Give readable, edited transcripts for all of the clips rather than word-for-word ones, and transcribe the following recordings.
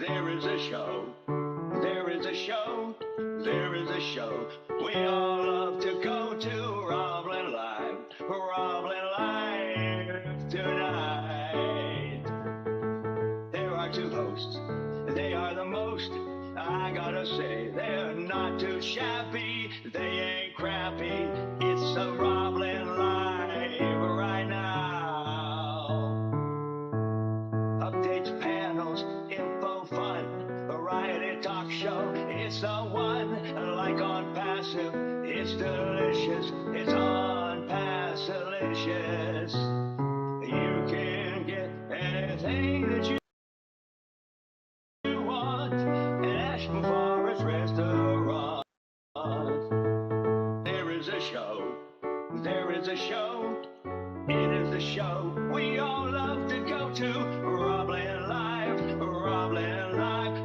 There is a show, there is a show, there is a show we all love to go to. Roblin Live tonight. There are two hosts, they are the most, I gotta say, they're not too shabby, they ain't crappy, it's a Roblin Live right now. Updates, panels, info, fun, variety talk show, it's the one, like on Passive, it's delicious, it's on Passilicious. You can get anything that you want at 𝗥cie𝘂𝗱𝗯𝗹𝗲 restaurant. There is a show, there is a show, it is the show we all love to go to. Roblin Live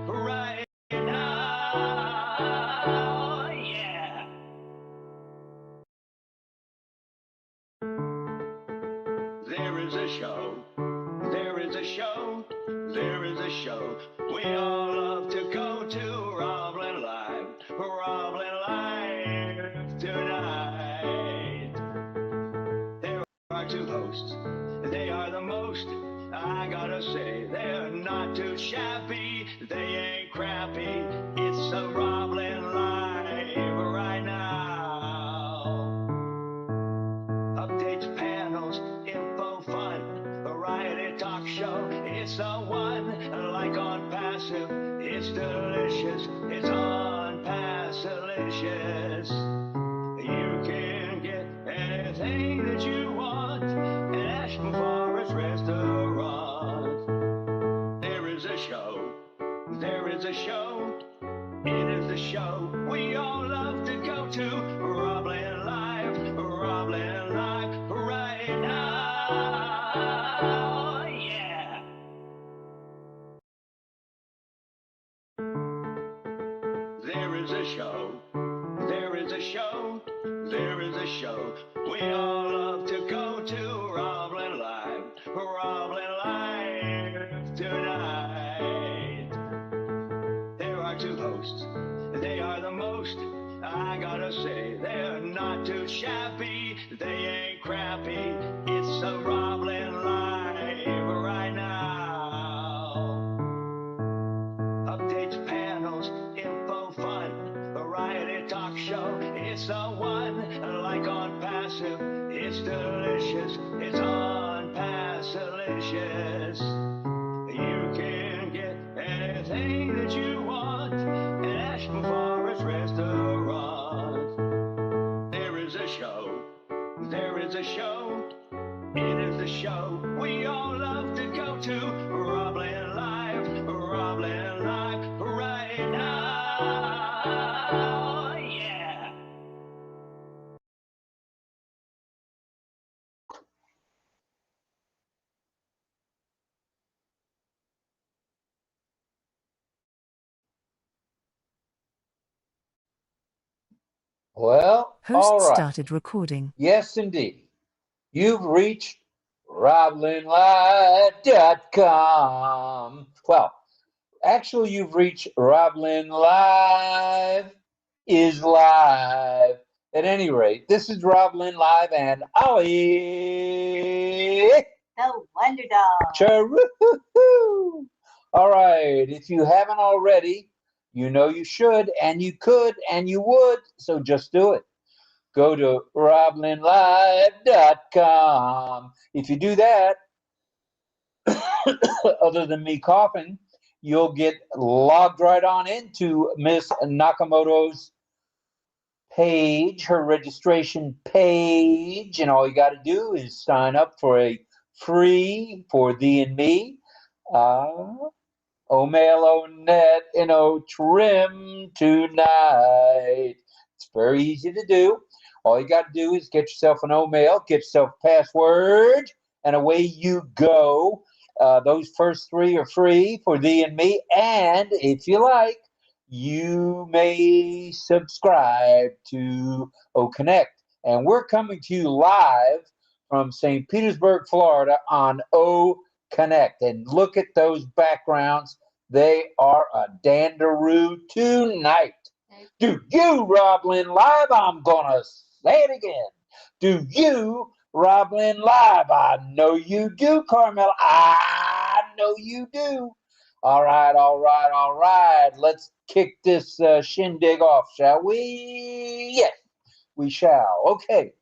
right now, yeah. There is a show, there is a show, there is a show we all love to go to. Roblin Live tonight. There are two hosts, they are the most, I gotta say, they're not too shabby, they ain't crappy, it's a Roblin Live right now. Updates, panels, info, fun, variety talk show, it's the one, like on Passive, it's delicious, it's on Passilicious. You can get anything that you want at 𝗥cie𝘂𝗱𝗯𝗹𝗲 restaurant. There is a show, there is a show, it is the show we all love to go to. Roblin Live right now, yeah. There is a show, there is a show, there is a show we all love to go to. Roblin Live tonight. There are two hosts, they are the most, I gotta say, they're not too shabby, they ain't crappy, it's a Roblin Live right now. Updates, panels, info, fun, variety talk show, it's the one, like on Passive, it's delicious, it's on Passilicious. You can get anything that you want at 𝗥cie𝘂𝗱𝗯𝗹𝗲 restaurant. There is a show, there is a show, it is the show we all love to go to. Roblin Live right now, yeah. Well, Host all right. started recording. Yes, indeed. You've reached RoblinLive.com. Well, actually, you've reached Roblin Live is live. At any rate, this is Roblin Live and Ollie, the Wonder Dog. Choo-hoo-hoo. All right. If you haven't already, you know you should, and you could, and you would. So just do it. Go to RoblinLive.com. If you do that, other than me coughing, you'll get logged right on into Miss Nakamoto's page, her registration page, and all you got to do is sign up for a free for thee and me. O-mail-o-net and o-trim tonight. It's very easy to do. All you got to do is get yourself an O-mail, get yourself a password, and away you go. Those first three are free for thee and me. And if you like, you may subscribe to OCONNECT. And we're coming to you live from St. Petersburg, Florida on OCONNECT. And look at those backgrounds. They are a dandaroo tonight. Do you, Rob Lynn Live? I'm gonna say it again. Do you, Rob Lynn Live? I know you do, Carmel. I know you do. All right, all right, all right. Let's kick this shindig off, shall we? Yes, we shall. Okay,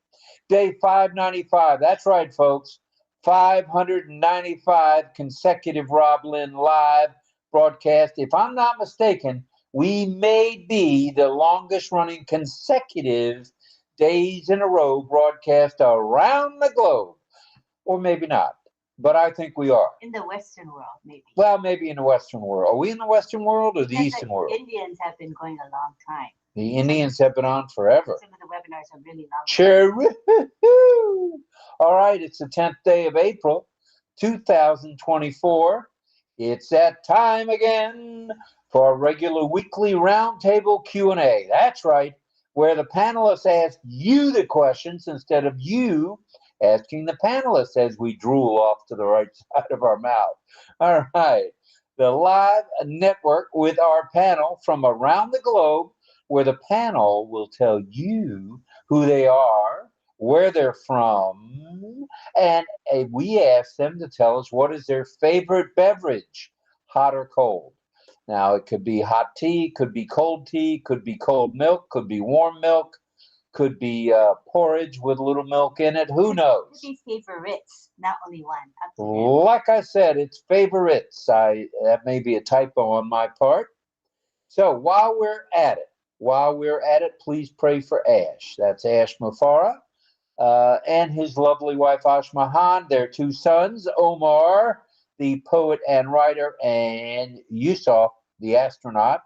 day 595. That's right, folks. 595 consecutive Rob Lynn Live broadcast. If I'm not mistaken, we may be the longest running consecutive days in a row broadcast around the globe. Or maybe not. But I think we are. In the Western world, maybe. Well, maybe in the Western world. Are we in the Western world or the Eastern world? Indians have been going a long time. The Indians have been on forever. Some of the webinars are really long. Sure. All right, it's the 10th day of April, 2024. It's that time again for our regular weekly roundtable Q&A. That's right, where the panelists ask you the questions instead of you asking the panelists as we drool off to the right side of our mouth. All right, the live network with our panel from around the globe, where the panel will tell you who they are, where they're from, and we ask them to tell us what is their favorite beverage, hot or cold. Now, it could be hot tea, could be cold milk, could be warm milk, could be porridge with a little milk in it. Who knows? Could be favorites, not only one. Up to them. Like I said, it's favorites. That may be a typo on my part. So while we're at it, please pray for Ash. That's 𝗥cie𝘂𝗱𝗯𝗹𝗲, and his lovely wife 𝗥cie𝘂𝗱𝗓, their two sons, Omar, the poet and writer, and Yusuf, the astronaut.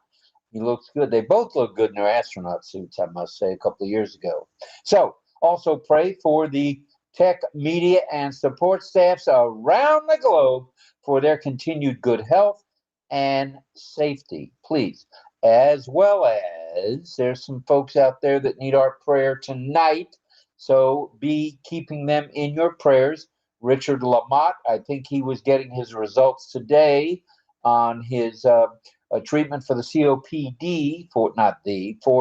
He looks good. They both look good in their astronaut suits, I must say, a couple of years ago. So also pray for the tech, media, and support staffs around the globe for their continued good health and safety, please. As well as there's some folks out there that need our prayer tonight, so be keeping them in your prayers. Richard Lamott, I think he was getting his results today on his treatment for the COPD, for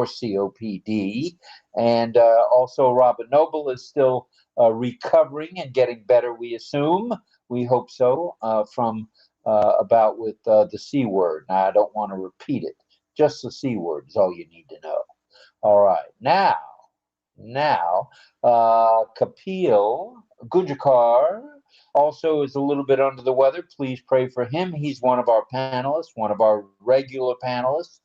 COPD, and also Robin Noble is still recovering and getting better, we assume. We hope so, from about with the C word. Now, I don't want to repeat it. Just the C word is all you need to know. All right. Now, 𝗥cie𝘂𝗂𝗱𝗁𝗲 also is a little bit under the weather. Please pray for him. He's one of our panelists, one of our regular panelists.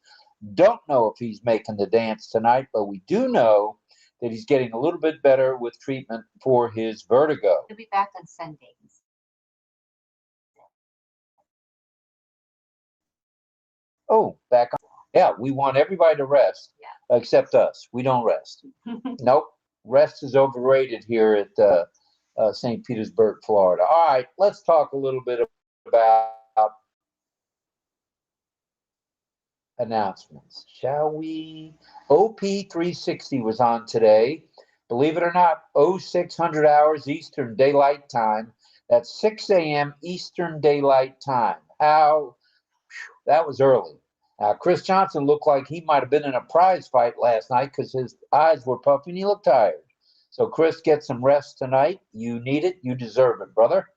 Don't know if he's making the dance tonight, but we do know that he's getting a little bit better with treatment for his vertigo. He'll be back on Sundays. Oh, back on. Yeah, we want everybody to rest, except us. We don't rest. Nope. Rest is overrated here at St. Petersburg, Florida. All right, let's talk a little bit about announcements, shall we? OP360 was on today. Believe it or not, 0600 hours Eastern Daylight Time. That's 6 a.m. Eastern Daylight Time. That was early. Chris Johnson looked like he might have been in a prize fight last night because his eyes were puffy and he looked tired. So, Chris, get some rest tonight. You need it. You deserve it, brother.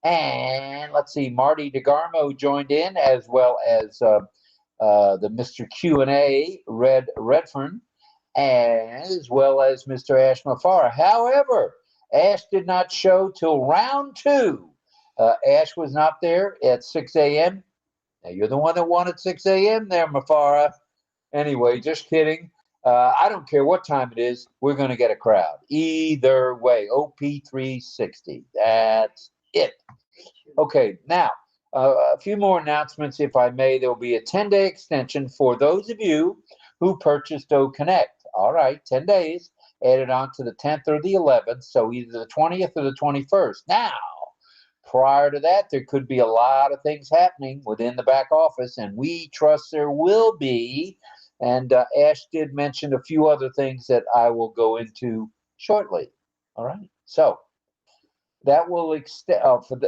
And let's see, Marty DeGarmo joined in, as well as the Mr. Q&A, Redfern, as well as Mr. 𝗥cie𝘂𝗱𝗯𝗹𝗲. However, Ash did not show till round 2. Ash was not there at 6 a.m. Now, you're the one that wanted 6 a.m. there, Mafara. Anyway, just kidding. I don't care what time it is. We're going to get a crowd. Either way, OP360. That's it. Okay, now, a few more announcements, if I may. There will be a 10-day extension for those of you who purchased OCONNECT. All right, 10 days added on to the 10th or the 11th, so either the 20th or the 21st. Now, prior to that, there could be a lot of things happening within the back office, and we trust there will be. And Ash did mention a few other things that I will go into shortly. All right. So That will extend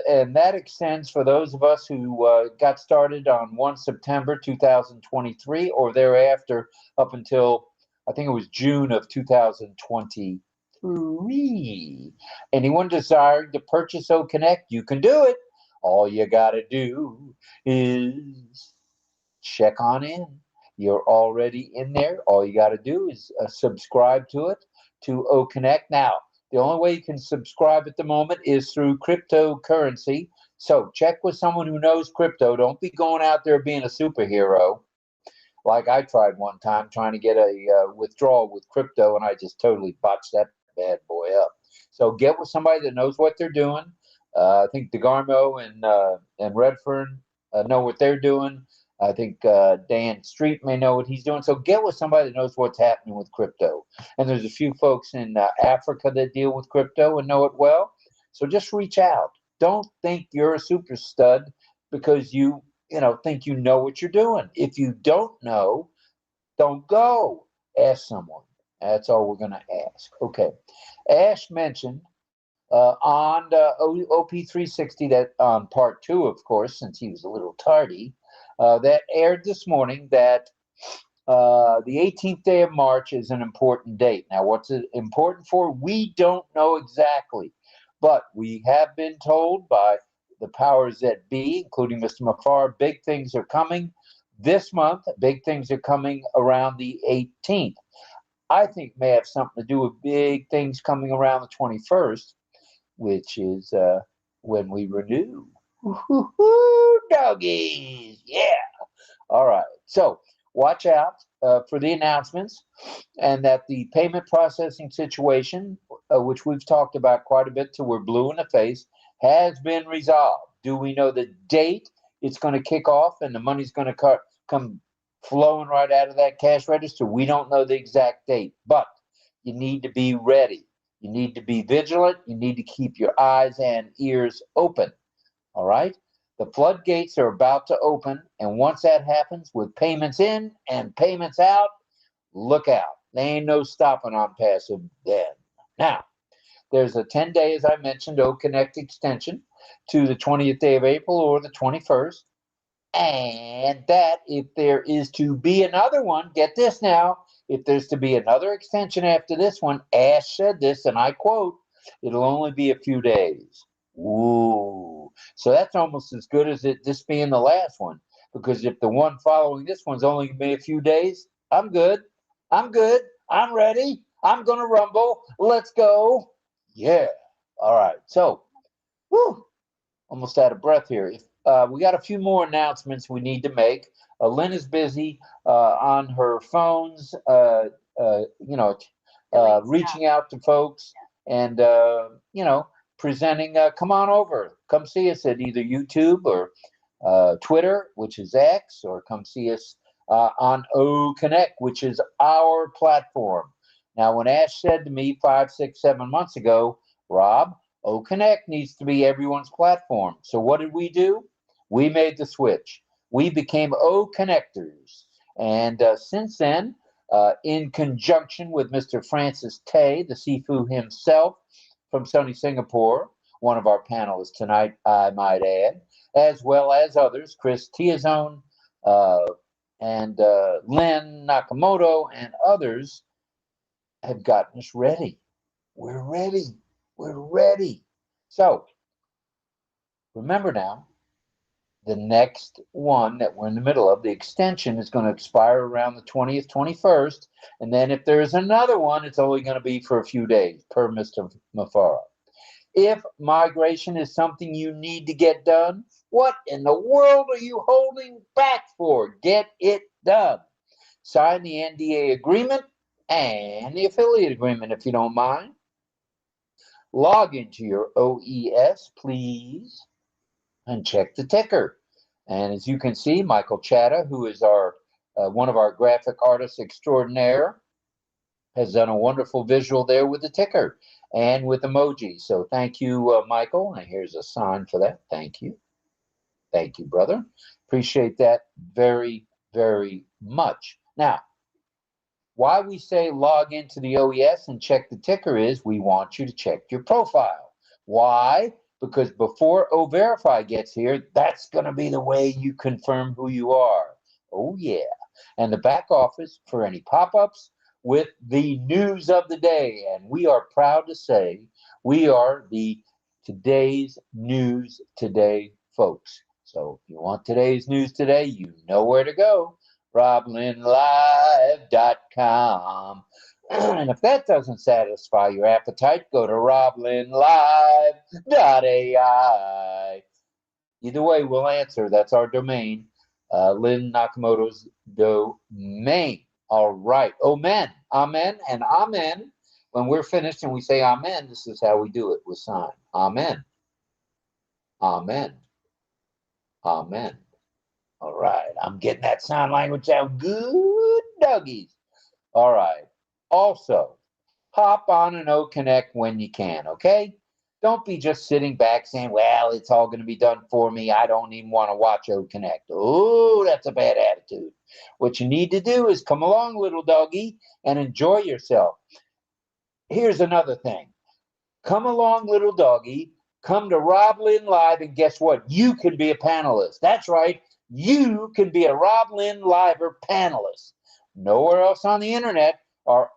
and that extends for those of us who got started on 1 September 2023 or thereafter up until I think it was June of 2023. Anyone desiring to purchase OCONNECT, you can do it. All you got to do is check on in. You're already in there. All you got to do is subscribe to it, to OCONNECT. Now, the only way you can subscribe at the moment is through cryptocurrency. So check with someone who knows crypto. Don't be going out there being a superhero like I tried one time trying to get a withdrawal with crypto, and I just totally botched that bad boy up. So get with somebody that knows what they're doing. I think DeGarmo and Redfern know what they're doing. I think Dan Street may know what he's doing. So get with somebody that knows what's happening with crypto. And there's a few folks in Africa that deal with crypto and know it well. So just reach out. Don't think you're a super stud because you think you know what you're doing. If you don't know, don't go. Ask someone. That's all we're going to ask. Okay. Ash mentioned on OP360 that on part 2, of course, since he was a little tardy, that aired this morning that the 18th day of March is an important date. Now, what's it important for? We don't know exactly, but we have been told by the powers that be, including Mr. Mafar, big things are coming this month. Big things are coming around the 18th. I think may have something to do with big things coming around the 21st, which is when we renew. Woo-hoo-hoo, doggies, yeah. All right, so watch out for the announcements, and that the payment processing situation, which we've talked about quite a bit till we're blue in the face, has been resolved. Do we know the date it's going to kick off and the money's going to come flowing right out of that cash register? We don't know the exact date, but you need to be ready. You need to be vigilant. You need to keep your eyes and ears open. All right? The floodgates are about to open, and once that happens, with payments in and payments out, look out. There ain't no stopping on passive then. Now, there's a 10-day, as I mentioned, OCONNECT extension to the 20th day of April or the 21st. And that if there is to be another one, get this now, if there's to be another extension after this one, Ash said this, and I quote, it'll only be a few days. Ooh. So that's almost as good as this being the last one. Because if the one following this one's only going to be a few days, I'm good. I'm good. I'm ready. I'm going to rumble. Let's go. Yeah. All right. So, whew, almost out of breath here. We got a few more announcements we need to make. Lynn is busy on her phones, reaching out to folks and, presenting, come on over. Come see us at either YouTube or Twitter, which is X, or come see us on OCONNECT, which is our platform. Now, when Ash said to me 5, 6, 7 months ago, Rob, OCONNECT needs to be everyone's platform. So what did we do? We made the switch. We became OCONNECTors. And since then, in conjunction with Mr. Francis Tay, the Sifu himself from sunny Singapore, one of our panelists tonight, I might add, as well as others, Chris Tiazone and Lynn Nakamoto and others, have gotten us ready. We're ready. We're ready. So, remember now, the next one that we're in the middle of, the extension, is going to expire around the 20th, 21st. And then if there's another one, it's only going to be for a few days, per Mr. Mafara. If migration is something you need to get done, what in the world are you holding back for? Get it done. Sign the NDA agreement and the affiliate agreement if you don't mind. Log into your OES, please, and check the ticker. And as you can see, Michael Chatta, who is our one of our graphic artists extraordinaire, has done a wonderful visual there with the ticker and with emojis. So thank you, Michael. And here's a sign for that. Thank you. Thank you, brother. Appreciate that very, very much. Now, why we say log into the OES and check the ticker is we want you to check your profile. Why? Because before O-Verify gets here, that's going to be the way you confirm who you are. Oh, yeah. And the back office for any pop-ups with the news of the day. And we are proud to say we are the today's news today folks. So if you want today's news today, you know where to go. RoblinLive.com. And if that doesn't satisfy your appetite, go to RoblinLive.ai. Either way, we'll answer. That's our domain. Lynn Nakamoto's domain. All right. Amen. Amen and amen. When we're finished and we say amen, this is how we do it with sign. Amen. Amen. Amen. All right. I'm getting that sign language out good, doggies. All right. Also, hop on an OCONNECT when you can, okay? Don't be just sitting back saying, well, it's all going to be done for me. I don't even want to watch OCONNECT. Oh, that's a bad attitude. What you need to do is come along, little doggy, and enjoy yourself. Here's another thing. Come along, little doggy. Come to Rob Lynn Live, and guess what? You can be a panelist. That's right. You can be a Rob Lynn Liver panelist. Nowhere else on the internet are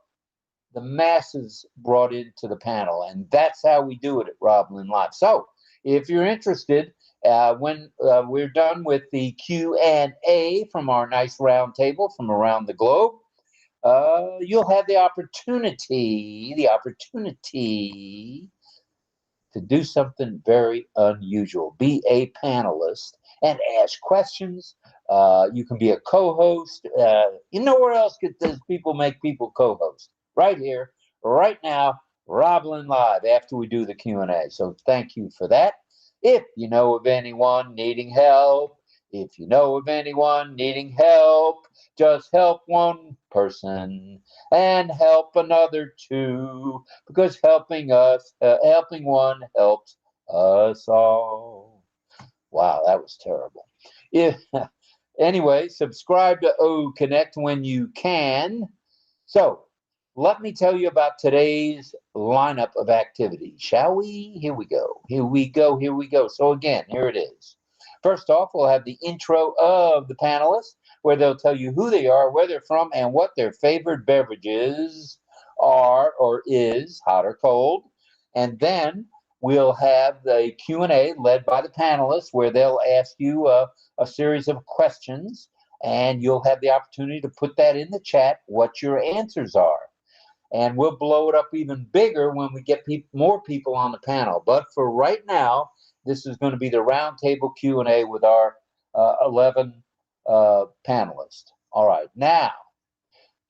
the masses brought into the panel, and that's how we do it at Rob Lynn Live. So if you're interested, when we're done with the Q&A from our nice round table from around the globe, you'll have the opportunity to do something very unusual. Be a panelist and ask questions. You can be a co-host. You know where else does people make people co-host? Right here, right now, Rob Lynn Live, after we do the Q&A. So thank you for that. If you know of anyone needing help, just help one person and help another too, because helping one helps us all. Wow, that was terrible. Anyway, subscribe to OCONNECT when you can. So let me tell you about today's lineup of activities, shall we? Here we go. So again, here it is. First off, we'll have the intro of the panelists, where they'll tell you who they are, where they're from, and what their favorite beverages are or is, hot or cold. And then we'll have the Q&A led by the panelists, where they'll ask you a series of questions, and you'll have the opportunity to put that in the chat, what your answers are. And we'll blow it up even bigger when we get more people on the panel. But for right now, this is going to be the roundtable Q&A with our 11 panelists. All right, now,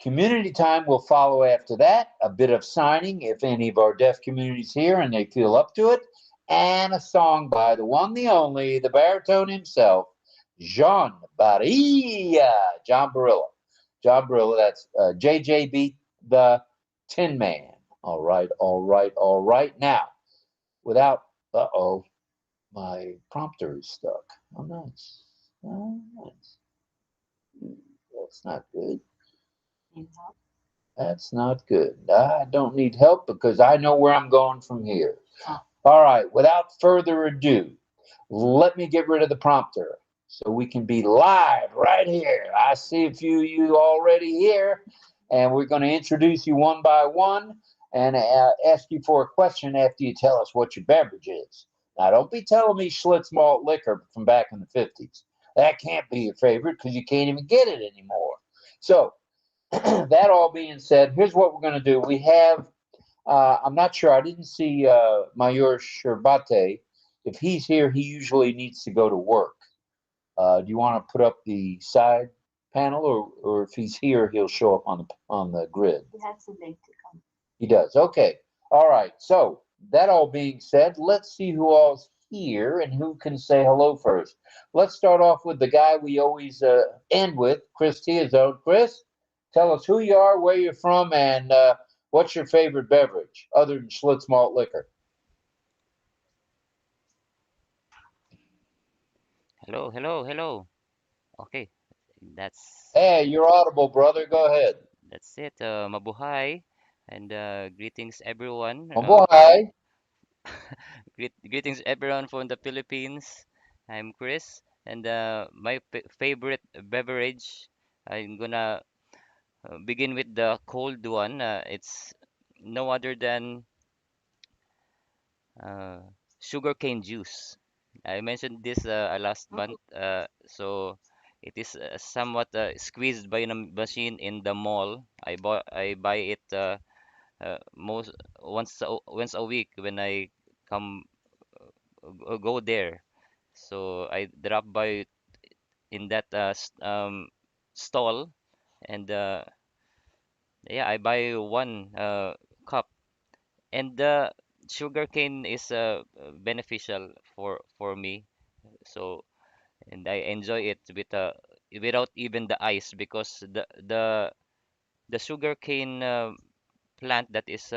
community time will follow after that, a bit of signing if any of our deaf community's here and they feel up to it, and a song by the one, the only, the baritone himself, John Barilla. John Barilla, that's JJB the Tin Man. All right. Now, without, my prompter is stuck. Oh, nice. That's not good. That's not good. I don't need help because I know where I'm going from here. All right. Without further ado, let me get rid of the prompter so we can be live right here. I see a few of you already here, and we're going to introduce you one by one and ask you for a question after you tell us what your beverage is. Now, don't be telling me Schlitz malt liquor from back in the 50s. That can't be your favorite because you can't even get it anymore. So, that all being said, here's what we're going to do. We have, I'm not sure, I didn't see Mayor Sherbate. If he's here, he usually needs to go to work. Do you want to put up the side panel, or if he's here, he'll show up on the grid? He has a link to come. He does. Okay. All right. So that all being said, let's see who all's here and who can say hello first. Let's start off with the guy we always end with, Chris Tiazone. Chris, tell us who you are, where you're from, and what's your favorite beverage other than Schlitz malt liquor? Hello. Okay, that's Hey, you're audible, brother. Go ahead. it. Mabuhay and greetings everyone. Mabuhay. Greetings everyone from the Philippines. I'm Chris, and my favorite beverage. I'm gonna begin with the cold one. It's no other than uh, sugarcane juice. I mentioned this last month. So it is somewhat squeezed by a machine in the mall. I buy it most once a week when I come go there. So I drop by in that stall, and yeah, I buy one cup. And the sugarcane is beneficial for me. So and I enjoy it without even the ice, because the sugarcane plant that is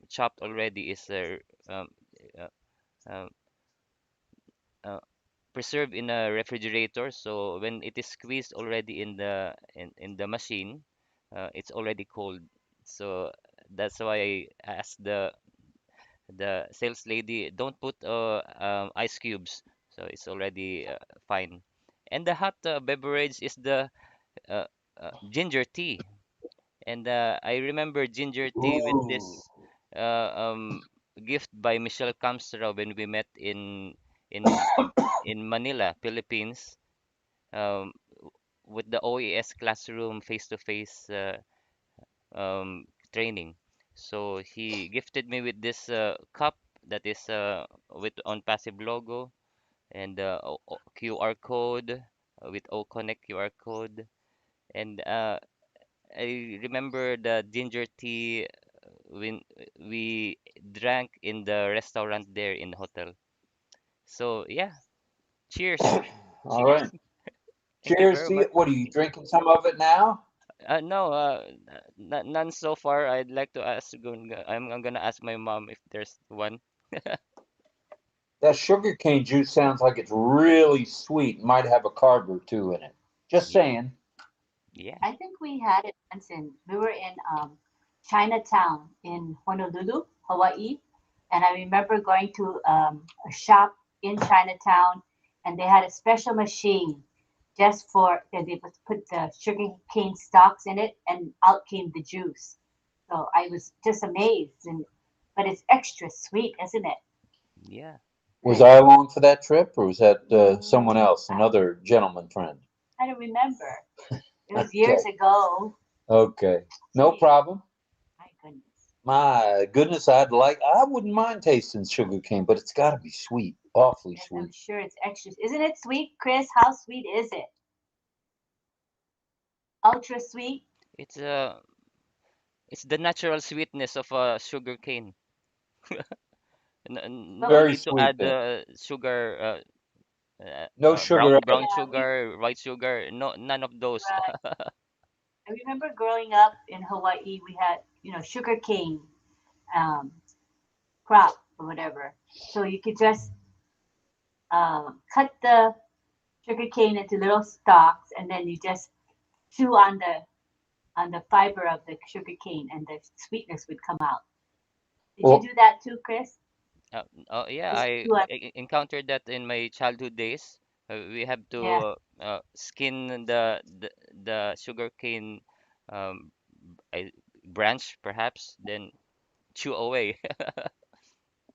chopped already is um, uh, uh, uh, preserved in a refrigerator. So when it is squeezed already in the machine, it's already cold. So that's why I asked the sales lady, don't put ice cubes. So it's already fine. And the hot beverage is the uh, ginger tea. And I remember ginger tea with Ooh. this gift by Michelle Kamstra when we met in in Manila, Philippines, um, with the OES classroom face-to-face training. So he gifted me with this cup that is with on passive logo, and QR code, with OCONNECT QR code. And I remember the ginger tea when we drank in the restaurant there in the hotel. So yeah, cheers. All right. Thank you Cheers very to you. much. What are you drinking some of it now? No, none so far. I'd like to ask. I'm gonna ask my mom if there's one. That sugarcane juice sounds like it's really sweet. Might have a carb or two in it. Just Yeah, saying. yeah. I think we had it once we were in Chinatown in Honolulu, Hawaii. And I remember going to a shop in Chinatown, and they had a special machine just for that they would put the sugar cane stalks in it, and out came the juice. So I was just amazed. But it's extra sweet, isn't it? Yeah. Was Good. I along for that trip, or was that someone else, I, another gentleman friend? I don't remember. It was Okay. years ago. Okay. No Gee, problem. my goodness. My goodness, I wouldn't mind tasting sugarcane, but it's got to be sweet, awfully Yes, I'm sweet. sure it's extra. Isn't it sweet, Chris? How sweet is it? Ultra sweet? It's the natural sweetness of sugar cane. But No when Very you need to sweet add then. sugar, No sugar brown added. yeah, sugar, white sugar. No, none of those. right. I remember growing up in Hawaii, we had, sugar cane um, crop or whatever. So you could just cut the sugar cane into little stalks, and then you just chew on the fiber of the sugar cane, and the sweetness would come out. Did you Well, do that too, Chris? Yeah, Just I chew on, encountered that in my childhood days. We have yeah, to skin the sugarcane um, I, branch, perhaps, then chew away.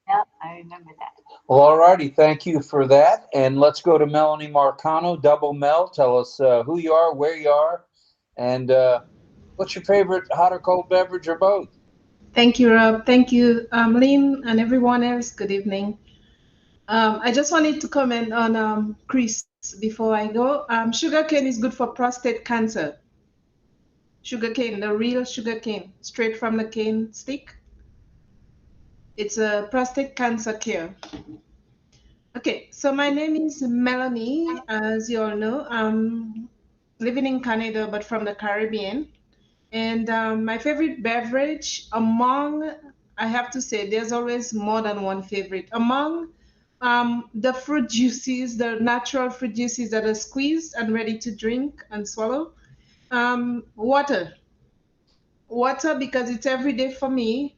yeah, I remember that. well, all righty. Thank you for that. And let's go to Melanie Marcano, Double Mel. Tell us who you are, where you are, and what's your favorite hot or cold beverage or both? Thank you, Rob. Thank you, Lynn, and everyone else. Good evening. I just wanted to comment on Chris before I go. Sugarcane is good for prostate cancer. Sugarcane, the real sugarcane, straight from the cane stick. It's a prostate cancer cure. Okay, so my name is Melanie, as you all know. I'm living in Canada, but from the Caribbean. And my favorite beverage I have to say, there's always more than one favorite. Among the fruit juices, the natural fruit juices that are squeezed and ready to drink and swallow, water. Water, because it's every day for me.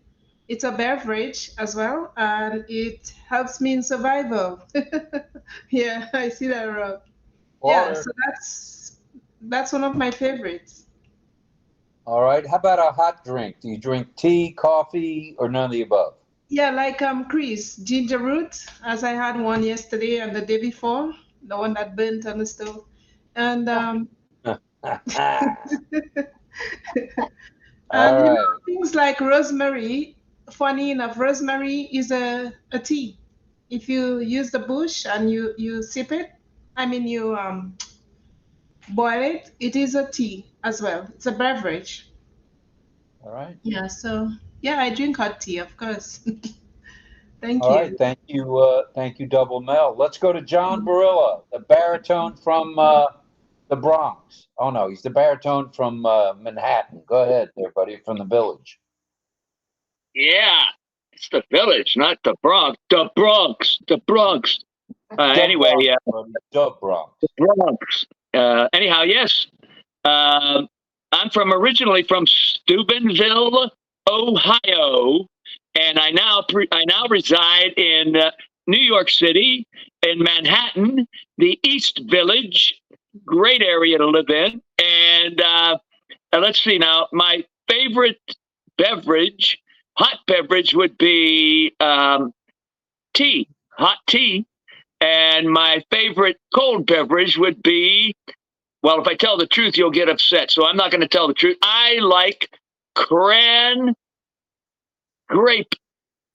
It's a beverage as well, and it helps me in survival. Yeah, I see that, Rob. Yeah, Water. so that's one of my favorites. All right. How about a hot drink? Do you drink tea, coffee, or none of the above? Yeah, like Chris, ginger root, as I had one yesterday and the day before, the one that burnt on the stove. And All and right. things like rosemary. Funny enough, rosemary is a tea. If you use the bush and you sip it, I mean you boil it, it is a tea as well. It's a beverage. All right. Yeah, so yeah, I drink hot tea, of course. Thank All right. you. Thank you, Double Mel. Let's go to John Barilla, the baritone from the Bronx. Oh no, he's the baritone from Manhattan. Go ahead, there, buddy, from the Village. Yeah, it's the Village, not the Bronx. The Bronx, the Bronx. Anyway, Bronx, buddy. The Bronx. Bronx. Anyhow, yes. I'm originally from Steubenville, Ohio, and I now reside in New York City, in Manhattan, the East Village. Great area to live in. And let's see now, my favorite beverage, hot beverage, would be tea, hot tea. And my favorite cold beverage would be, well, if I tell the truth, you'll get upset. So I'm not going to tell the truth. I like grape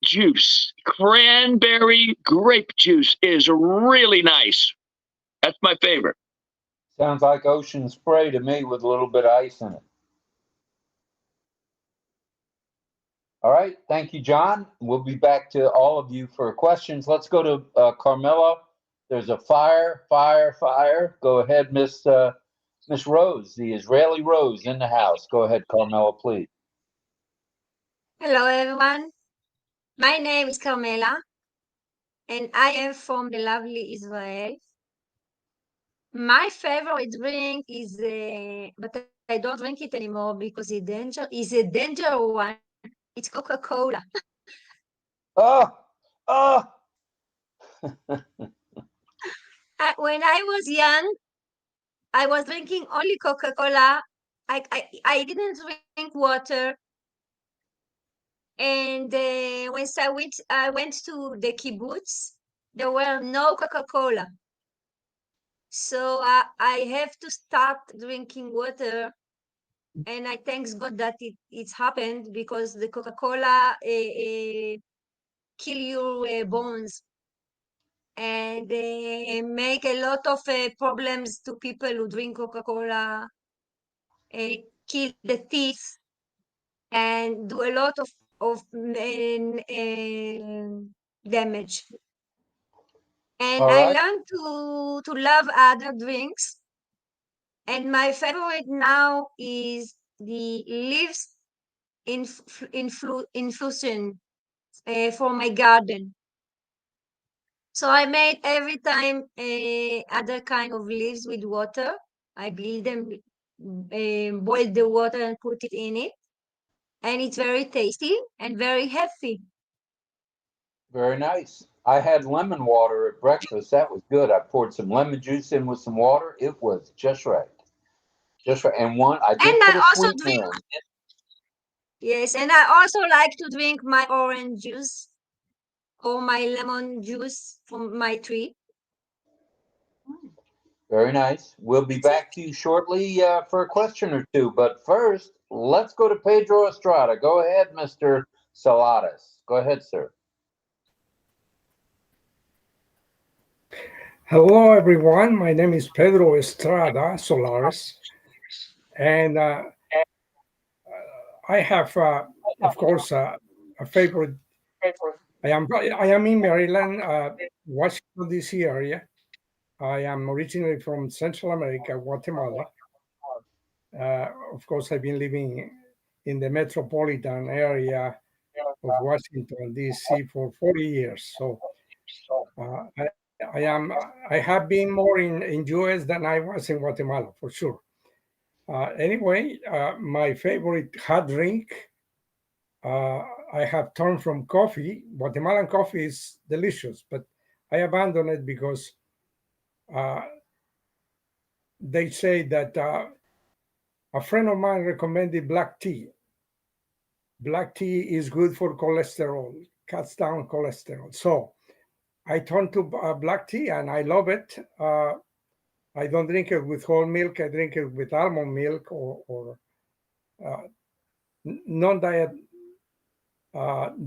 juice. Cranberry grape juice is really nice. That's my favorite. Sounds like ocean spray to me with a little bit of ice in it. All right. Thank you, John. We'll be back to all of you for questions. Let's go to Carmela. There's a fire. Go ahead, Miss Rose, the Israeli Rose in the house. Go ahead, Carmela, please. Hello, everyone. My name is Carmela, and I am from the lovely Israel. My favorite drink is, but I don't drink it anymore because it's a danger one. It's Coca-Cola. Oh. When I was young, I was drinking only Coca-Cola. I didn't drink water. And once I went to the kibbutz, there were no Coca-Cola. So I have to start drinking water. And I thank God that it's happened because the Coca-Cola kill your bones and make a lot of problems to people who drink Coca-Cola, kill the teeth, and do a lot of damage. And I learned to love other drinks. And my favorite now is the leaves infusion for my garden. So I made every time other kind of leaves with water. I boil them, boil the water and put it in it. And it's very tasty and very healthy. Very nice. I had lemon water at breakfast. That was good. I poured some lemon juice in with some water. It was just right. Just right. And I did put a sweetener in. Yes, and I also like to drink my orange juice or my lemon juice from my tree. Very nice. We'll be back to you shortly for a question or two. But first, let's go to Pedro Estrada. Go ahead, Mr. Saladas. Go ahead, sir. Hello, everyone. My name is Pedro Estrada Solares, and I have, of course, a favorite. I am in Maryland, Washington D.C. area. I am originally from Central America, Guatemala. Of course, I've been living in the metropolitan area of Washington D.C. for 40 years. So I have been more in US than I was in Guatemala, for sure. Anyway, my favorite hot drink, I have turned from coffee. Guatemalan coffee is delicious, but I abandoned it because they say that a friend of mine recommended black tea. Black tea is good for cholesterol, cuts down cholesterol. So I turned to black tea, and I love it. I don't drink it with whole milk. I drink it with almond milk or non-diet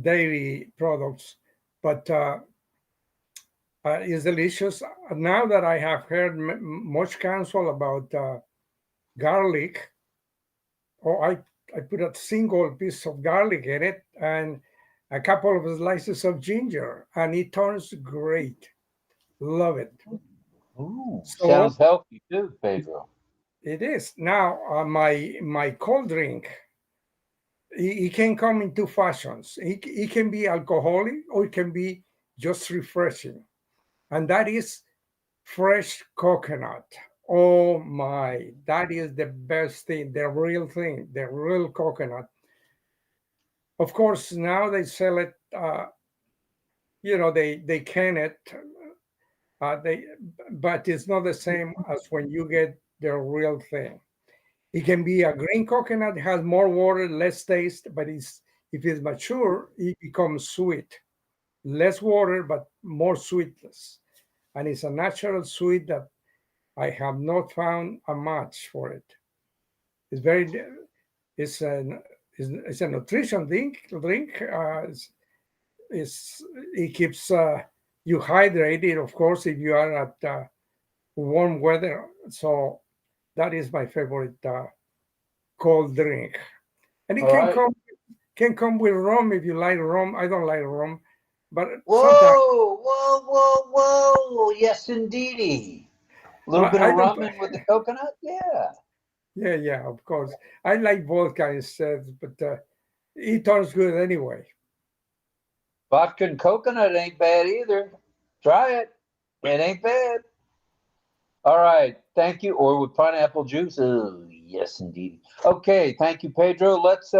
dairy products, but it's delicious. Now that I have heard much counsel about garlic, I put a single piece of garlic in it and a couple of slices of ginger, and it turns great. Love it. Ooh, So sounds healthy too, Pedro. it is. Now, my cold drink, it can come in two fashions. It can be alcoholic or it can be just refreshing. And that is fresh coconut. Oh my, that is the best thing, the real thing, the real coconut. Of course, now they sell it, they can it, but it's not the same as when you get the real thing. It can be a green coconut, has more water, less taste, but if it's mature, it becomes sweet. Less water, but more sweetness. And it's a natural sweet that I have not found a match for it. It's it's a nutrition drink. It keeps you hydrated, of course, if you are at warm weather. So that is my favorite cold drink, and it All right. can come with rum if you like rum. I don't like rum, but sometimes Whoa. Yes, indeedy. A little bit I of don't. rum in with the coconut? Yeah. Yeah, of course. I like vodka instead, but it turns good anyway. Vodka and coconut ain't bad either. Try it. It ain't bad. All right. Thank you. Or with pineapple juice. Oh, yes, indeed. Okay. Thank you, Pedro. Let's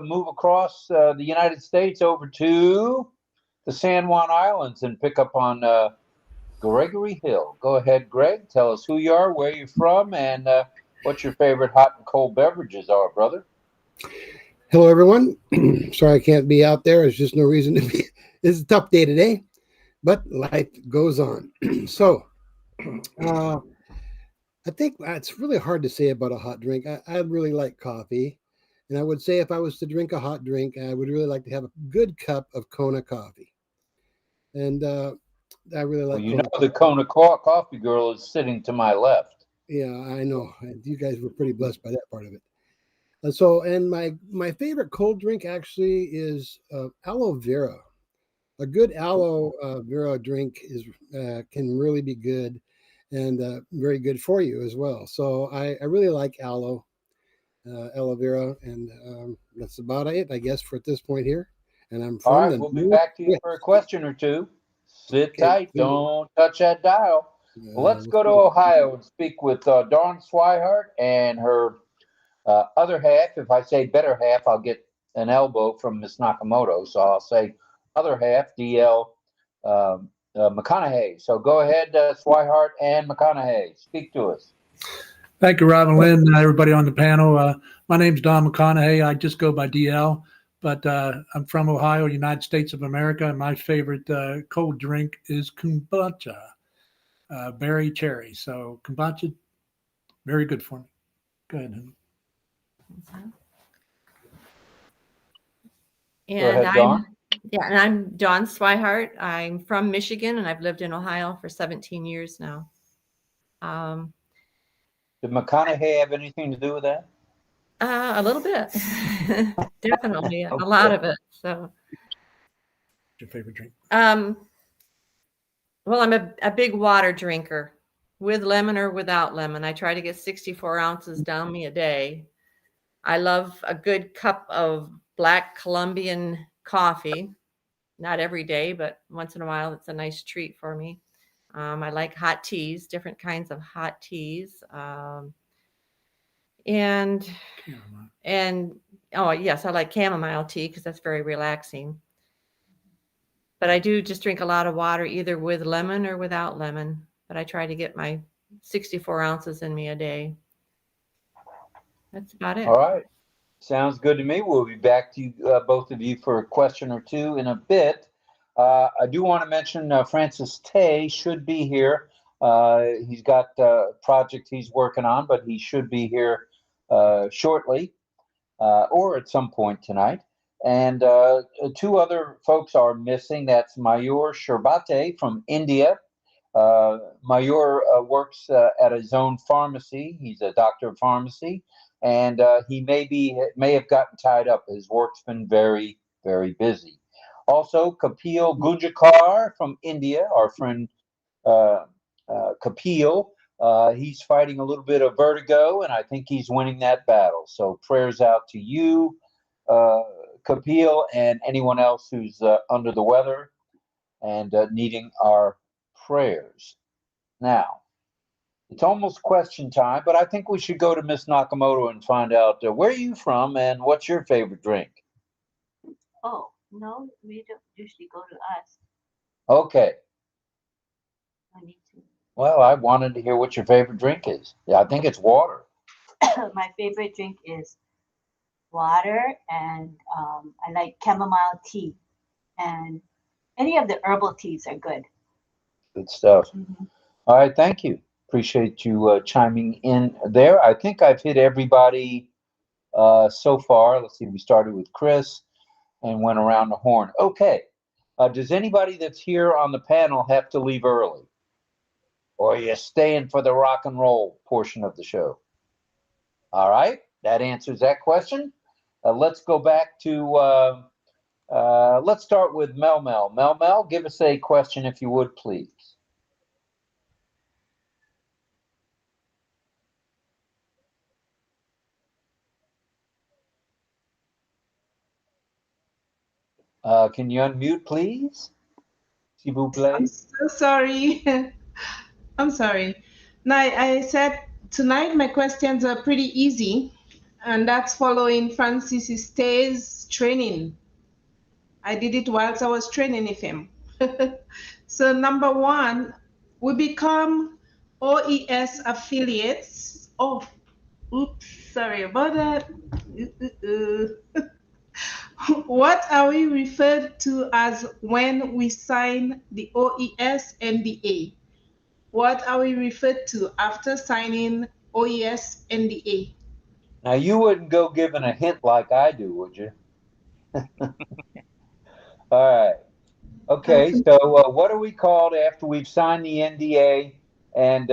move across the United States over to the San Juan Islands and pick up on Gregory Hill. Go ahead, Greg. Tell us who you are, where you're from, and what your favorite hot and cold beverages are, brother. Hello, everyone. Sorry I can't be out there. There's just no reason to be. It's a tough day today, but life goes on. So I think it's really hard to say about a hot drink. I really like coffee. And I would say if I was to drink a hot drink, I would really like to have a good cup of Kona coffee. And I really like the Kona coffee girl is sitting to my left. Yeah, I know. You guys were pretty blessed by that part of it. So, and my favorite cold drink actually is aloe vera. A good aloe vera drink can really be good and very good for you as well. So I really like aloe vera, and that's about it, I guess, for at this point here. And I'm from All right, we'll be back to you for a question or two. Sit tight, don't touch that dial. Well, let's go to Ohio and speak with Dawn 𝗥cie𝗯𝗱𝗁 and her other half. If I say better half, I'll get an elbow from Miss Nakamoto. So I'll say other half, DL McConaughey. So go ahead, 𝗥cie𝗯𝗱 and McConaughey. Speak to us. Thank you, Rob and Lynn, everybody on the panel. My name's Don McConaughey. I just go by DL, but I'm from Ohio, United States of America, and my favorite cold drink is kombucha, berry cherry. So kombucha, very good for me. Go ahead, honey. And I'm Dawn 𝗥cie𝗯𝗱𝗁. I'm from Michigan, and I've lived in Ohio for 17 years now. Did McConaughey have anything to do with that? A little bit, definitely, a lot of it. So, what's your favorite drink? Well, I'm a big water drinker, with lemon or without lemon. I try to get 64 ounces down me a day. I love a good cup of black Colombian coffee. Not every day, but once in a while, it's a nice treat for me. I like hot teas, different kinds of hot teas. And Oh, yes, I like chamomile tea because that's very relaxing. But I do just drink a lot of water, either with lemon or without lemon. But I try to get my 64 ounces in me a day. That's about it. All right. Sounds good to me. We'll be back to you, both of you, for a question or two in a bit. I do want to mention Francis Tay should be here. He's got a project he's working on, but he should be here shortly or at some point tonight. And two other folks are missing. That's Mayur Sherbate from India. Mayur works at his own pharmacy. He's a doctor of pharmacy, and he may have gotten tied up. His work's been very, very busy. Also, 𝗥cie𝘂𝗱𝗁𝗹𝗲 from India, our friend Kapil. He's fighting a little bit of vertigo, and I think he's winning that battle. So prayers out to you, Kapil, and anyone else who's under the weather and needing our prayers. Now, it's almost question time, but I think we should go to Miss Nakamoto and find out where are you from and what's your favorite drink? Oh, no, we don't usually go to us. Okay. I need to. Well, I wanted to hear what your favorite drink is. Yeah, I think it's water. My favorite drink is water, and I like chamomile tea, and any of the herbal teas are good. Good stuff. All right, thank you. Appreciate you chiming in there. I think I've hit everybody so far. Let's see, we started with Chris and went around the horn. Okay. Does anybody that's here on the panel have to leave early? Or are you staying for the rock and roll portion of the show? All right, that answers that question. Let's go back to, let's start with Mel. Mel, give us a question if you would, please. Can you unmute, please? S'il vous plaît. I'm so sorry. I'm sorry. Now, I said tonight my questions are pretty easy, and that's following Francis Tay's training. I did it whilst I was training with him. So number one, we become OES affiliates. Oh, oops, sorry about that. What are we referred to as when we sign the OES NDA? What are we referred to after signing OES NDA? Now, you wouldn't go giving a hint like I do, would you? All right. Okay, so what are we called after we've signed the NDA? And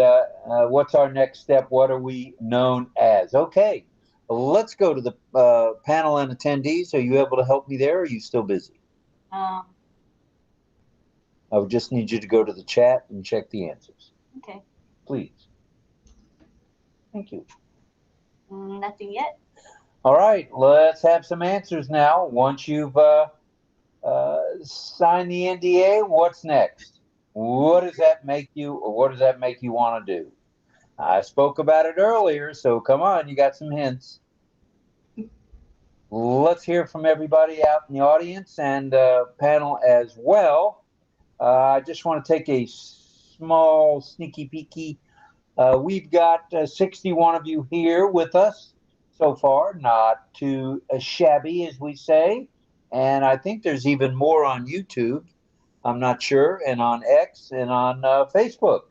what's our next step? What are we known as? Okay, let's go to the panel and attendees. Are you able to help me there, or are you still busy? I would just need you to go to the chat and check the answers. Okay. Please. Thank you. Nothing yet. All right, let's have some answers now. Once you've sign the NDA, what's next? What does that make you, or what does that make you want to do? I spoke about it earlier, so come on, you got some hints. Let's hear from everybody out in the audience and panel as well. I just want to take a small sneaky peeky. We've got 61 of you here with us so far, not too shabby, as we say. And I think there's even more on YouTube. I'm not sure. And on X and on Facebook.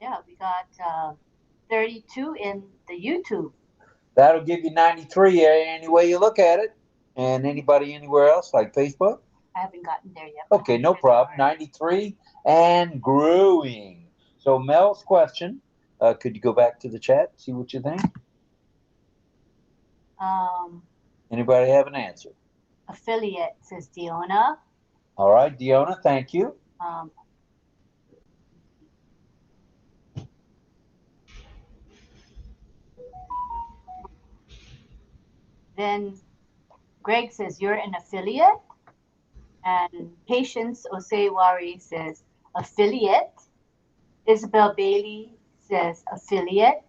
Yeah, we got 32 in the YouTube. That'll give you 93 any way you look at it. And anybody anywhere else, like Facebook? I haven't gotten there yet. Okay, no problem. 93 and growing. So Mel's question, could you go back to the chat, see what you think? Anybody have an answer? Affiliate, says Diona. All right, Diona, thank you. Then Greg says you're an affiliate. And Patience Osewari says affiliate. Isabel Bailey says affiliate.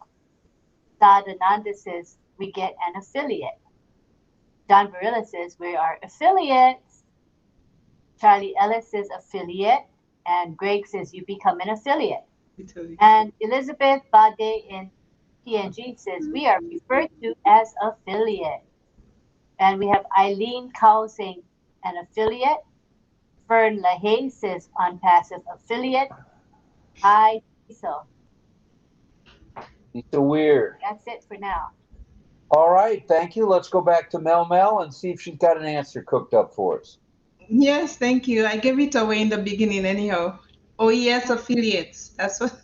Sadananda says we get an affiliate. John Barilla says we are affiliates. Charlie Ellis says affiliate. And Greg says you become an affiliate. And Elizabeth Bade in PNG says we are referred to as affiliate. And we have Eileen Cowell saying an affiliate. Fern LaHaye says on passive affiliate. Hi, so It's so weird. that's it for now. All right, thank you. Let's go back to Mel and see if she's got an answer cooked up for us. Yes, thank you. I gave it away in the beginning anyhow. OES affiliates. That's what.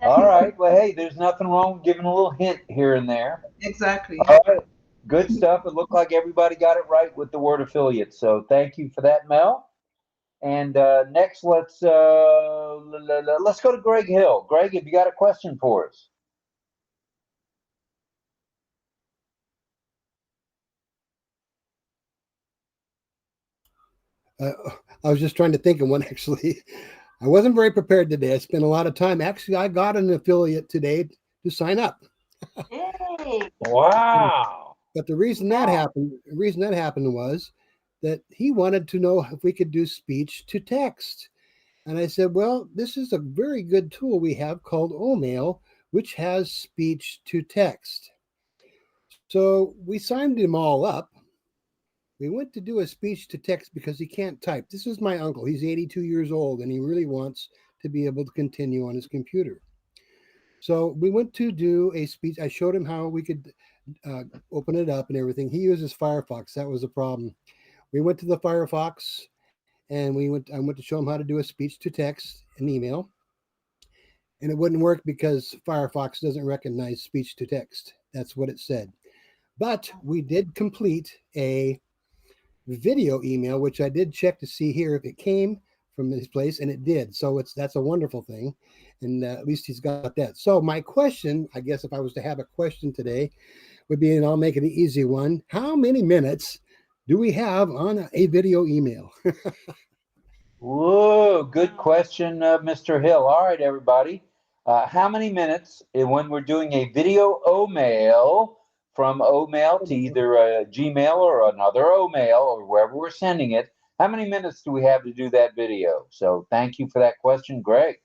All right. Well, hey, there's nothing wrong with giving a little hint here and there. Exactly. All right. Good stuff. It looked like everybody got it right with the word affiliate. So thank you for that, Mel. And next, let's go to Greg Hill. Greg, have you got a question for us? I was just trying to think of one, actually. I wasn't very prepared today. I spent a lot of time. Actually, I got an affiliate today to sign up. Yay. Wow. But the reason that happened was that he wanted to know if we could do speech to text. And I said, well, this is a very good tool we have called OMail, which has speech to text. So we signed him all up. We went to do a speech to text because he can't type. This is my uncle. He's 82 years old, and he really wants to be able to continue on his computer. So we went to do a speech. I showed him how we could open it up and everything. He uses Firefox. That was the problem. We went to the Firefox, and I went to show him how to do a speech to text and email. And it wouldn't work because Firefox doesn't recognize speech to text. That's what it said. But we did complete a video email, which I did check to see here if it came from this place, and it did. So that's a wonderful thing, and at least he's got that. So my question, I guess if I was to have a question today, would be, and I'll make it an easy one, how many minutes do we have on a video email? Whoa, good question, Mr. Hill. All right, everybody. How many minutes when we're doing a video OMail from OMail to either a Gmail or another OMail or wherever we're sending it, how many minutes do we have to do that video? So thank you for that question, Greg.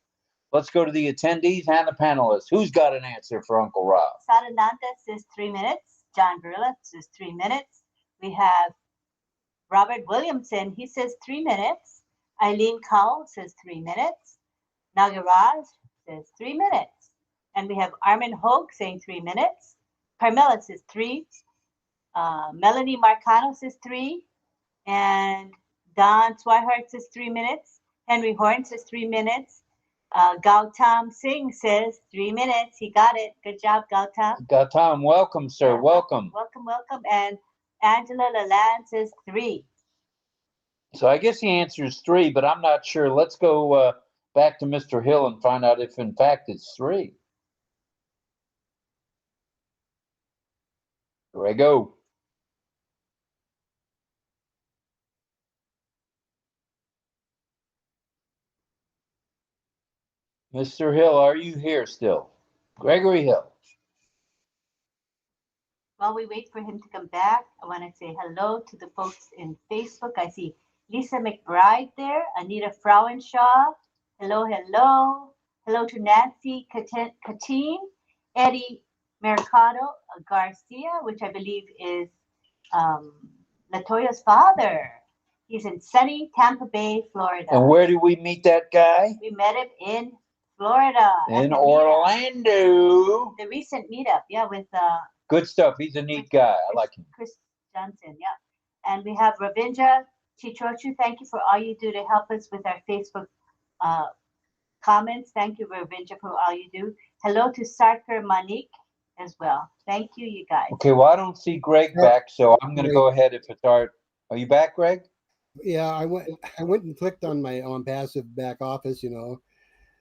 Let's go to the attendees and the panelists. Who's got an answer for Uncle Rob? Sarananda says 3 minutes. John Barilla says 3 minutes. We have Robert Williamson. He says 3 minutes. Eileen Cowell says 3 minutes. Nagaraj says 3 minutes. And we have Armin Hogue saying 3 minutes. Carmela says 3. Melanie Marcano says 3. And Don Swihart says 3 minutes. Henry Horn says 3 minutes. Gautam Singh says 3 minutes. He got it. Good job, Gautam. Gautam, welcome, sir. Yeah, welcome. Welcome. And Angela Lalande says 3. So I guess the answer is 3, but I'm not sure. Let's go back to Mr. Hill and find out if, in fact, it's 3. Here I go. Mr. Hill, are you here still? Gregory Hill. While we wait for him to come back, I want to say hello to the folks in Facebook. I see Lisa McBride there, Anita Frauenshaw. Hello. Hello to Nancy Katine, Eddie Mercado Garcia, which I believe is Latoya's father. He's in sunny Tampa Bay, Florida. And where did we meet that guy? We met him in Florida. In Orlando. The recent meetup, with good stuff. He's a neat guy. I like him. Chris Johnson, And we have Ravindra Chitrochu. Thank you for all you do to help us with our Facebook comments. Thank you, Ravindra, for all you do. Hello to Sarkar Manik as well. Thank you, you guys. Okay, well, I don't see Greg back, so I'm going to go ahead if it's Art. Are you back, Greg? Yeah, I went and clicked on my passive back office,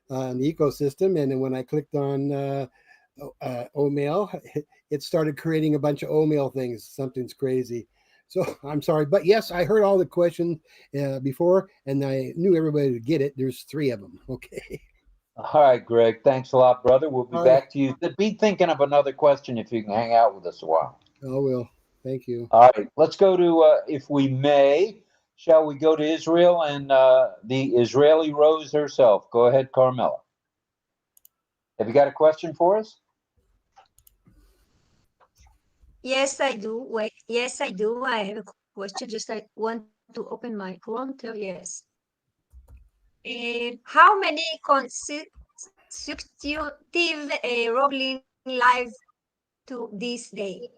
on the ecosystem, and then when I clicked on OMail, it started creating a bunch of OMail things. Something's crazy. So I'm sorry, but yes, I heard all the questions before, and I knew everybody would get it. There's 3 of them. Okay. All right, Greg. Thanks a lot, brother. We'll be back to you. Be thinking of another question if you can hang out with us a while. I will. Thank you. All right, let's go to, if we may, shall we go to Israel and the Israeli Rose herself? Go ahead, Carmela. Have you got a question for us? Yes, I do. Wait, yes, I do. I have a question. Just I want to open my prompter. Yes. How many consecutive rolling live to this day?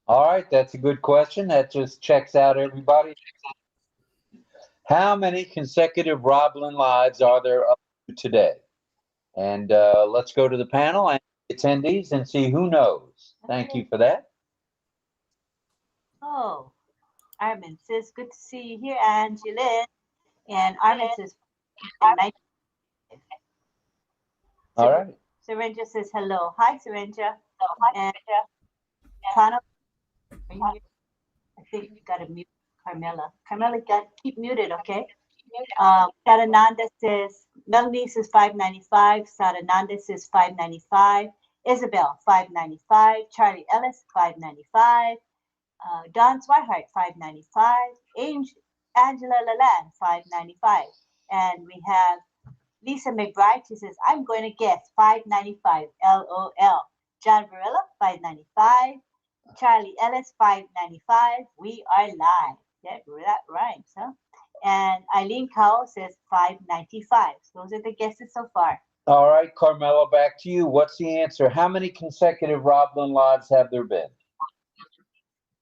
All right, that's a good question. That just checks out everybody. How many consecutive Roblin lives are there up to today? And let's go to the panel and attendees and see who knows. Thank you for that. Oh, Armin says, good to see you here, Angelin. And Armin says, All right. Syringa says, hello. Hi, Syringa. And Tana, I think you got to mute Carmela. Carmela, keep muted, okay? Sadananda says, Melanie says 595. Sadananda says 595. Isabel, 595. Charlie Ellis, 595. Don Swihart, 595. Angela Lalande, 595. And we have Lisa McBride. She says, I'm going to guess 595. LOL. John Varela, 595. Charlie Ellis, 595. We are live. Yeah, that rhymes, huh? And Eileen Cowell says 595. So those are the guesses so far. All right, Carmela, back to you. What's the answer? How many consecutive Roblin lives have there been?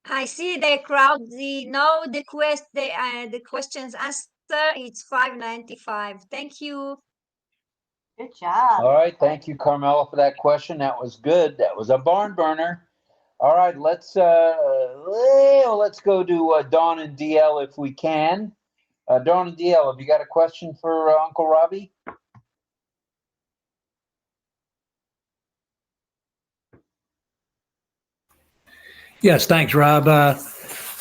I see the crowd. The questions answer. It's 595. Thank you. Good job. All right, thank you, Carmela, for that question. That was good. That was a barn burner. All right, let's go to Dawn and DL if we can. Dawn and DL, have you got a question for Uncle Robbie? Yes, thanks, Rob.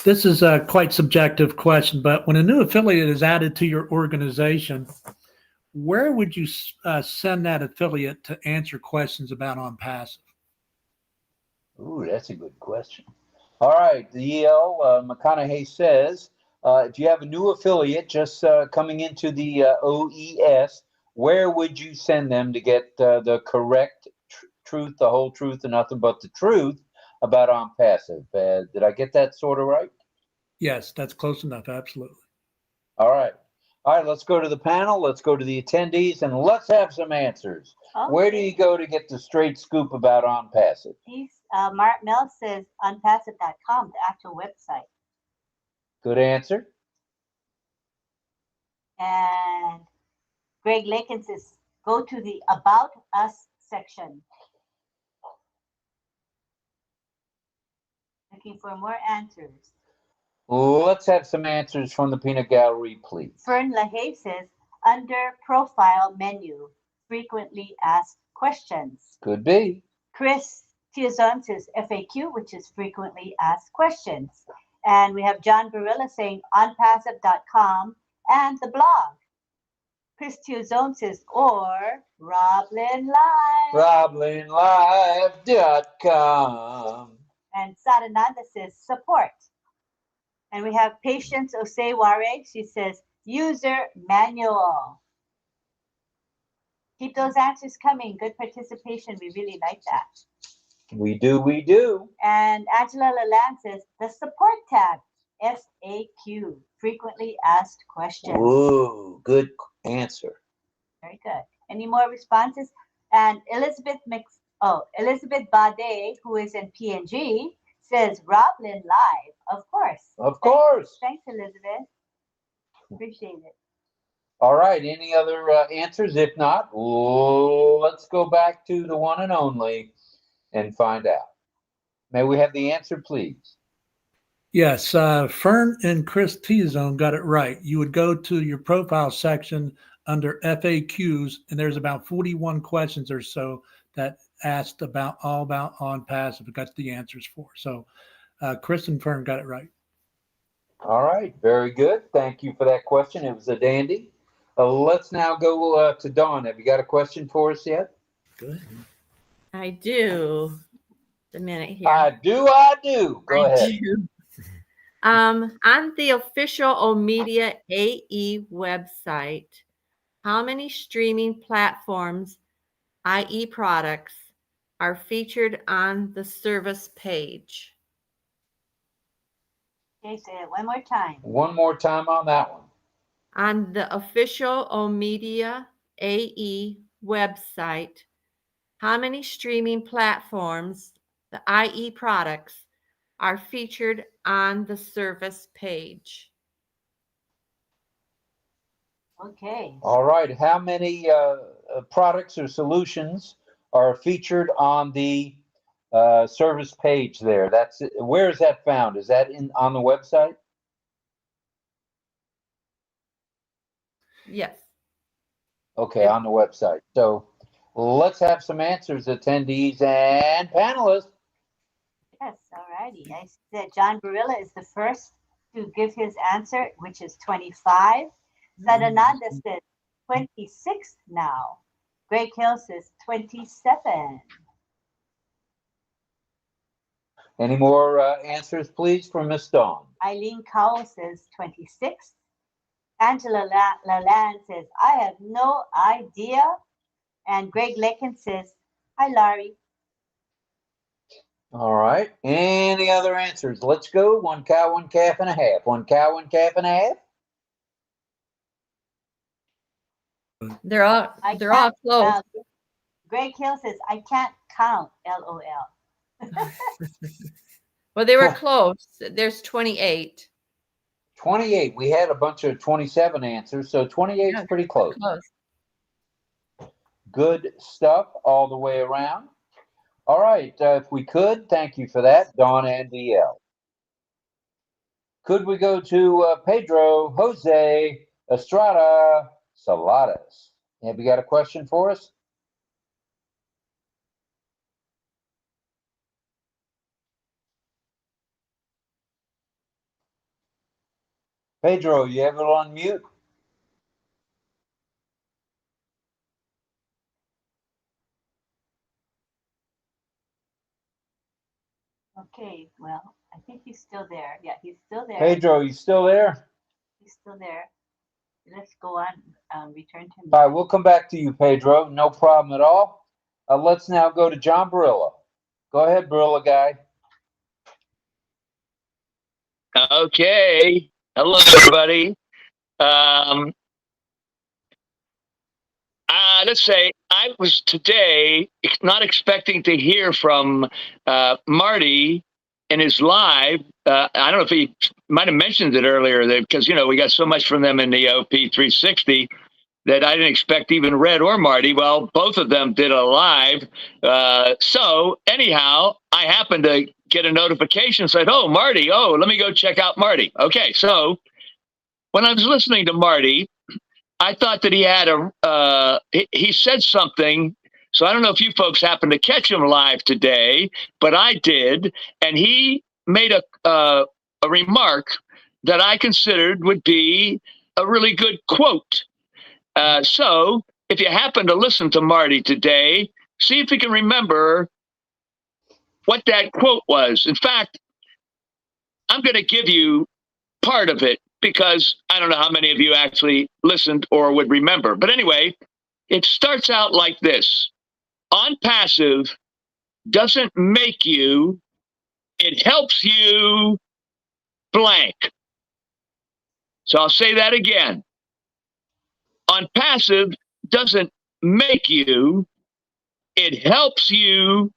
This is a quite subjective question, but when a new affiliate is added to your organization, where would you send that affiliate to answer questions about OnPassive? Ooh, that's a good question. All right, DL McConaughey says, if you have a new affiliate just coming into the OES, where would you send them to get the correct truth, the whole truth, and nothing but the truth about OnPassive? Did I get that sort of right? Yes, that's close enough. Absolutely. All right. All right, let's go to the panel. Let's go to the attendees, and let's have some answers. Okay. Where do you go to get the straight scoop about OnPassive? Mark Mel says onpassive.com, the actual website. Good answer. And Greg Lakin says, go to the About Us section. Looking for more answers. Let's have some answers from the peanut gallery, please. Fern LaHaye says, under profile menu, frequently asked questions. Could be. Chris Tiazon says FAQ, which is frequently asked questions. And we have John Barilla saying onpassive.com and the blog. Chris Tiazon says, or Roblin Live. RoblinLive.com. And Sadananda says support. And we have Patience Oseware. She says user manual. Keep those answers coming. Good participation. We really like that. We do. And Angela Lalande says the support tab, FAQ, frequently asked questions. Ooh, good answer. Very good. Any more responses? And Elizabeth Bade, who is in PNG, says Roblin Live, of course. Of course. Thanks, Elizabeth. Appreciate it. All right. Any other answers? If not, let's go back to the one and only and find out. May we have the answer, please? Yes. Fern and Chris T-Zone got it right. You would go to your profile section under FAQs, and there's about 41 questions or so that asked all about OnPassive. It got the answers for. So Chris and Fern got it right. All right. Very good. Thank you for that question. It was a dandy. Let's now go to Dawn. Have you got a question for us yet? Good. I do. a minute here. I do. Go ahead. do. On the official OMedia AE website, how many streaming platforms, i.e. products, are featured on the service page? Okay, say it one more time. One more time on that one. On the official OMedia AE website, how many streaming platforms, the i.e. products, are featured on the service page? Okay. All right. How many products or solutions are featured on the service page there? That's where is that found? Is that on the website? Yes. Okay, on the website. So let's have some answers, attendees and panelists. Yes, all righty. I said John Barilla is the first to give his answer, which is 25. Sadananda says 26 now. Greg Hill says 27. Any more answers, please, from Miss Dawn? Eileen Cowell says 26. Angela Lalande says, I have no idea. And Greg Lakin says, hi, Larry. All right. Any other answers? Let's go. 1 cow, 1 calf and a half. 1 cow, 1 calf and a half. They're all close. Greg Hill says, I can't count, LOL. Well, they were close. There's 28. 28. We had a bunch of 27 answers, so 28 is pretty close. Good stuff all the way around. All right. If we could, thank you for that, Dawn and DL. Could we go to Pedro Jose Estrada Saladas? Have you got a question for us? Pedro, you have it on mute. Okay, well, I think he's still there. Yeah, he's still there. Pedro, you still there? He's still there. Let's go on, return to me. All right, we'll come back to you, Pedro. No problem at all. Let's now go to John Barilla. Go ahead, Barilla guy. Okay. Hello, everybody. Let's say I was today not expecting to hear from Marty in his live. I don't know if he might have mentioned it earlier, because, you know, we got so much from them in the OP 360 that I didn't expect even Red or Marty. Well, both of them did a live. So anyhow, I happened to get a notification, said, oh, Marty, oh, let me go check out Marty. Okay, so when I was listening to Marty, I thought that he had he said something. So I don't know if you folks happened to catch him live today, but I did. And he made a remark that I considered would be a really good quote. So if you happen to listen to Marty today, see if you can remember what that quote was. In fact, I'm going to give you part of it, because I don't know how many of you actually listened or would remember. But anyway, it starts out like this. On passive doesn't make you, it helps you blank. So I'll say that again. On passive doesn't make you, it helps you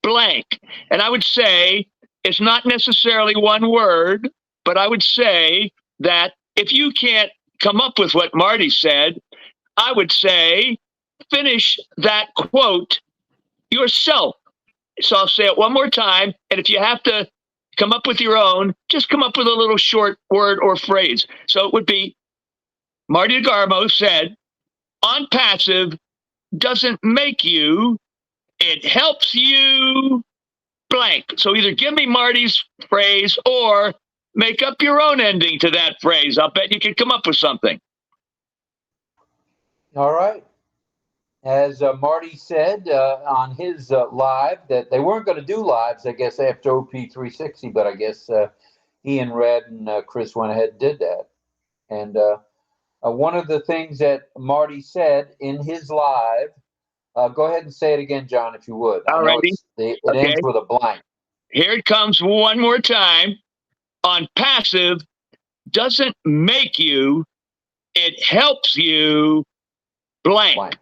blank. And I would say it's not necessarily one word, but I would say that if you can't come up with what Marty said, I would say finish that quote yourself. So I'll say it one more time. And if you have to come up with your own, just come up with a little short word or phrase. So it would be, Marty Garmo said, on passive doesn't make you, it helps you blank. So either give me Marty's phrase or make up your own ending to that phrase. I'll bet you can come up with something. All right. as Marty said on his live, that they weren't going to do lives, I guess, after OP360, but I guess he and Red and Chris went ahead and did that. And one of the things that Marty said in his live, go ahead and say it again, John, if you would. I know Alrighty. it Okay. ends with a blank. Here it comes one more time. On passive doesn't make you, it helps you blank. Blank.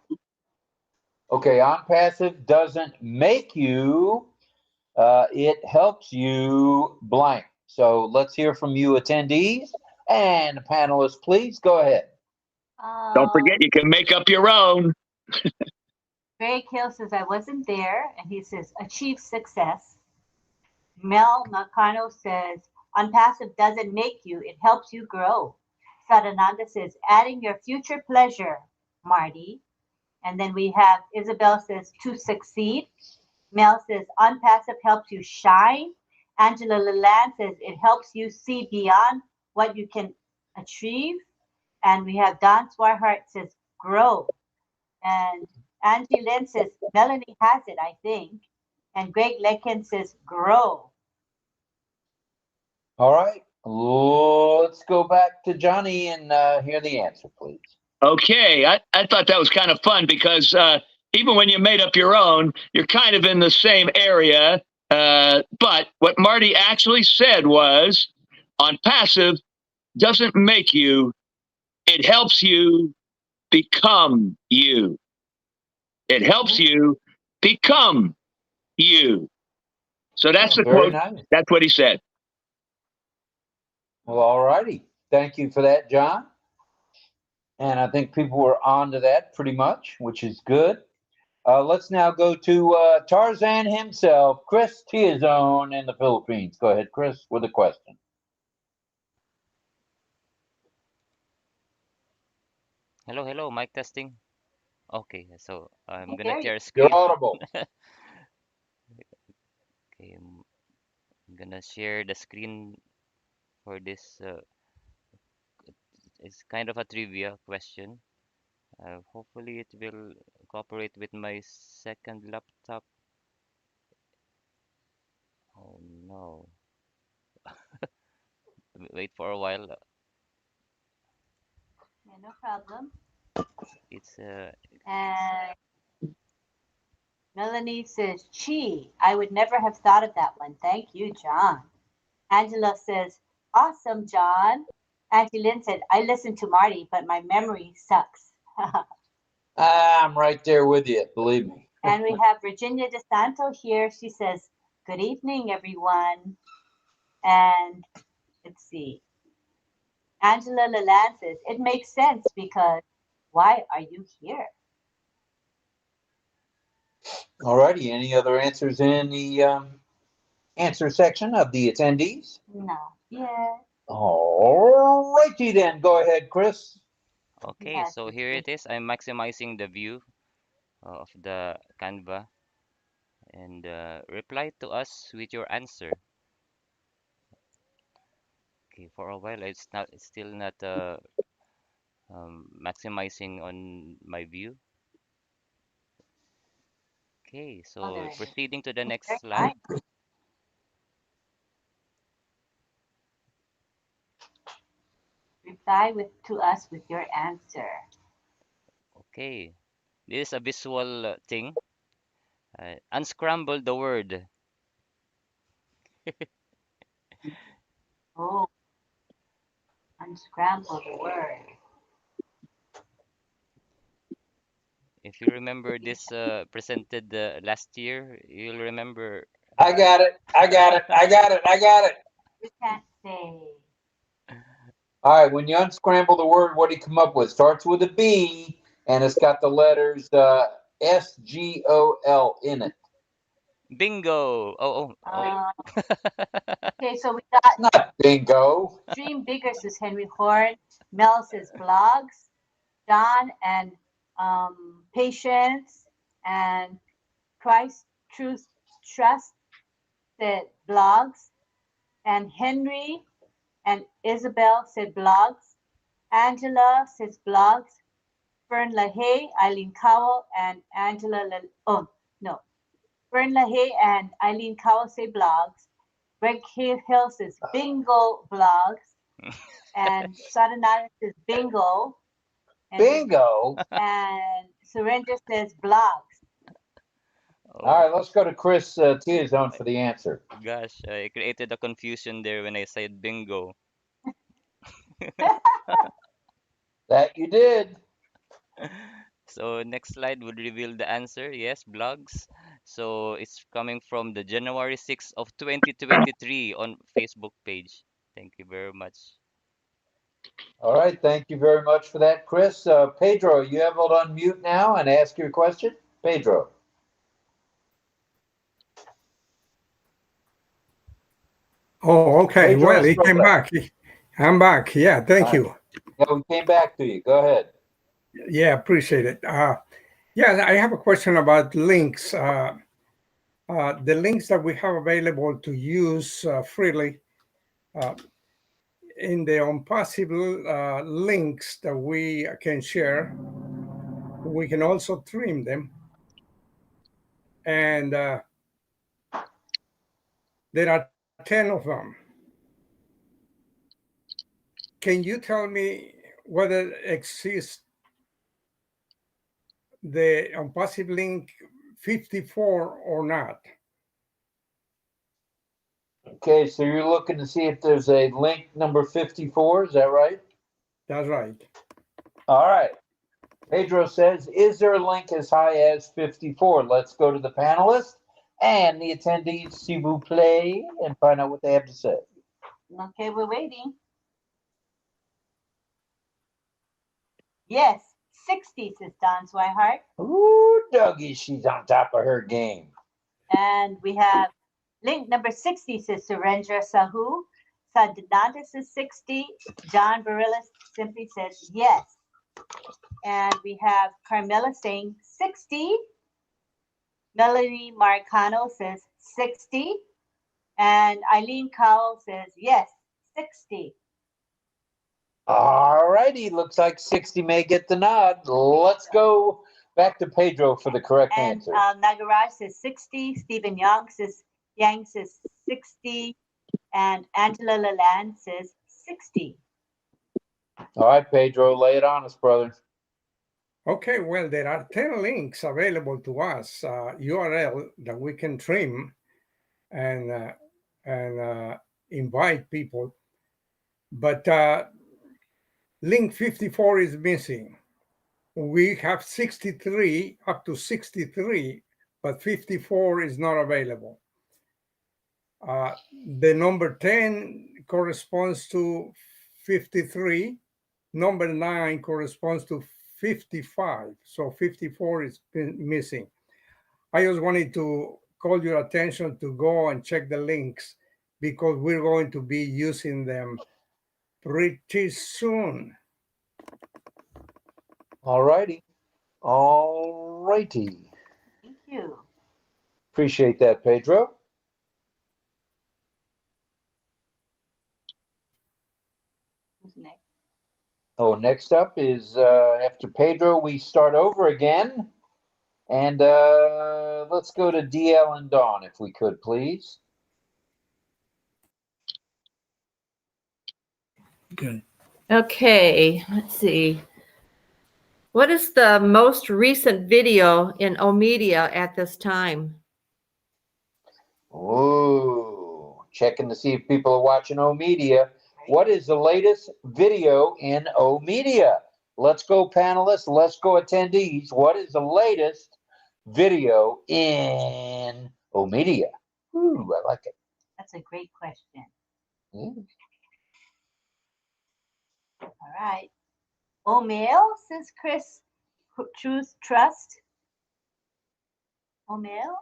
Okay, on passive doesn't make you, it helps you blank. So let's hear from you attendees and the panelists, please go ahead. Don't forget, you can make up your own. Greg Hill says, I wasn't there. And he says, achieve success. Mel Nakano says, unpassive doesn't make you, it helps you grow. Sadananda says, adding your future pleasure, Marty. And then we have Isabel says, to succeed. Mel says, unpassive helps you shine. Angela Leland says, it helps you see beyond what you can achieve. And we have Don Swihart says, grow. And Angie Lynn says, Melanie has it, I think. And Greg Lekin says, grow. All right, let's go back to Johnny and hear the answer, please. Okay, I thought that was kind of fun because even when you made up your own, you're kind of in the same area. But what Marty actually said was, on passive doesn't make you, it helps you become you. It helps you become you. So that's the Very quote. nice. That's what he said. Well, all righty. Thank you for that, John. And I think people were on to that pretty much, which is good. Let's now go to Tarzan himself, Chris Tiazone in the Philippines. Go ahead, Chris, with a question. Hello, hello, mic testing. Okay, so I'm Okay, gonna share You're screen. audible. Okay, I'm gonna share the screen for this. It's kind of a trivia question. Hopefully, it will cooperate with my second laptop. Oh no! Wait for a while. yeah, no problem. It's And Melanie says, gee, I would never have thought of that one. Thank you, John. Angela says, awesome, John. Auntie Lynn said, I listened to Marty, but my memory sucks. I'm right there with you, believe me. And we have Virginia DeSanto here. She says, good evening, everyone. And let's see. Angela Leland says, it makes sense because why are you here? All righty. Any other answers in the answer section of the attendees? No. Yeah. All righty then. Go ahead, Chris. okay. Yes, So here it is. I'm maximizing the view of the Canva, and reply to us with your answer. Okay, for a while it's still not maximizing on my view. Okay, so there it is. proceeding to the Very next slide. nice. Reply to us with your answer. Okay, this is a visual thing. Unscramble the word. Oh, unscramble the word. If you remember this presented last year, you'll remember. I got it. I got it. I got it. I got it. You can't say. All right. When you unscramble the word, what do you come up with? Starts with a B, and it's got the letters SGOL in it. Bingo! Oh. Okay, so we got Not bingo. Stream Bigger says Henry Horn. Mel says blogs. John and Patience and Christ Truth Trust said blogs. And Henry and Isabel said blogs. Angela says blogs. Fern LaHaye, Eileen Cowell, and Angela. Fern LaHaye and Eileen Cowell say blogs. Greg Hill says bingo blogs. And Sadananda says bingo. And, Bingo. And Surrender says blogs. All right, let's go to Chris T-Zone for the answer. Gosh, I created a confusion there when I said bingo. That you did. So next slide would reveal the answer. Yes, blogs. So it's coming from the January 6th of 2023 on Facebook page. Thank you very much. All right, thank you very much for that, Chris. Pedro, you have it on mute now and ask your question. Pedro. Oh, okay. Pedro Well, he came Estrella. back. I'm back. Yeah, thank you. Yeah, we came back to you. Go ahead. Yeah, appreciate it. Yeah, I have a question about links. The links that we have available to use freely in the unpossible links that we can share, we can also trim them. And there are 10 of them. Can you tell me whether exists the unpossible link 54 or not? Okay, so you're looking to see if there's a link number 54, is that right? That's right. All right. Pedro says, is there a link as high as 54? Let's go to the panelists and the attendees, s'il vous plaît, and find out what they have to say. Okay, we're waiting. Yes, 60, says Don Swihart. Ooh, Dougie, she's on top of her game. And we have link number 60, says Surendra Sahu. Sadananda says 60. John Barillas simply says yes. And we have Carmela saying 60. Melanie Marcano says 60. And Eileen Cowell says yes, 60. All righty, looks like 60 may get the nod. Let's go back to Pedro for the correct answer. Nagaraj says 60. Stephen Yang says 60. And Angela Lalande says 60. All right, Pedro, lay it on us, brother. Okay, well, there are 10 links available to us, URL that we can trim and invite people. But link 54 is missing. We have 63, up to 63, but 54 is not available. The number 10 corresponds to 53. Number 9 corresponds to 55. So 54 is missing. I just wanted to call your attention to go and check the links because we're going to be using them pretty soon. All righty. All righty. Thank you. Appreciate that, Pedro. Who's next? Oh, next up is after Pedro, we start over again. And let's go to DL and Dawn, if we could, please. Okay. Okay, let's see. What is the most recent video in OMedia at this time? Ooh, checking to see if people are watching OMedia. What is the latest video in OMedia? Let's go, panelists. Let's go, attendees. What is the latest video in OMedia? Ooh, I like it. That's a great question. Mm. All right. O'Mail, says Chris. Truth Trust. O'Mail.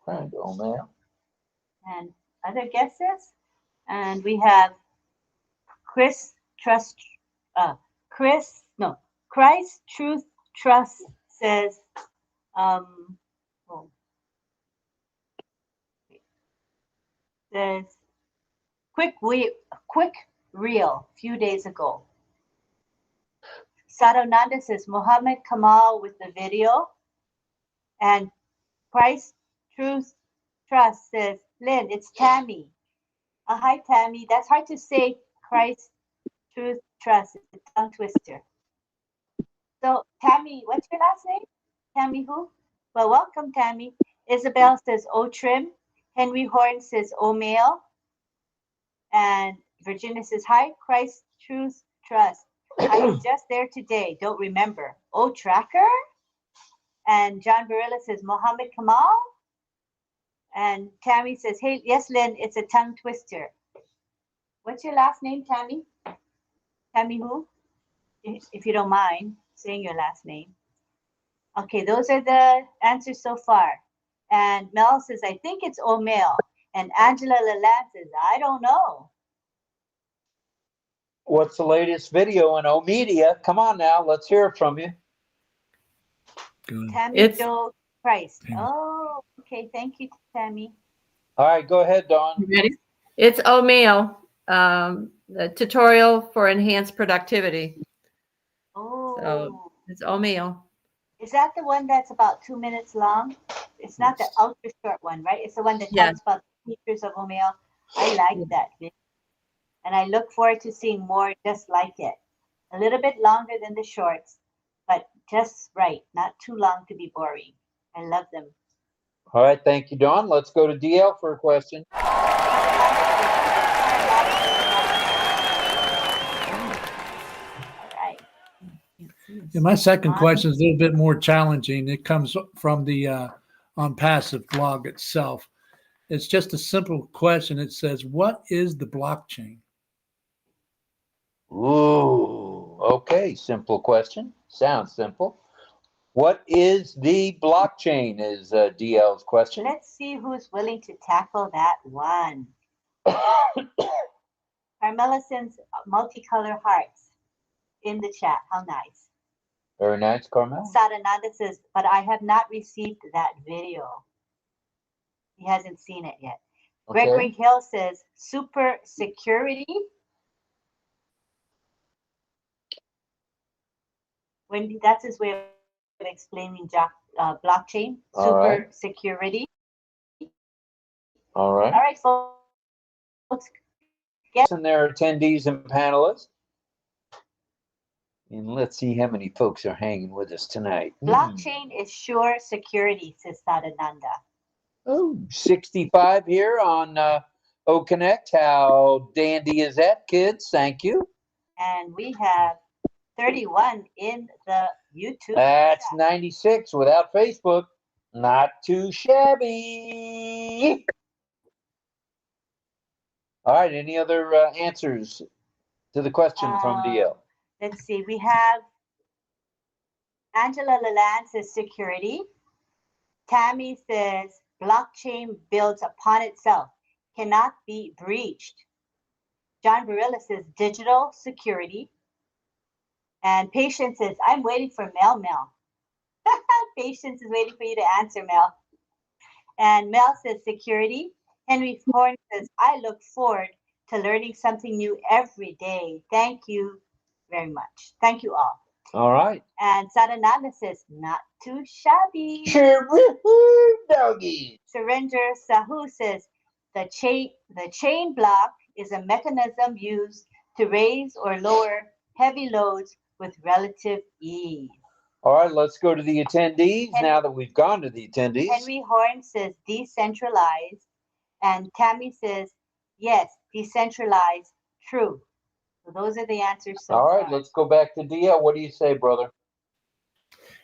Right, O'Mail. And other guesses. And we have Christ Truth Trust says there's quick reel a few days ago. Sadonanda says Muhammad Kamal with the video. And Christ Truth Trust says, Lynn, it's Tammy. Hi, Tammy. That's hard to say, Christ Truth Trust. It's a tongue twister. So, Tammy, what's your last name? Tammy who? Well, welcome, Tammy. Isabel says, O Trim. Henry Horn says, O Male. And Virginia says, hi, Christ Truth Trust. I was just there today. Don't remember. O Tracker. And John Barilla says, Mohammed Kamal. And Tammy says, hey, yes, Lynn, it's a tongue twister. What's your last name, Tammy? Tammy who? If you don't mind saying your last name. Okay, those are the answers so far. And Mel says, I think it's O'Mail. And Angela Lalande says, I don't know. What's the latest video in O-Media? Come on now, let's hear it from you. Tammy Joe Price. Oh, okay. Thank you, Tammy. All right, go ahead, Dawn. You ready? It's O'Mail, the tutorial for enhanced productivity. Oh. So it's O'Mail. Is that the one that's about 2 minutes long? It's not the ultra short one, right? It's the one that talks about the features of O'Mail. I like that video. And I look forward to seeing more just like it. A little bit longer than the shorts, but just right. Not too long to be boring. I love them. All right, thank you, Dawn. Let's go to DL for a question. Yeah, my second question is a little bit more challenging. It comes from the On Passive blog itself. It's just a simple question. It says, what is the blockchain? Ooh, okay, simple question. Sounds simple. What is the blockchain is DL's question. Let's see who's willing to tackle that one. Carmela sends multicolor hearts in the chat. How nice. Very nice, Carmel. Sadananda says, but I have not received that video. He hasn't seen it yet. Okay. Gregory Hill says, super security. When that's his way of explaining blockchain. Super security. All right. All right, folks. Yes. And their attendees and panelists. And let's see how many folks are hanging with us tonight. Blockchain is sure security, says Sadananda. Oh, 65 here on OCONNECT. How dandy is that, kids? Thank you. And we have 31 in the YouTube. That's 96 without Facebook. Not too shabby. All right, any other answers to the question from DL? Let's see, we have Angela Lalande says security. Tammy says blockchain builds upon itself, cannot be breached. John Barilla says digital security. And Patience says, I'm waiting for Mel. Patience is waiting for you to answer, Mel. And Mel says security. Henry Horn says, I look forward to learning something new every day. Thank you very much. Thank you all. All right. And Sadananda says, not too shabby. Sure, doggy. Surrender Sahu says, the chain block is a mechanism used to raise or lower heavy loads with relative ease. All right, let's go to the attendees now that we've gone to the attendees. Henry Horn says decentralized, and Tammy says, yes, decentralized, true. So those are the answers so All right, far. let's go back to DL. What do you say, brother?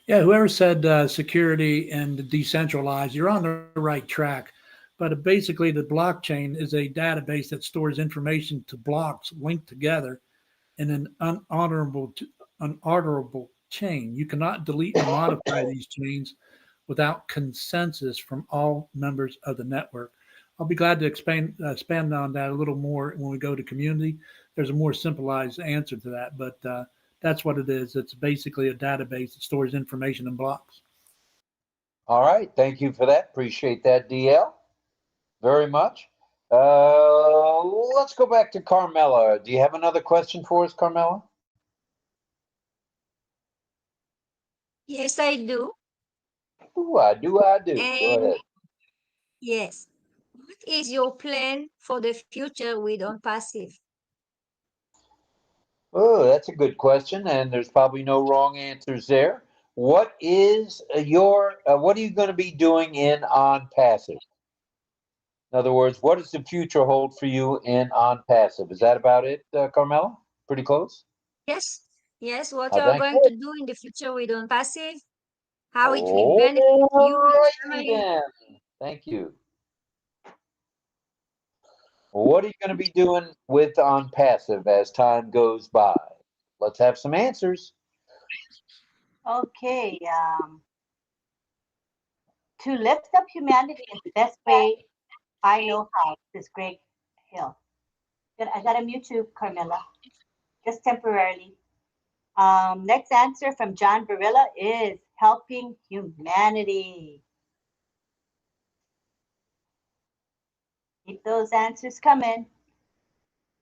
Yeah, whoever said security and decentralized, you're on the right track. But basically, the blockchain is a database that stores information to blocks linked together in an unalterable chain. You cannot delete or modify these chains without consensus from all members of the network. I'll be glad to expand on that a little more when we go to community. There's a more simplified answer to that, but that's what it is. It's basically a database that stores information in blocks. All right. Thank you for that. Appreciate that, DL. Very much. Let's go back to Carmela. Do you have another question for us, Carmela? Yes, I do. Ooh, I do. Go And ahead. yes, what is your plan for the future with On Passive? Oh, that's a good question, and there's probably no wrong answers there. What is what are you going to be doing in On Passive? In other words, what does the future hold for you in On Passive? Is that about it, Carmela? Pretty close? Yes, yes, what I you're think. going to do in the future with On Passive, how it will All benefit you, your righty family. then. Thank you. What are you going to be doing with On Passive as time goes by? Let's have some answers. Okay. To lift up humanity in the best way I know how. This is Greg Hill. I got to mute you, Carmela, just temporarily. Next answer from John Barilla is helping humanity. Keep those answers coming.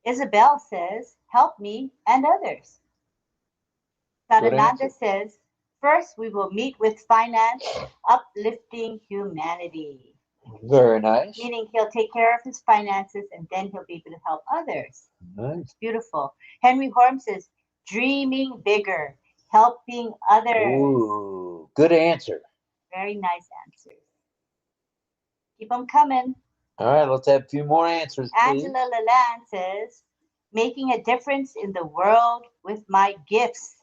Isabel says, help me and others. Sadananda says, first we will meet with finance, uplifting humanity. Very nice. Meaning he'll take care of his finances and then he'll be able to help others. Nice. Beautiful. Henry Horm says, dreaming bigger, helping others. Ooh, good answer. Very nice answers. Keep them coming. All right, let's have a few more answers, please. Angela Lalande says, making a difference in the world with my gifts.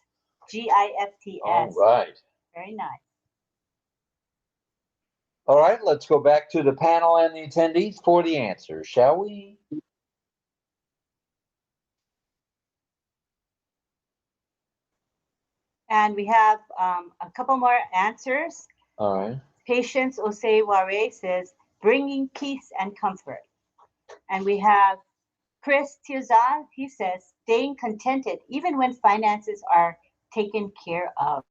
GIFTS. All right. Very nice. All right, let's go back to the panel and the attendees for the answers, shall we? And we have a couple more answers. All right. Patience Osei-Ware says, bringing peace and comfort. And we have Chris Tirzan, he says, staying contented even when finances are taken care of.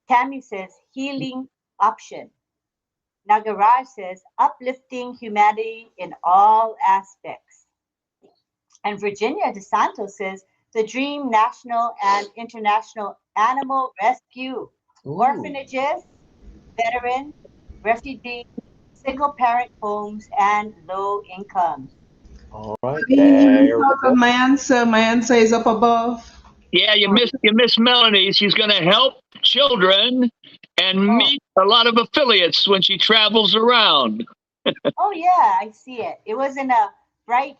Tammy says, healing option. Nagaraj says, uplifting humanity in all aspects. And Virginia DeSanto says, the dream national and international animal rescue. Ooh. Orphanages, veterans, refugees, single parent homes, and low income. All right. My answer is up above. Yeah, you miss Melanie. She's going to help children and meet a lot of affiliates when she travels around. Oh yeah, I see it. It was in a bright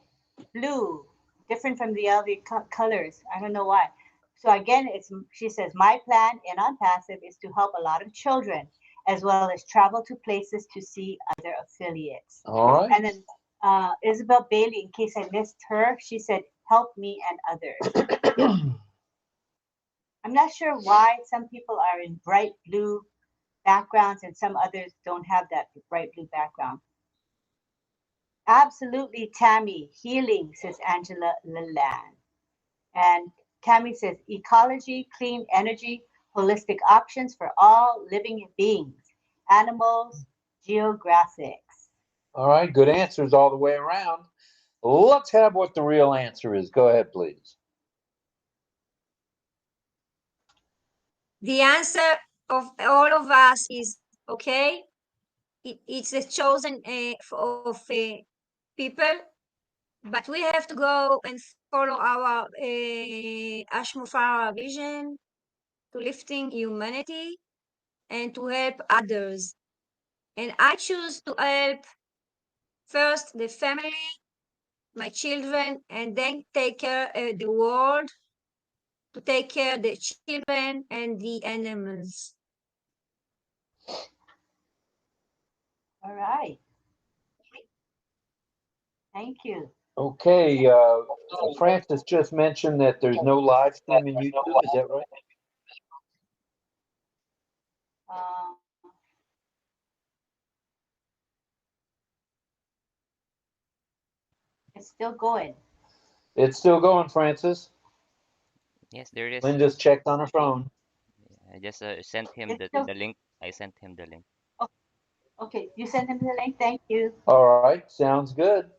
blue, different from the other colors. I don't know why. So again, she says, my plan in On Passive is to help a lot of children, as well as travel to places to see other affiliates. All right. And then Isabel Bailey, in case I missed her, she said, help me and others. I'm not sure why some people are in bright blue backgrounds and some others don't have that bright blue background. Absolutely, Tammy. Healing, says Angela Lalande. And Tammy says, ecology, clean energy, holistic options for all living beings, animals, geographics. All right, good answers all the way around. Let's have what the real answer is. Go ahead, please. The answer of all of us is okay. It's a chosen of people, but we have to go and follow our Ashmufara vision to lifting humanity and to help others. And I choose to help first the family, my children, and then take care of the world, to take care of the children and the animals. All right. Thank you. Okay, Francis just mentioned that there's no live stream in YouTube. Is that right? It's still going. It's still going, Francis. Yes, there it is. Lynn just checked on her phone. I just sent him the link. I sent him the link. Oh, okay, you sent him the link. Thank you. All right, sounds good.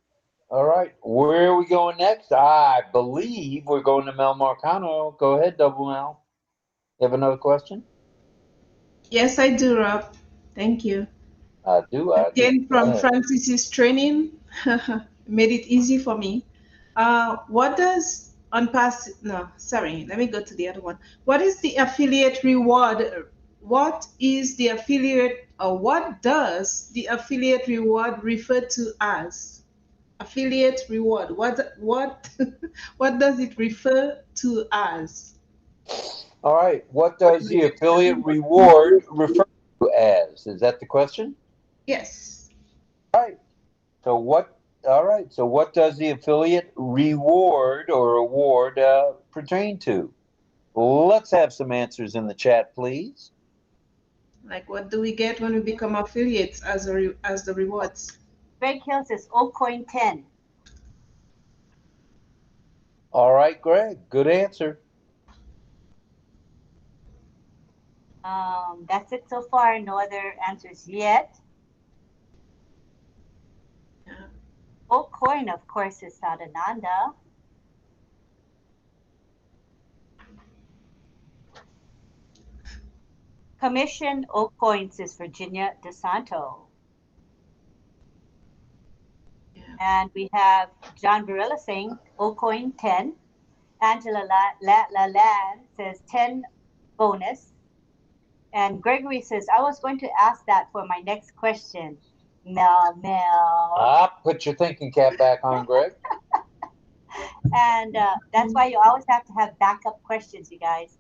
All right, where are we going next? I believe we're going to Mel Marcano. Go ahead, Double Mel. You have another question? Yes, I do, Rob. Thank you. I do. Again, Go from ahead. Francis's training, made it easy for me. What does no, sorry, let me go to the other one. What is the affiliate reward? What is the affiliate, or what does the affiliate reward refer to as? Affiliate reward. What what does it refer to as? All right. What does the affiliate reward refer to as? Is that the question? Yes. All right. So what? All right. So what does the affiliate reward or award pertain to? Let's have some answers in the chat, please. Like, what do we get when we become affiliates as as the rewards? Greg Hill says OCOIN 10. All right, Greg. Good answer. That's it so far. No other answers yet. Yeah. OCOIN, of course, is Sadananda. Commission OCOINs is Virginia DeSanto. Yeah. And we have John Barilla saying OCOIN 10. Angela Land says 10 bonus. And Gregory says, I was going to ask that for my next question. Mel. Put your thinking cap back on, Greg. And that's why you always have to have backup questions, you guys.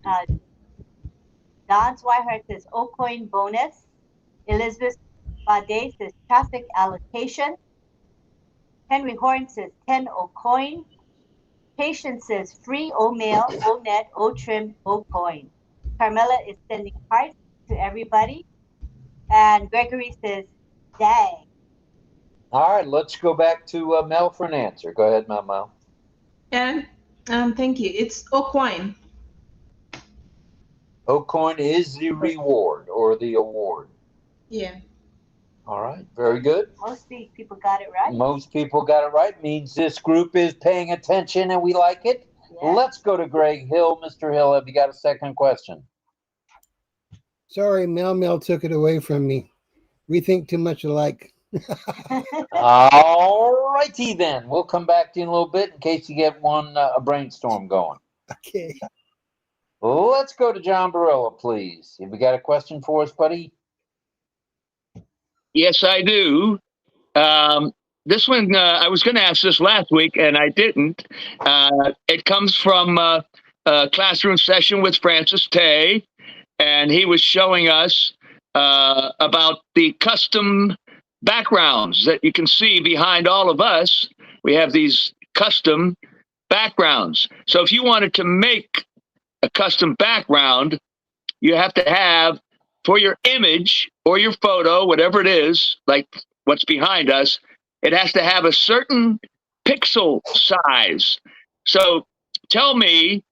Don Swihart says OCOIN bonus. Elizabeth Bade says traffic allocation. Henry Horn says 10 OCOIN. Patience says free O-mail, O-net, O-trim, O-coin. Carmela is sending hearts to everybody. And Gregory says, dang. All right, let's go back to Mel for an answer. Go ahead, Mel. And thank you. It's OCOIN. OCOIN is the reward or the award. Yeah. All right, very good. Most people got it right. Most people got it right. Means this group is paying attention and we like it. Yeah. Let's go to Greg Hill. Mr. Hill, have you got a second question? Sorry, Mel took it away from me. We think too much alike. All righty then. We'll come back to you in a little bit in case you get a brainstorm going. Okay. Let's go to John Barilla, please. Have you got a question for us, buddy? Yes, I do. This one, I was going to ask this last week, and I didn't. It comes from a classroom session with Francis Tay, and he was showing us about the custom backgrounds that you can see behind all of us. We have these custom backgrounds. So if you wanted to make a custom background, you have to have, for your image or your photo, whatever it is, like what's behind us, it has to have a certain pixel size. So tell me,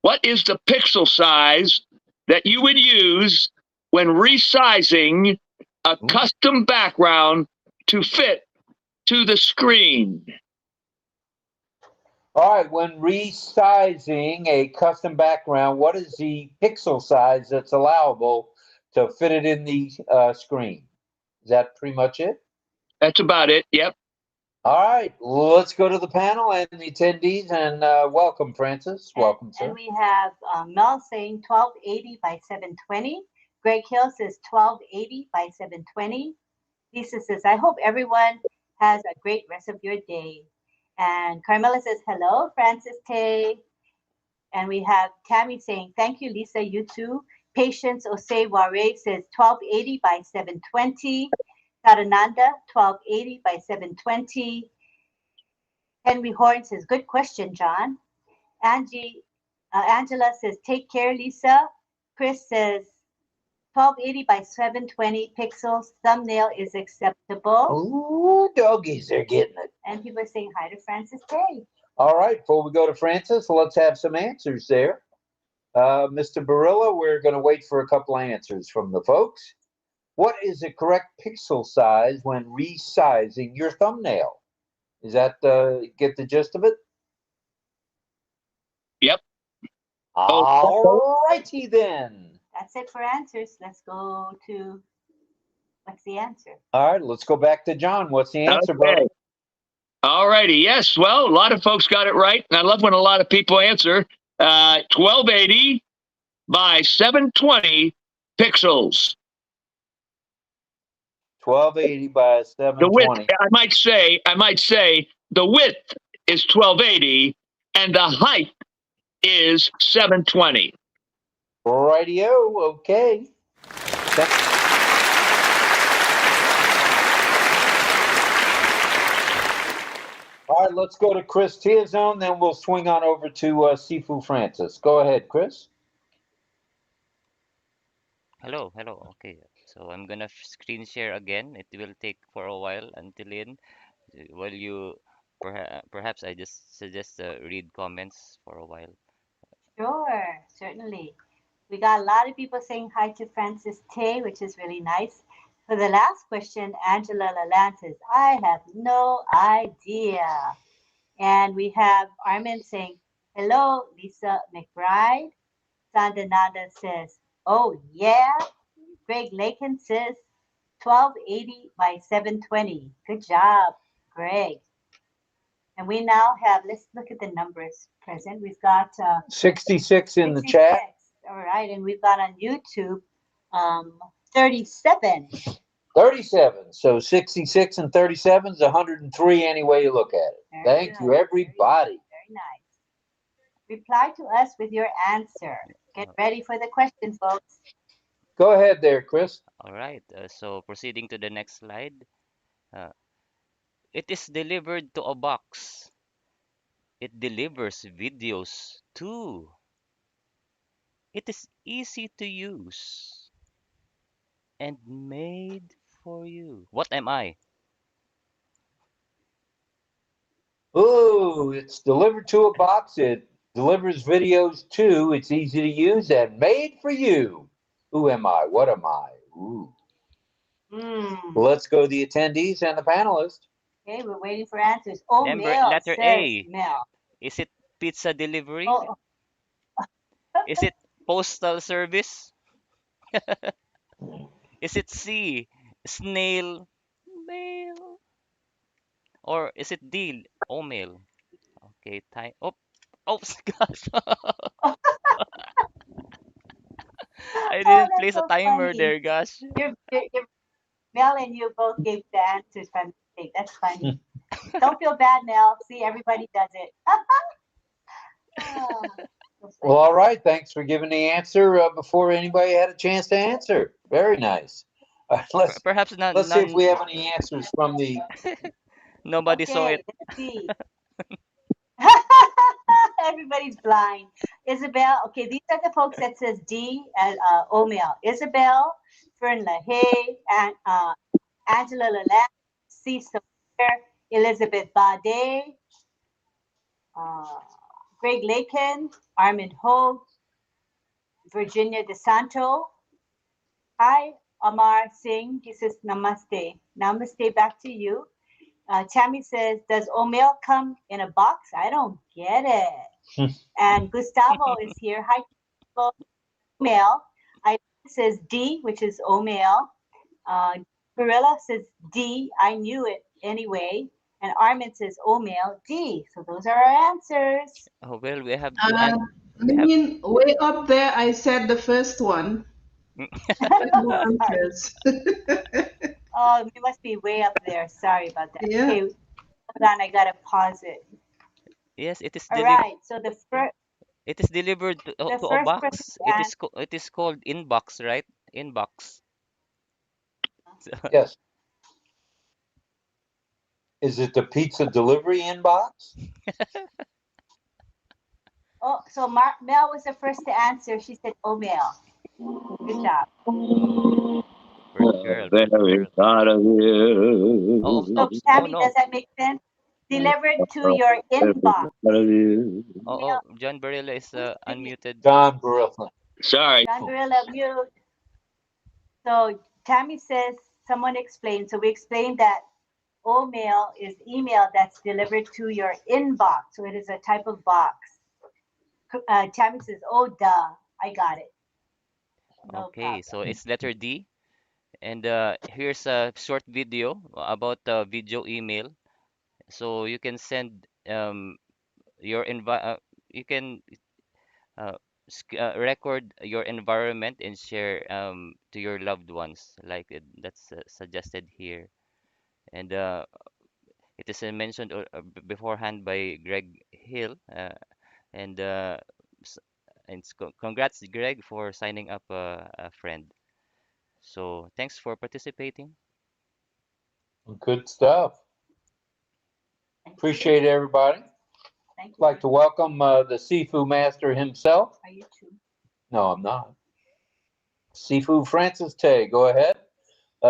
what is the pixel size that you would use when resizing a custom background to fit to the screen? All right, when resizing a custom background, what is the pixel size that's allowable to fit it in the screen? Is that pretty much it? That's about it, yep. All right, let's go to the panel and the attendees, and welcome, Francis. Welcome, sir. And we have Mel saying 1280 by 720. Greg Hill says 1280 by 720. Lisa says, I hope everyone has a great rest of your day. And Carmela says, hello, Francis Tay. And we have Tammy saying, thank you, Lisa, you too. Patience Osei-Ware says 1280 by 720. Sarananda, 1280 by 720. Henry Horn says, good question, John. Angela says, take care, Lisa. Chris says, 1280 by 720 pixels. Thumbnail is acceptable. Ooh, doggies, they're getting it. And people are saying hi to Francis Tay. All right, before we go to Francis, let's have some answers there. Mr. Barilla, we're going to wait for a couple of answers from the folks. What is the correct pixel size when resizing your thumbnail? Is that get the gist of it? Yep. All righty then. That's it for answers. Let's go to what's the answer? All right, let's go back to John. What's the answer, Okay. brother? All righty. Yes. Well, a lot of folks got it right. And I love when a lot of people answer. 1280 by 720 pixels. 1280 by The width, 720. I might say the width is 1280 and the height is 720. Radio, okay. All right, let's go to Chris Teazone, then we'll swing on over to Sifu Francis. Go ahead, Chris. Hello. Okay, so I'm gonna screen share again. It will take for a while until in. While you, perhaps I just suggest read comments for a while. Sure, certainly. We got a lot of people saying hi to Francis Tay, which is really nice. For the last question, Angela Lalande says, I have no idea. And we have Armin saying, hello, Lisa McBride. Sandananda says, oh, yeah. Greg Lakin says, 1280 by 720. Good job, Greg. And we now have, let's look at the numbers present. We've got 66 in 66. the chat. All right, and we've got on YouTube 37. 37. So 66 and 37 is 103 any way you look at it. Very Thank good. you, everybody. Very nice. Reply to us with your answer. Get ready for the question, folks. Go ahead there, Chris. All right. So proceeding to the next slide. It is delivered to a box. It delivers videos too. It is easy to use and made for you. What am I? Ooh, it's delivered to a box. It delivers videos too. It's easy to use and made for you. Who am I? What am I? Ooh. Let's go to the attendees and the panelists. Okay, we're waiting for answers. Oh, Number Mel letter says A. Mel. Is it pizza delivery? Oh. Is it postal service? Is it C, snail mail? Or is it D, mail? Okay, time. Oh, gosh. I didn't place a so timer funny. there, gosh. You're, Mel and you both gave the answers by mistake. That's funny. Don't feel bad, Mel. See, everybody does it. Well, all right. Thanks for giving the answer before anybody had a chance to answer. Very nice. Perhaps let's see if we have any answers from the. Nobody saw it. Let's see. Everybody's blind. Isabel, okay, these are the folks that says D and O'Mail. Isabel, Fern LaHaye, and Angela Lalande, Cecil, Elizabeth Bade, Greg Lakin, Armin Hogue, Virginia DeSanto. Hi, Amar Singh. He says namaste. Namaste back to you. Tammy says, does O'Mail come in a box? I don't get it. And Gustavo is here. Hi, O'Mail. I says D, which is O'Mail. Gorilla says D. I knew it anyway. And Armin says O'Mail D. So those are our answers. Oh, well, we have. Way up there, I said the first one. No answers. Oh, we must be way up there. Sorry about that. Yeah. Okay, hold on. I gotta pause it. Yes, it is. All right. So the first. It is delivered to a box. It is called inbox, right? Inbox. Yes. Is it the pizza delivery inbox? Oh, so Mel was the first to answer. She said O'Mail. Good job. Very proud of you. So, Tammy, does that make sense? Delivered to your inbox. John Barilla is unmuted. John Barilla. Sorry. John Barilla, mute. So, Tammy says, someone explained. So, we explained that O'Mail is email that's delivered to your inbox. So, it is a type of box. Tammy says, "Oh, duh, I got it. No Okay, problem." so it's letter D. And here's a short video about video email. So you can send your you can record your environment and share to your loved ones, like that's suggested here. And it is mentioned beforehand by Greg Hill. And s- congrats, Greg, for signing up a friend. So thanks for participating. Good stuff. Thank you. Appreciate everybody. Thank you. Like to welcome the Seafood Master himself. Are you too? No, I'm not. Seafood Francis Tay, go ahead.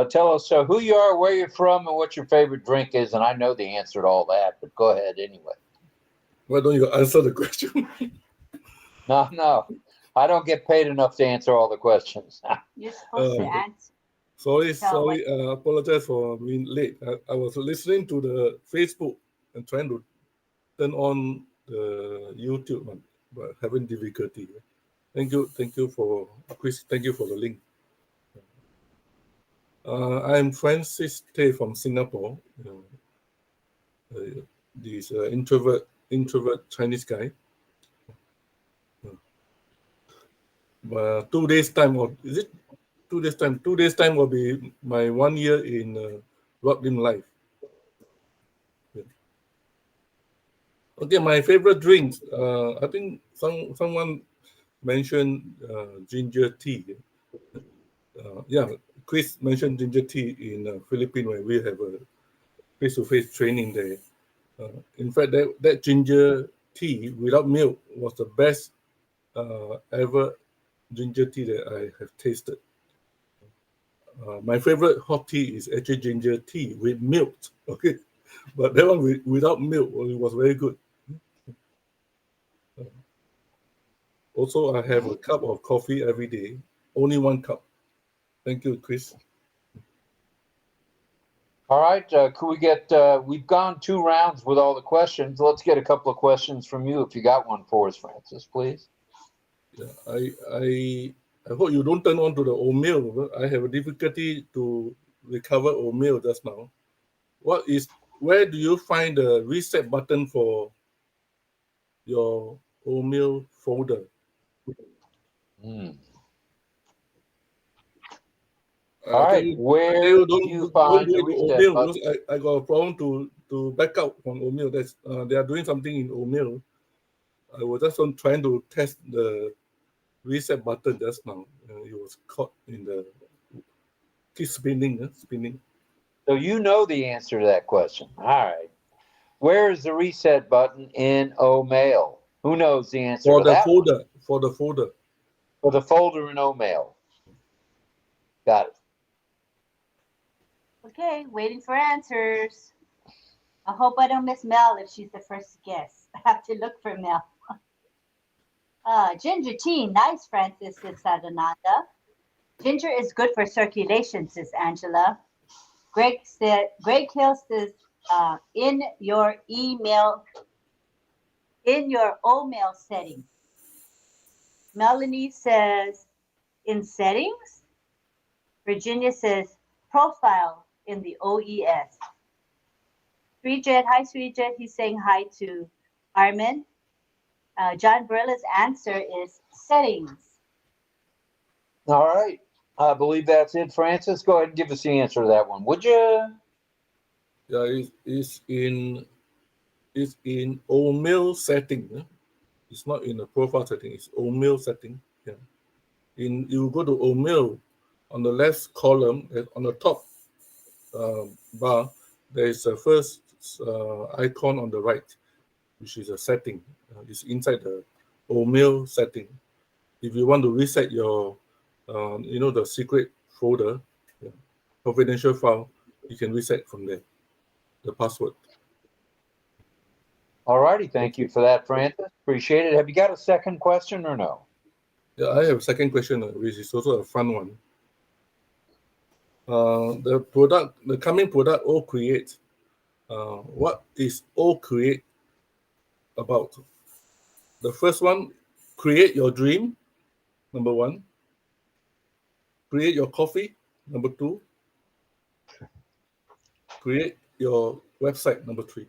Tell us who you are, where you're from, and what your favorite drink is. And I know the answer to all that, but go ahead anyway. Why don't you answer the question? No. I don't get paid enough to answer all the questions. You're supposed to answer. Sorry. Apologize for being late. I was listening to the Facebook and trying to turn on the YouTube, but having difficulty. Thank you for Chris. Thank you for the link. I'm Francis Tay from Singapore. This introvert Chinese guy. 2 days time, or is it 2 days time? 2 days time will be my 1 year in Rockland life. Okay, my favorite drinks. I think someone mentioned ginger tea. Chris mentioned ginger tea in Philippines when we have a face-to-face training there. In fact, that ginger tea without milk was the best ever ginger tea that I have tasted. My favorite hot tea is actually ginger tea with milk. Okay, but that one without milk, it was very good. Also, I have a cup of coffee every day, only 1 cup. Thank you, Chris. All right, could we get, we've gone 2 rounds with all the questions. Let's get a couple of questions from you if you got one for us, Francis, please. Yeah, I hope you don't turn on to the oatmeal. I have a difficulty to recover oatmeal just now. Where do you find the reset button for your oatmeal folder? All right, where do you find the reset button? Because I got a problem to back out from oatmeal. They are doing something in oatmeal. I was just trying to test the reset button just now. It was caught in the keep spinning. So you know the answer to that question. All right. Where is the reset button in OMail? Who knows the answer for to the that folder? one? For the folder. For the folder in OMail. Got it. Okay, waiting for answers. I hope I don't miss Mel if she's the first guess. I have to look for Mel. Ginger tea, nice, Francis, says Sadananda. Ginger is good for circulation, says Angela. Greg Hill says, in your OMail settings. Melanie says, in settings. Virginia says, profile in the OES. Sweetjet, hi Sweetjet, he's saying hi to Armin. John Brilla's answer is settings. All right. I believe that's it, Francis. Go ahead and give us the answer to that one, would you? Yeah, it's in OMail setting. It's not in the profile setting. It's OMail setting. Yeah. You go to OMail, on the left column, on the top bar, there is a first icon on the right, which is a setting. It's inside the OMail setting. If you want to reset your, the secret folder, confidential file, you can reset from there, the password. All righty. Thank you for that, Francis. Appreciate it. Have you got a second question or no? Yeah, I have a second question, which is also a fun one. The coming product, OCONNECT, what is OCONNECT about? The first one create your dream, number 1. Create your coffee, number 2. Create your website, number 3.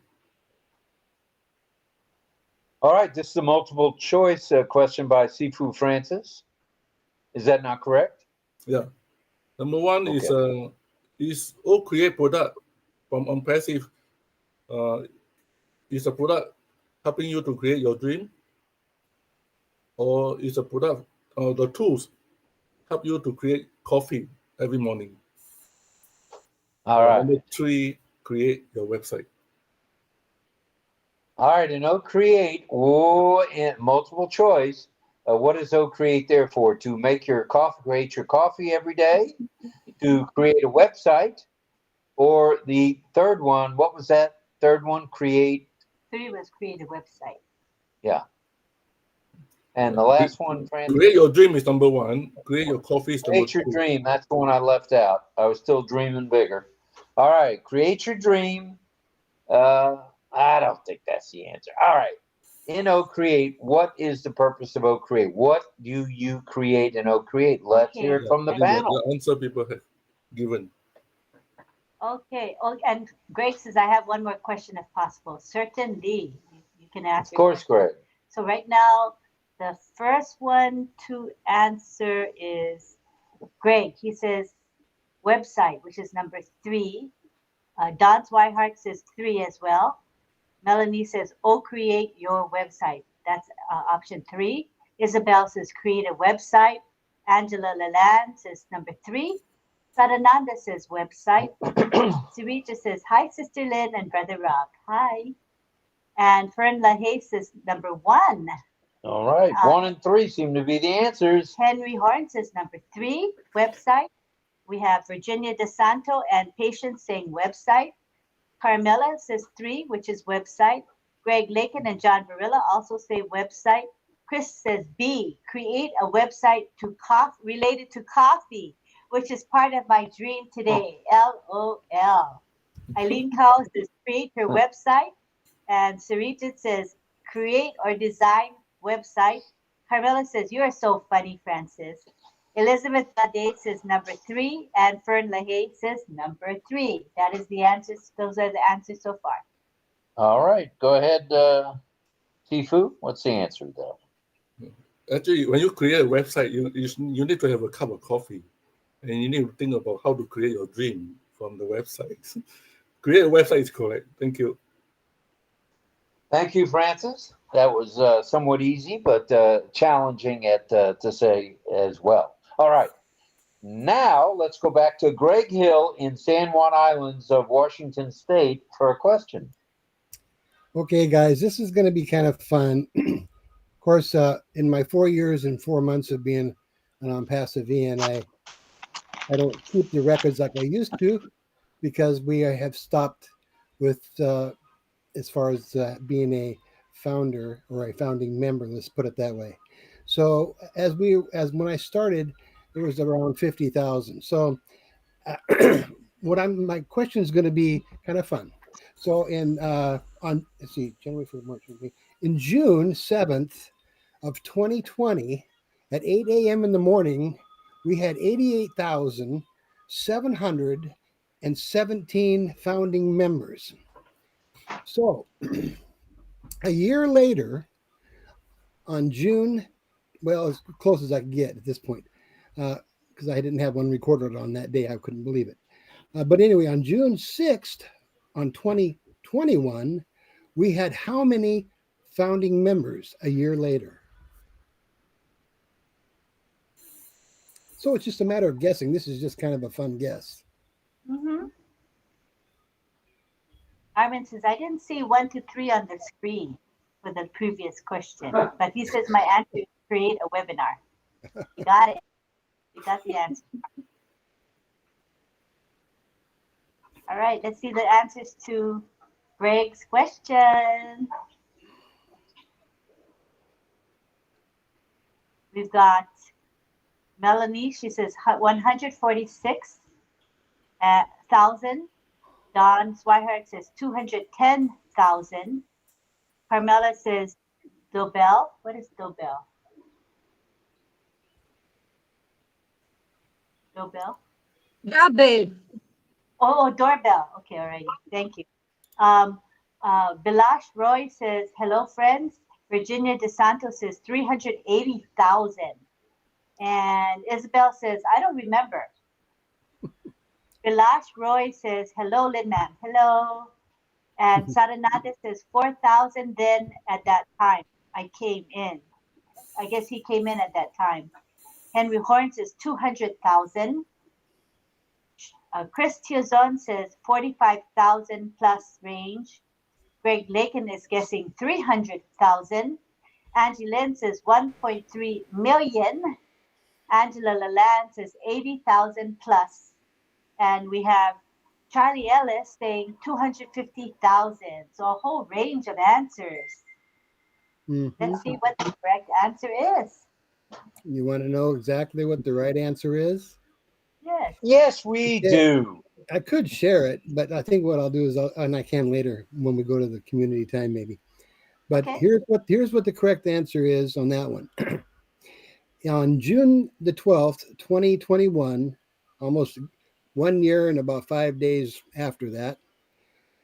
All right, this is a multiple choice question by Sifu Francis. Is that not correct? Yeah. Number 1 Okay. is OCONNECT product from OnPassive. Is a product helping you to create your dream, or is a product the tools help you to create coffee every morning? All right. Number 3, create your website. All right, and OCreate, in multiple choice. What is OCreate there for? To make your coffee, create your coffee every day, to create a website, or the third one, what was that third one? Create? 3 was create a website. Yeah. And the last one, Francis? Create your dream is number 1. Create your coffee is number 2. Create your dream. That's the one I left out. I was still dreaming bigger. All right, create your dream. I don't think that's the answer. All right. In OCreate, what is the purpose of OCreate? What do you create in OCreate? Let's hear it from the panel. The answer people have given. Okay. Oh, and Greg says, I have one more question if possible. Certainly. You can ask. Of course, Greg. So right now, the first one to answer is Greg. He says website, which is number 3. Don Swihart says 3 as well. Melanie says, create your website. That's option 3. Isabel says, create a website. Angela Laland says number 3. Sadananda says website. Sirita says, hi, Sister Lynn and Brother Rob. Hi. And Fern LaHaye says number 1. All right. 1 and 3 seem to be the answers. Henry Horn says number 3, website. We have Virginia DeSanto and Patience saying website. Carmela says 3, which is website. Greg Lakin and John Barilla also say website. Chris says B, create a website related to coffee, which is part of my dream today. LOL. Eileen Cowles says create her website. And Sarita says create or design website. Carmela says you are so funny, Francis. Elizabeth Bade says number 3, and Fern LaHaye says number 3. That is the answers. Those are the answers so far. All right, go ahead, Sifu. What's the answer there? Actually, when you create a website, you need to have a cup of coffee, and you need to think about how to create your dream from the website. Create a website is correct. Thank you. Thank you, Francis. That was somewhat easy, but challenging to say as well. All right. Now let's go back to Greg Hill in San Juan Islands of Washington State for a question. Okay, guys, this is going to be kind of fun. Of course, in my 4 years and 4 months of being an OnPassive, I don't keep the records like I used to because we have stopped with as far as being a founder or a founding member. Let's put it that way. So as when I started, it was around 50,000. So my question is going to be kind of fun. So let's see, January, February, March, in June 7th of 2020 at 8 a.m. in the morning, we had 88,717 founding members. So a year later, on June, well, as close as I could get at this point, because I didn't have one recorded on that day. I couldn't believe it. But anyway, on June 6th, on 2021, we had how many founding members a year later? So it's just a matter of guessing. This is just kind of a fun guess. Mm-hmm. Armin says, I didn't see 1 to 3 on the screen for the previous question, but he says my answer is create a webinar. You got it. You got the answer. All right, let's see the answers to Greg's question. We've got Melanie, she says 146,000. Don Swihart says 210,000. Carmela says Dobell. What is Dobell? Doorbell? Doorbell. Oh, doorbell. Okay, alrighty. Thank you. Bilash Roy says, hello, friends. Virginia DeSanto says 380,000. And Isabel says, I don't remember. Bilash Roy says, hello, Lin Ma'am. Hello. And Saranade says 4,000 then at that time. I came in. I guess he came in at that time. Henry Horn says 200,000. Chris Tiazon says 45,000 plus range. Greg Lakin is guessing 300,000. Angie Lynn says 1.3 million. Angela Lalande says 80,000 plus. And we have Charlie Ellis saying 250,000. So a whole range of answers. Let's see what the correct answer is. You want to know exactly what the right answer is? Yes. Yes, we do. I could share it, but I think what I'll do is, and I can later when we go to the community time maybe. But here's what the correct answer is on that one. On June the 12th, 2021, almost 1 year and about 5 days after that,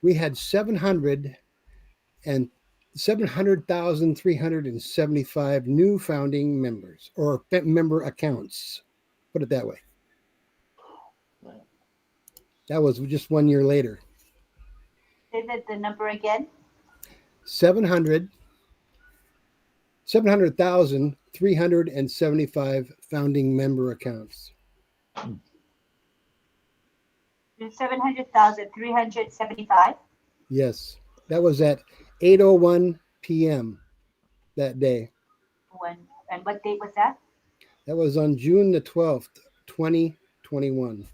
we had 700,375 new founding members or member accounts. Put it that way. That was just 1 year later. Say that the number again. 700,375 founding member accounts. 700,375. Yes, that was at 8:01 p.m. that day. And what date was that? That was on June the 12th, 2021.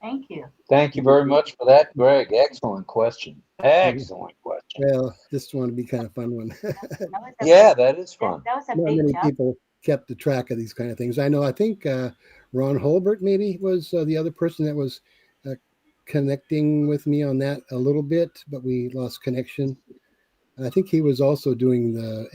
Thank you. Thank you very much for that, Greg. Excellent question. Excellent question. Well, this one would be kind of fun one. Yeah, that is fun. That was a Not big many jump. people kept the track of these kind of things. I know. I think Ron Holbert maybe was the other person that was connecting with me on that a little bit, but we lost connection. I think he was also doing the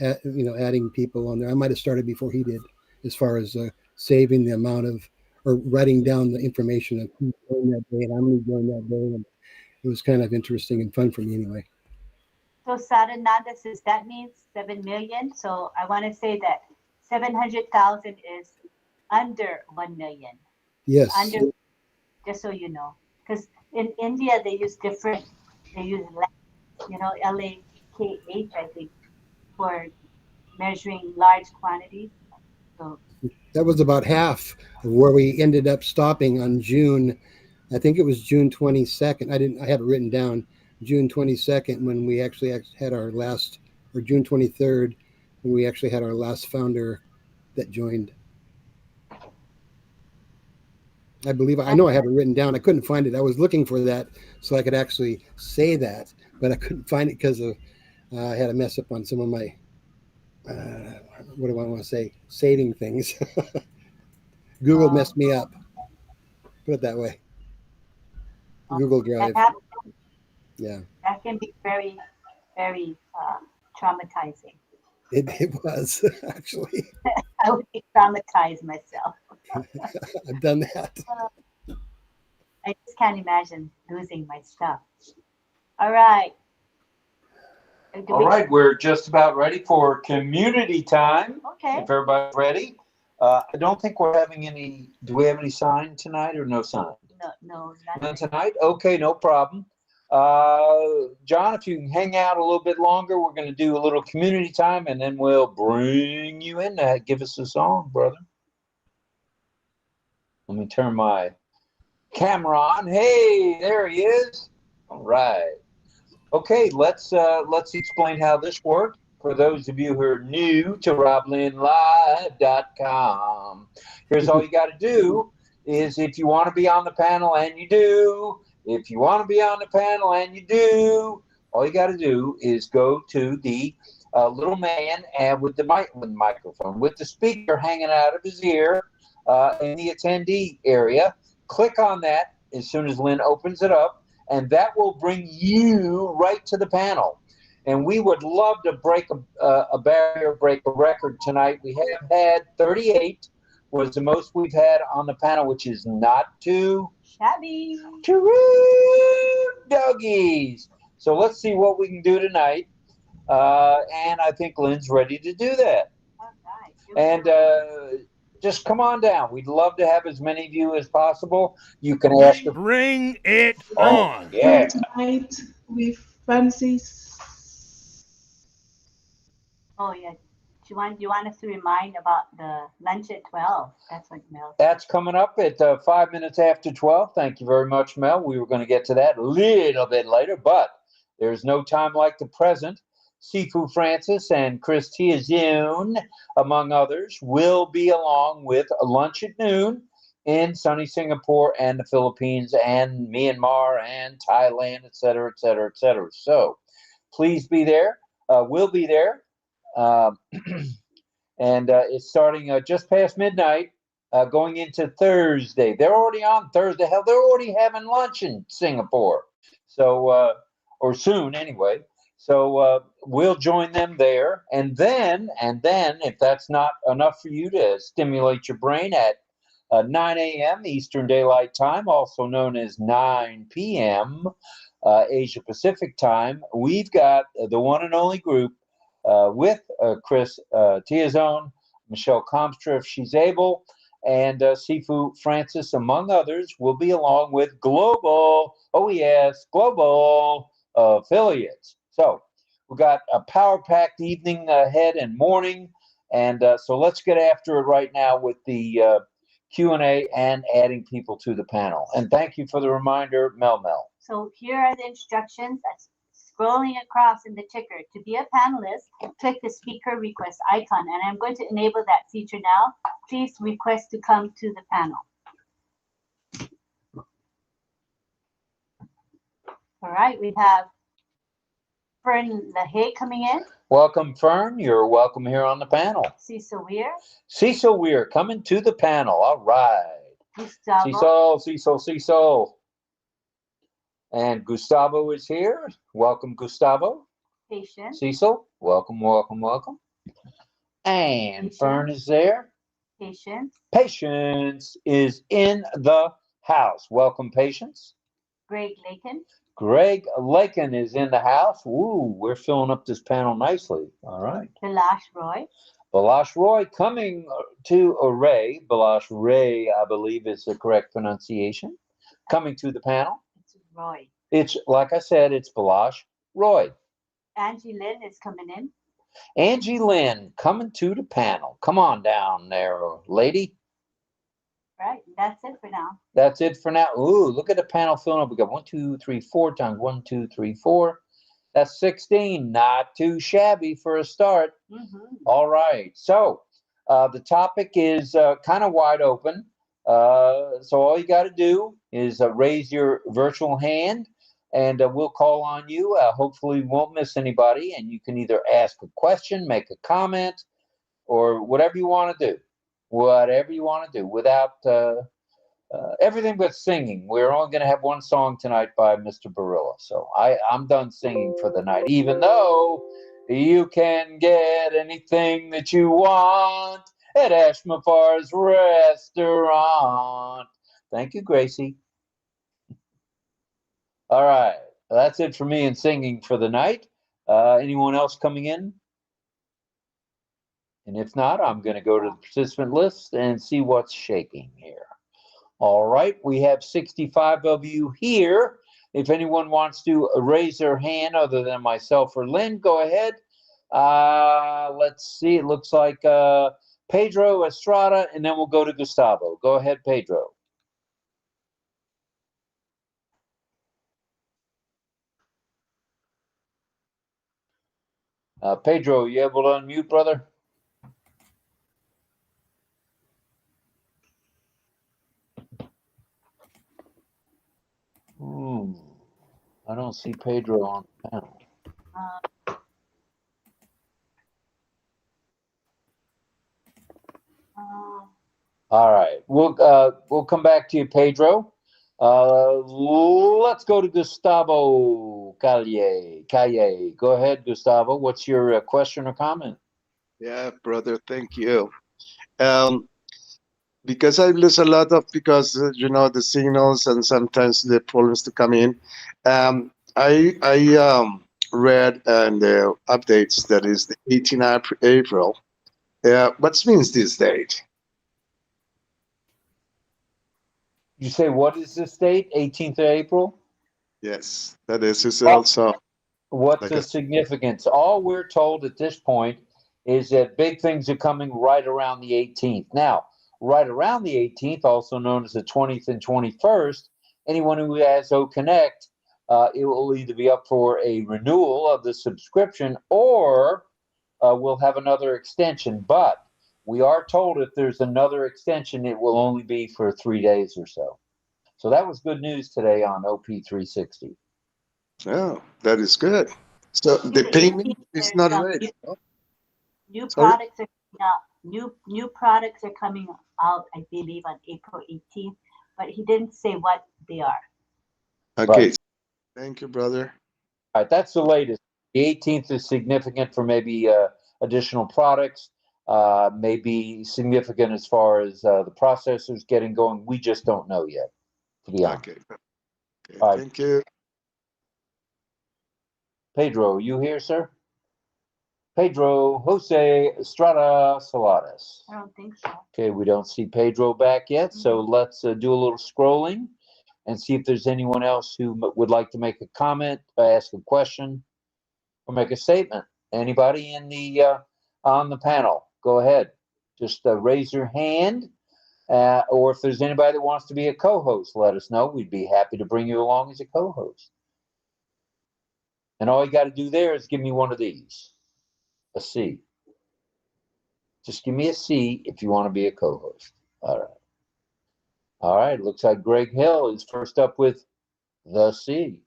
adding people on there. I might have started before he did, as far as saving the amount of or writing down the information of who joined that day and how many joined that day. And it was kind of interesting and fun for me anyway. So Sarananda says that means 7 million. So I want to say that 700,000 is under 1 million. Yes. Under, just so you know, because in India they use different. They use LAKH, I think, for measuring large quantities. So that was about half of where we ended up stopping on June. I think it was June 22nd. I have it written down. June 22nd when we actually had our last, or June 23rd when we actually had our last founder that joined. I believe, I know I have it written down. I couldn't find it. I was looking for that so I could actually say that, but I couldn't find it because of I had a mess up on some of my, what do I want to say, saving things. Google messed me up. Put it that way. Google Drive. Yeah. That can be very, very traumatizing. It was, actually. I would be traumatized myself. I've done that. I just can't imagine losing my stuff. All right. All right, we're just about ready for community time. Okay. If everybody's ready. I don't think we're having any, do we have any sign tonight or no sign? No, None tonight? Okay, no problem. John, if you can hang out a little bit longer, we're going to do a little community time and then we'll bring you in to give us a song, brother. Let me turn my camera on. Hey, there he is. All right. Okay, let's explain how this works for those of you who are new to roblinlive.com. Here's all you got to do is if you want to be on the panel, and you do, if you want to be on the panel, and you do, all you got to do is go to the little man and with the microphone, with the speaker hanging out of his ear in the attendee area. Click on that as soon as Lynn opens it up, and that will bring you right to the panel. and we would love to break a barrier, break a record tonight. We have had 38, was the most we've had on the panel, which is not too shabby. Doggies. So let's see what we can do tonight. And I think Lynn's ready to do that. All right. And just come on down. We'd love to have as many of you as possible. You can ask. Bring it Oh, on. yeah. Tonight with Francis. Oh yeah. Do you want us to remind about the lunch at 12? That's what Mel. That's coming up at 5 minutes after 12. Thank you very much, Mel. We were going to get to that a little bit later, but there's no time like the present. 𝗥cie🂂 Francis and 𝗥cie🂂 among others, will be along with lunch at noon in sunny Singapore and the Philippines and Myanmar and Thailand, et cetera, et cetera, et cetera. So please be there. We'll be there. And it's starting just past midnight, going into Thursday. They're already on Thursday. Hell, they're already having lunch in Singapore. So, or soon anyway. So we'll join them there. And then, if that's not enough for you to stimulate your brain at 9 a.m. Eastern Daylight Time, also known as 9 p.m. Asia Pacific Time, we've got the one and only group with 𝗥cie🂂, Michelle Comstra, if she's able, and 𝗥cie🂂 Francis, among others, will be along with global, oh yes, global affiliates. So we've got a power-packed evening ahead and morning, and so let's get after it right now with the Q&A and adding people to the panel. And thank you for the reminder, Mel. So here are the instructions. Scrolling across in the ticker. To be a panelist, click the speaker request icon, and I'm going to enable that feature now. Please request to come to the panel. All right, we have Fern LaHaye coming in. Welcome, Fern. You're welcome here on the panel. Cecil Weir. Cecil Weir coming to the panel. All right. Gustavo. Cecil. And Gustavo is here. Welcome, Gustavo. Patience. Cecil, welcome. And Fern is there. Patience is in the house. Welcome, Patience. Greg Lakin. Greg Lakin is in the house. Ooh, we're filling up this panel nicely. All right. Balash Roy coming to Array. Balash Ray, I believe, is the correct pronunciation. Coming to the panel. Roy. It's, like I said, it's Balash Roy. Angie Lynn is coming in. Angie Lynn coming to the panel. Come on down there, lady. Right, that's it for now. That's it for now. Ooh, look at the panel filling up. We got 1, 2, 3, 4 times 1, 2, 3, 4. That's 16. Not too shabby for a start. All right. So the topic is kind of wide open. So all you got to do is raise your virtual hand, and we'll call on you. Hopefully we won't miss anybody, and you can either ask a question, make a comment, or whatever you want to do. Whatever you want to do without everything but singing. We're only going to have one song tonight by Mr. Barilla. So I'm done singing for the night, even though you can get anything that you want at Ashmafar's restaurant. Thank you, Gracie. All right. That's it for me in singing for the night. Anyone else coming in? And if not, I'm going to go to the participant list and see what's shaking here. All right. We have 65 of you here. If anyone wants to raise their hand other than myself or Lynn, go ahead. Let's see. It looks like Pedro Estrada, and then we'll go to Gustavo. Go ahead, Pedro. Pedro, you able to unmute, brother? I don't see Pedro on the panel. All right, we'll come back to you, Pedro. Let's go to 𝗥cie𝘂𝗱𝗁𝗲. Go ahead, Gustavo. What's your question or comment? Yeah, brother, thank you. Because I lose a lot of, because the signals and sometimes the problems to come in. I read in the updates that is the 18th April. What means this date? You say, what is this date? 18th of April? Yes, that is Well, also. What's Like the significance? All we're told at this point is that big things are coming right around the 18th. Now, right around the 18th, also known as the 20th and 21st, anyone who has OCONNECT, it will either be up for a renewal of the subscription or we'll have another extension. But we are told if there's another extension, it will only be for 3 days or so. So that was good news today on OP360. Oh, that is good. So the payment is not ready. New Sorry? products are coming out. New products are coming out, I believe, on April 18th, but he didn't say what they are. Okay. Right. Thank you, brother. All right, that's the latest. The 18th is significant for maybe additional products, maybe significant as far as the processors getting going. We just don't know yet, to be honest. Okay. All right. Thank you. Pedro, you here, sir? Pedro 𝗥cie𝘂𝗱𝗁𝗲. I don't think so. Okay, we don't see Pedro back yet, so let's do a little scrolling and see if there's anyone else who would like to make a comment, ask a question, or make a statement. Anybody in the on the panel? Go ahead. Just raise your hand, or if there's anybody that wants to be a co-host, let us know. We'd be happy to bring you along as a co-host. And all you got to do there is give me one of these, a C. Just give me a C if you want to be a co-host. All right. All right. Looks like Greg Hill is first up with the C.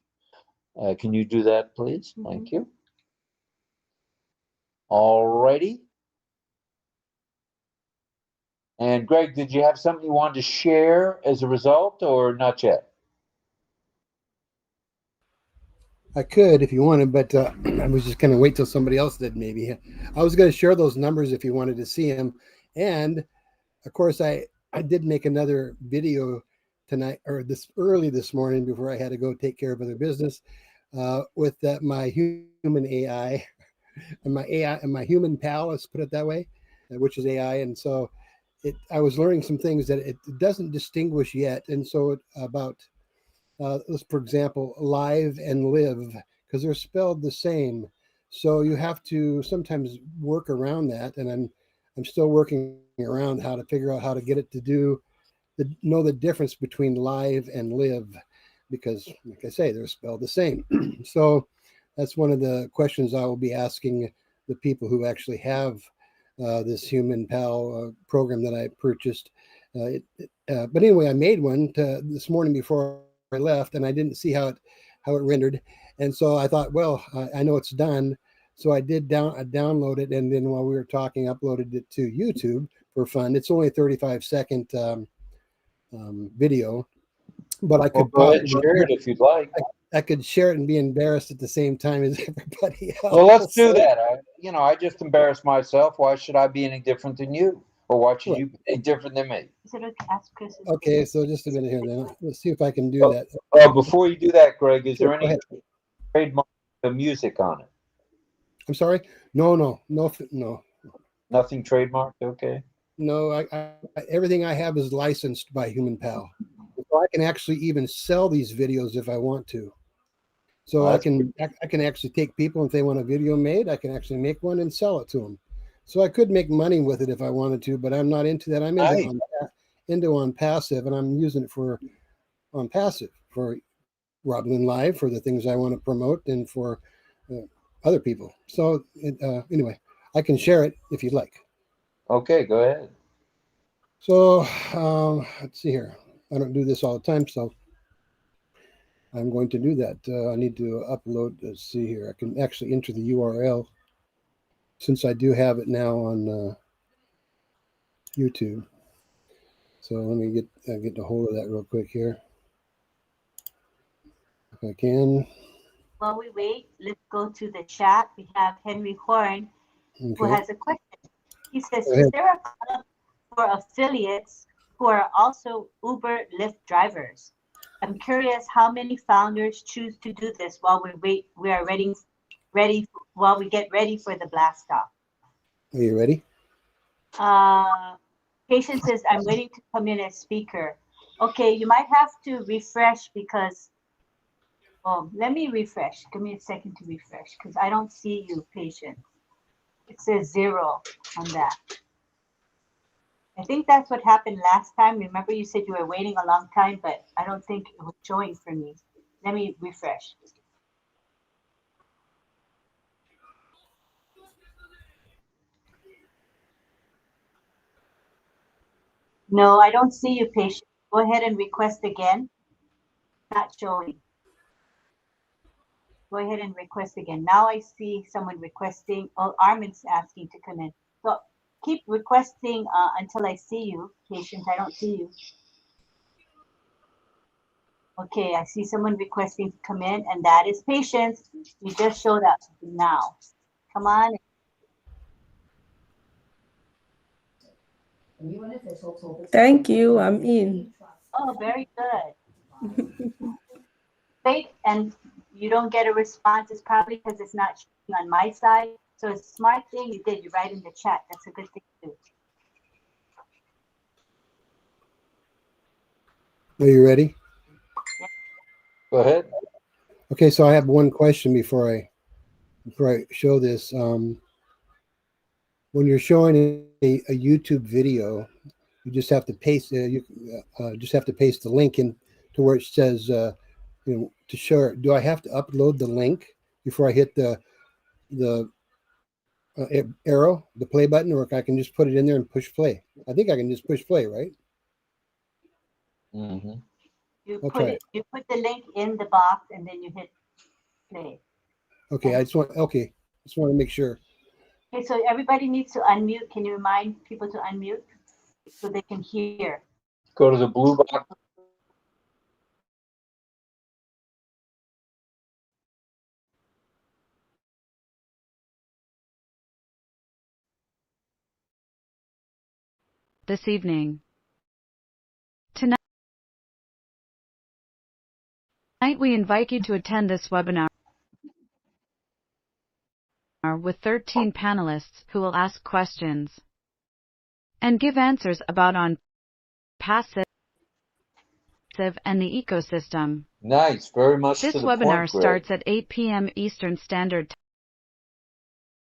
Can you do that, please? Thank you. All righty. And Greg, did you have something you wanted to share as a result, or not yet? I could if you wanted, but I was just going to wait till somebody else did maybe. I was going to share those numbers if you wanted to see them. And of course, I did make another video tonight, or early this morning before I had to go take care of other business with my human AI and my human pal, let's put it that way, which is AI. And so I was learning some things that it doesn't distinguish yet. And so about for example, live and live, because they're spelled the same. So you have to sometimes work around that. And I'm still working around how to figure out how to get it to know the difference between live and live, because like I say, they're spelled the same. So that's one of the questions I will be asking the people who actually have this human pal program that I purchased. But anyway, I made one this morning before I left, and I didn't see how it rendered, and so I thought, well, I know it's done, so I did download it, and then while we were talking, uploaded it to YouTube for fun. It's only a 35-second video, but I could go ahead and share it if you'd like. I could share it and be embarrassed at the same time as everybody else. Well, let's do that. I just embarrassed myself. Why should I be any different than you? Or why should you be any different than me? Okay, so just a minute here then. Let's see if I can do that. Before you do that, Greg, is there Go any ahead. trademark music on it? I'm sorry? No. Nothing trademarked? Okay. No, everything I have is licensed by Human Pal. So I can actually even sell these videos if I want to. So I can actually take people, if they want a video made, I can actually make one and sell it to them. So I could make money with it if I wanted to, but I'm not into that. I'm into on passive, and I'm using it on passive for Robin Live, for the things I want to promote, and for other people. So anyway, I can share it if you'd like. Okay, go ahead. So let's see here. I don't do this all the time, so I'm going to do that. I need to upload. Let's see here. I can actually enter the URL, since I do have it now on YouTube. So let me get a hold of that real quick here. If I can. While we wait, let's go to the chat. We have Henry Horn, who Okay. has a question. He says, Go is ahead. there a club for affiliates who are also Uber Lyft drivers? I'm curious how many founders choose to do this while we wait. We are ready while we get ready for the blast off. Are you ready? Patience says, I'm waiting to come in as speaker. Okay, you might have to refresh because, let me refresh. Give me a second to refresh because I don't see you, Patience. It says 0 on that. I think that's what happened last time. Remember you said you were waiting a long time, but I don't think it was showing for me. Let me refresh. No, I don't see you, Patient. Go ahead and request again. Not showing. Go ahead and request again. Now I see someone requesting. Oh, Armin's asking to come in. So keep requesting until I see you, Patient. I don't see you. Okay, I see someone requesting to come in, and that is Patience. You just showed up now. Come on. Thank you. I'm in. Oh, very good. Wait, and you don't get a response. It's probably because it's not showing on my side. So it's a smart thing you did. You write in the chat. That's a good thing to do. Are you ready? Yeah. Go ahead. Okay, so I have one question before I show this. When you're showing a YouTube video, you just have to paste just have to paste the link in to where it says to share. Do I have to upload the link before I hit the arrow, the play button, or I can just put it in there and push play? I think I can just push play, right? Mm-hmm. You put the link in the box and then you hit play. Okay, I just want to make sure. Okay, so everybody needs to unmute. Can you remind people to unmute so they can hear? Go to the blue box. This evening. Tonight we invite you to attend this webinar with 13 panelists who will ask questions and give answers about on passive and the ecosystem. Nice, very much This to the webinar point, Greg. starts at 8 p.m. Eastern Standard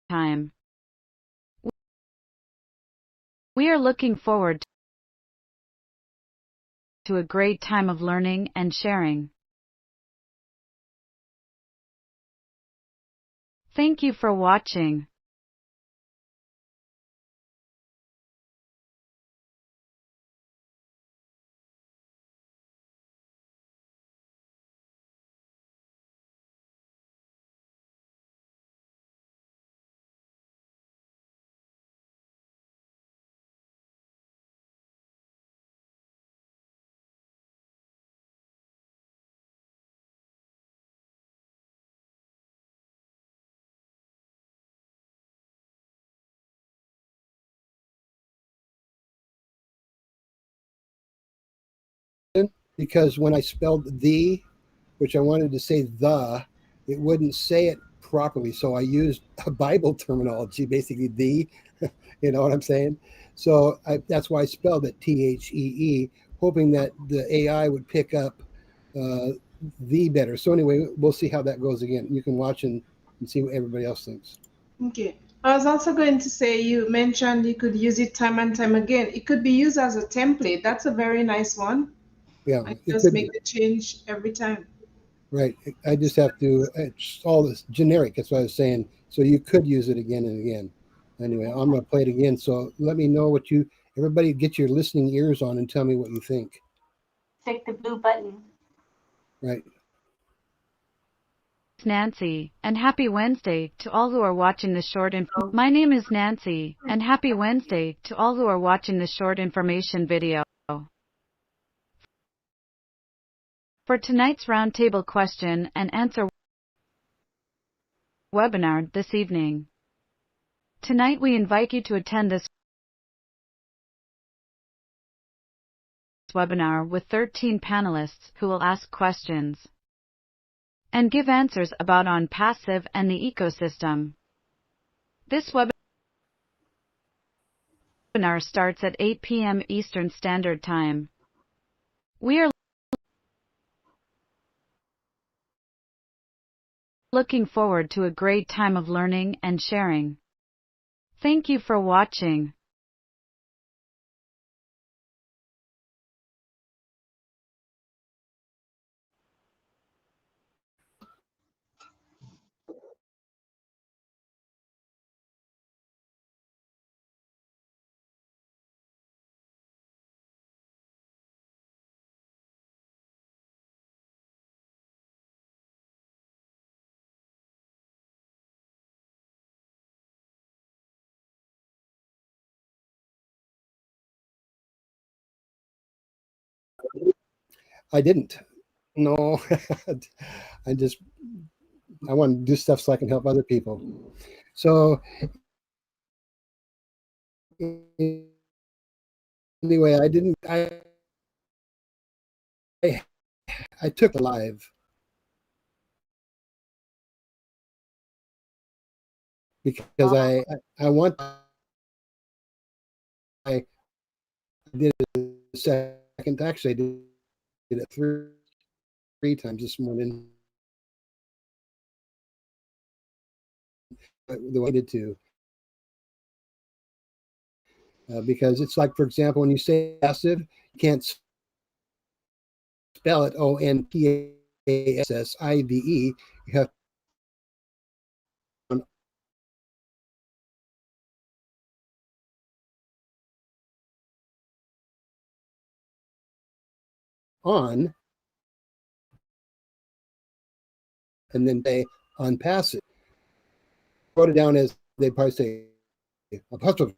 Time. We are looking forward to a great time of learning and sharing. Thank you for watching. Because when I spelled the, which I wanted to say the, it wouldn't say it properly. So I used a Bible terminology, basically the, you know what I'm saying? So that's why I spelled it THEE, hoping that the AI would pick up the better. So anyway, we'll see how that goes again. You can watch and see what everybody else thinks. Okay. I was also going to say, you mentioned you could use it time and time again. It could be used as a template. That's a very nice one. Yeah, I just make the change every time. Right. I just have to, it's all this generic. That's what I was saying. So you could use it again and again. Anyway, I'm going to play it again. So let me know what everybody get your listening ears on and tell me what you think. Click the blue button. Right. Nancy, and happy Wednesday to all who are watching this short My name is Nancy, and happy Wednesday to all who are watching this short information video. For tonight's roundtable question and answer webinar this evening. Tonight we invite you to attend this webinar with 13 panelists who will ask questions and give answers about on passive and the ecosystem. This webinar starts at 8 p.m. Eastern Standard Time. We are looking forward to a great time of learning and sharing. Thank you for watching. I didn't. No, I want to do stuff so I can help other people. So anyway, I took a live because I did it a second. Actually, I did it three times this morning. The way I did to. Because it's like, for example, when you say passive, you can't spell it ONPASSIVE. You have on and then say on passive. Wrote it down as they probably say a puzzle.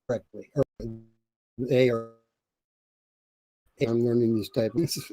Correctly, or they are. I'm learning these types.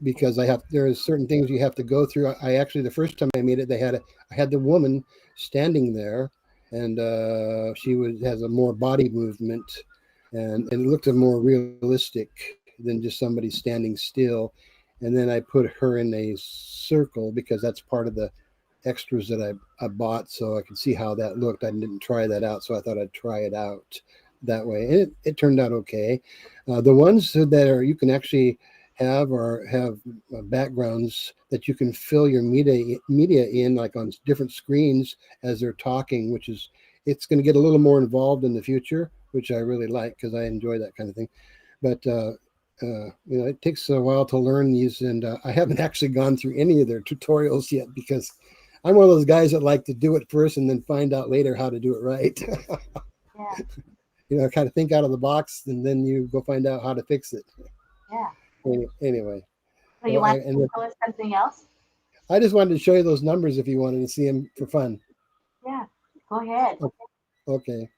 Because there's certain things you have to go through. I actually, the first time I made it, I had the woman standing there, and she has a more body movement, and it looked more realistic than just somebody standing still. And then I put her in a circle because that's part of the extras that I bought, so I could see how that looked. I didn't try that out, so I thought I'd try it out that way, and it turned out okay. The ones that are you can actually have backgrounds that you can fill your media in, like on different screens as they're talking, it's going to get a little more involved in the future, which I really like because I enjoy that kind of thing. But it takes a while to learn these, and I haven't actually gone through any of their tutorials yet because I'm one of those guys that like to do it first and then find out later how to do it right. Yeah. Kind of think out of the box, and then you go find out how to fix it. Yeah. Anyway. So you want to show us something else? I just wanted to show you those numbers if you wanted to see them for fun. Yeah, go ahead. Okay.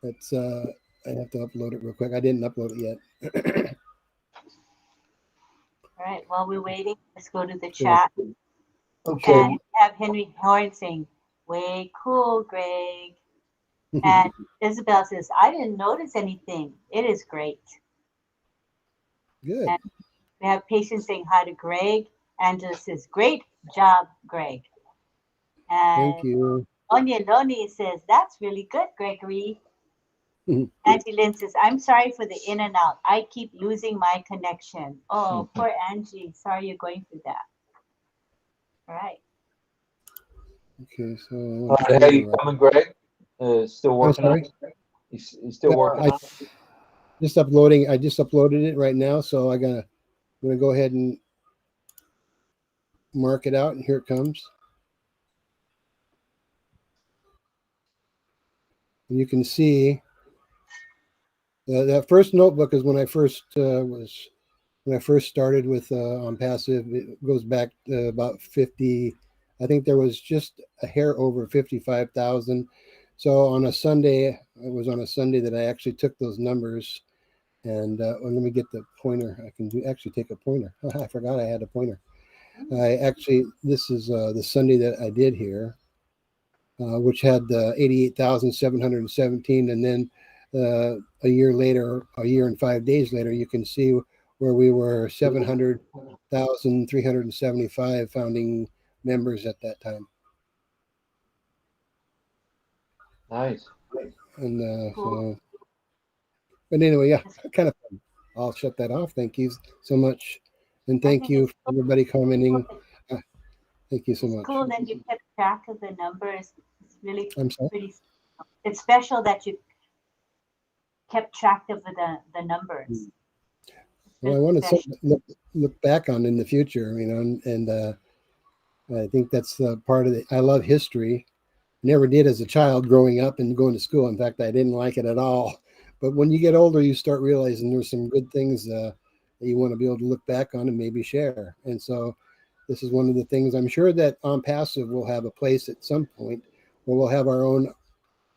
Let's I have to upload it real quick. I didn't upload it yet. All right, while we're waiting, let's go to the chat. Okay. And have Henry Horn saying, "Way cool, Greg." And Isabel says, "I didn't notice anything. It is great." Good. And we have Patience saying hi to Greg Angela says, great job, Greg. And Thank you. Onya Loni says, that's really good, Gregory. Angie Lynn says, I'm sorry for the in and out. I keep losing my connection. Oh, poor Angie. Sorry you're going through that. All right. Okay, so How you coming, Greg? Still working on sorry? it? You still working on it? Just uploading. I just uploaded it right now, so I'm gonna go ahead and mark it out, and here it comes. And you can see that first notebook is when I first started with on passive. It goes back to about 50. I think there was just a hair over 55,000. So on a Sunday, it was on a Sunday that I actually took those numbers. And let me get the pointer. I can actually take a pointer. I forgot I had a pointer. This is the Sunday that I did here, which had 88,717. And then a year later, a year and 5 days later, you can see where we were 700,375 founding members at that time. Nice. And but anyway, yeah, kind of fun. I'll shut that off. Thank you so much. And thank you for everybody commenting. Thank you so much. Cool that you kept track of the numbers. It's really I'm sorry? pretty. It's special that you kept track of the numbers. Well, I wanted something to look back on in the future, you know, and I think that's part of it. I love history. Never did as a child growing up and going to school. In fact, I didn't like it at all. But when you get older, you start realizing there's some good things that you want to be able to look back on and maybe share. And so this is one of the things I'm sure that On Passive will have a place at some point where we'll have our own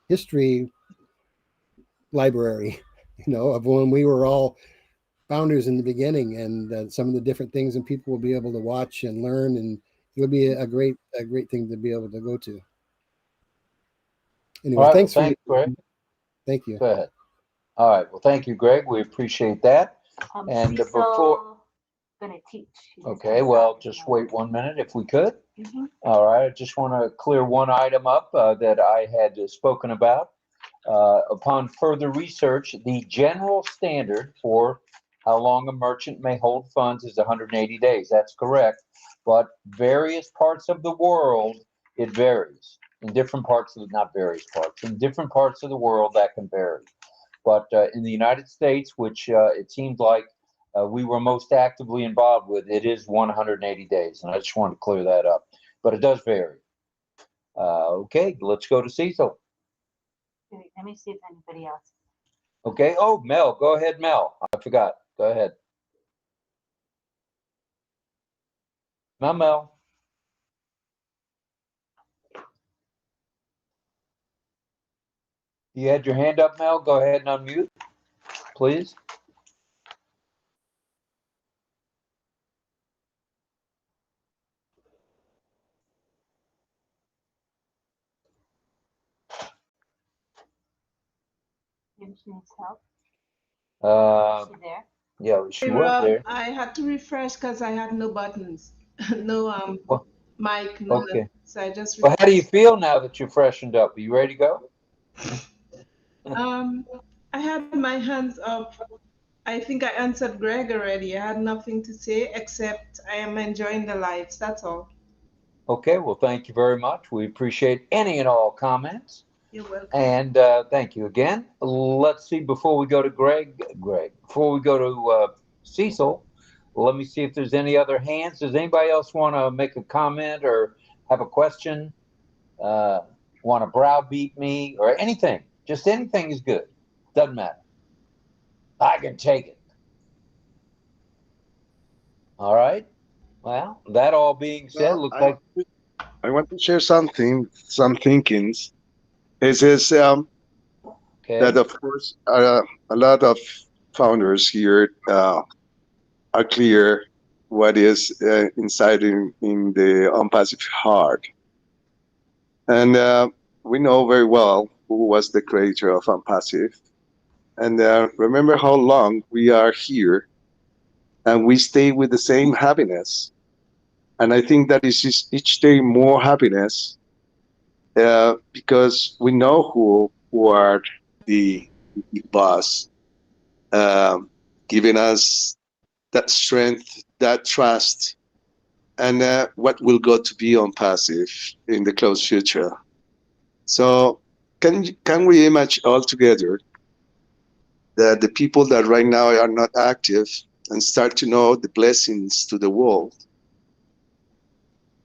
history library, you know, of when we were all founders in the beginning, and some of the different things, and people will be able to watch and learn, and it'll be a great thing to be able to go to. Anyway, All right, thanks for Greg. Thank you. Go ahead. All right. Well, thank you, Greg. We appreciate that. And before gonna teach. Okay, well, just wait 1 minute if we could. All right, I just want to clear one item up that I had spoken about. Upon further research, the general standard for how long a merchant may hold funds is 180 days. That's correct. But various parts of the world, it varies. In different parts of not various parts, in different parts of the world, that can vary. But in the United States, which it seemed like we were most actively involved with, it is 180 days. And I just wanted to clear that up. But it does vary. Okay, let's go to Cecil. Let me see if anybody else. Okay. Oh, Mel. Go ahead, Mel. I forgot. Go ahead. Mel. You had your hand up, Mel. Go ahead and unmute, please. Maybe she needs help. Is she there? Yeah, she Hey, was Rob, there. I had to refresh because I had no buttons, no mic, no Okay. nothing. So I just Well, how do you feel now that you're freshened up? Are you ready to go? I had my hands up. I think I answered Greg already. I had nothing to say except I am enjoying the lives. That's all. Okay, well, thank you very much. We appreciate any and all comments. You're welcome. And thank you again. Let's see, before we go to Greg, before we go to Cecil, let me see if there's any other hands. Does anybody else want to make a comment or have a question? Want to browbeat me or anything? Just anything is good. Doesn't matter. I can take it. All right. Well, that all being said, looks like I want to share something, some thinkings. It is that, of course, a lot of founders here are clear what is inside in the unpassive heart. And we know very well who was the creator of unpassive. And remember how long we are here, and we stay with the same happiness. And I think that is each day more happiness, because we know who are the boss, giving us that strength, that trust, and what will go to be on passive in the close future. So can we imagine all together that the people that right now are not active and start to know the blessings to the world?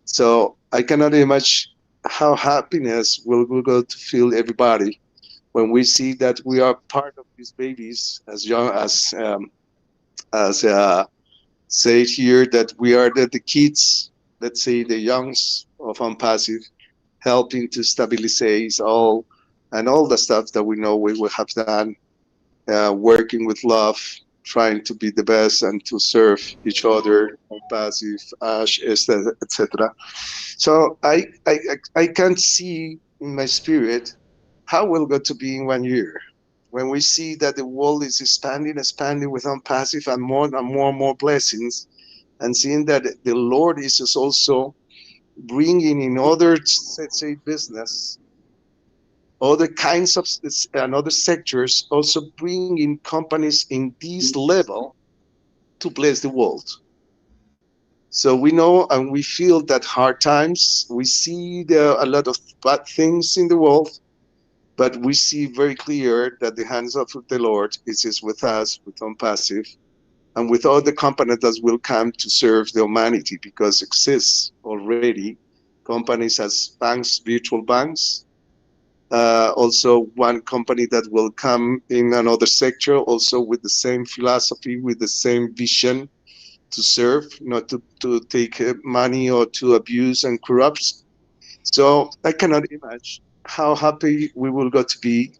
So I cannot imagine how happiness will go to feel everybody when we see that we are part of these babies, as young as say here, that we are the kids, let's say the youngs of Unpassive, helping to stabilize all and all the stuff that we know we will have done, working with love, trying to be the best and to serve each other, Unpassive, Ash, etc. So I can't see in my spirit how we'll go to be in 1 year when we see that the world is expanding with Unpassive and more blessings, and seeing that the Lord is just also bringing in other, let's say, business, other kinds of and other sectors, also bringing companies in this level to bless the world. So we know and we feel that hard times, we see there are a lot of bad things in the world, but we see very clear that the hands of the Lord is with us, with Unpassive, and with all the companies that will come to serve the humanity, because exists already companies as banks, virtual banks. Also one company that will come in another sector, also with the same philosophy, with the same vision, to serve, not to take money or to abuse and corrupt. So I cannot imagine how happy we will go to be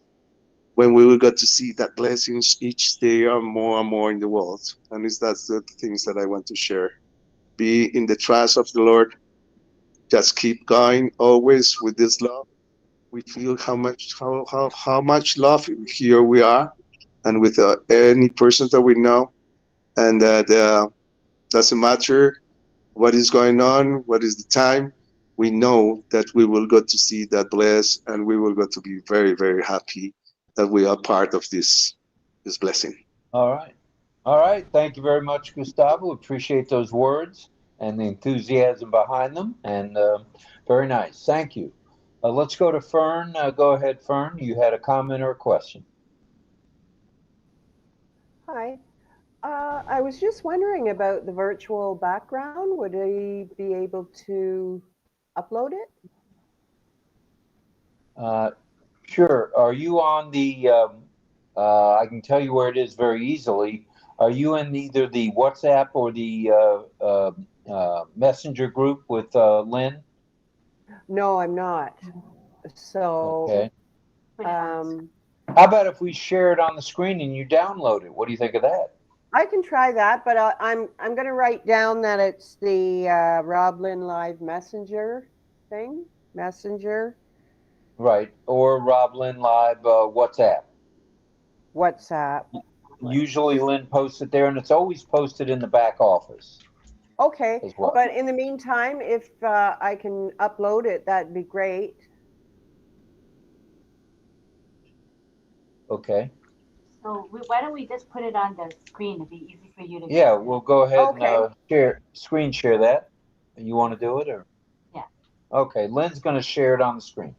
when we will get to see that blessings each day are more and more in the world. And that's the things that I want to share. Be in the trust of the Lord. Just keep going always with this love. We feel how much love here we are, and with any person that we know, and that doesn't matter what is going on, what is the time. We know that we will go to see that bless, and we will go to be very, very happy that we are part of this blessing. All right. All right. Thank you very much, Gustavo. Appreciate those words and the enthusiasm behind them. And very nice. Thank you. Let's go to Fern. Go ahead, Fern. You had a comment or a question? Hi. I was just wondering about the virtual background. Would I be able to upload it? Sure. Are you on the, I can tell you where it is very easily. Are you in either the WhatsApp or the Messenger group with Lynn? No, I'm not. So, okay. How about if we share it on the screen and you download it? What do you think of that? I can try that, but I'm going to write down that it's the Rob Lynn Live Messenger thing. Messenger. Right, or Rob Lynn Live WhatsApp. WhatsApp. Usually Lynn posts it there, and it's always posted in the back office. Okay, well. But in the meantime, if I can upload it, that'd be great. Okay. So why don't we just put it on the screen? It'd be easy for you to. Yeah, we'll go ahead and screen share that. You want to do it, or? Yeah. Okay, Lynn's going to share it on the screen.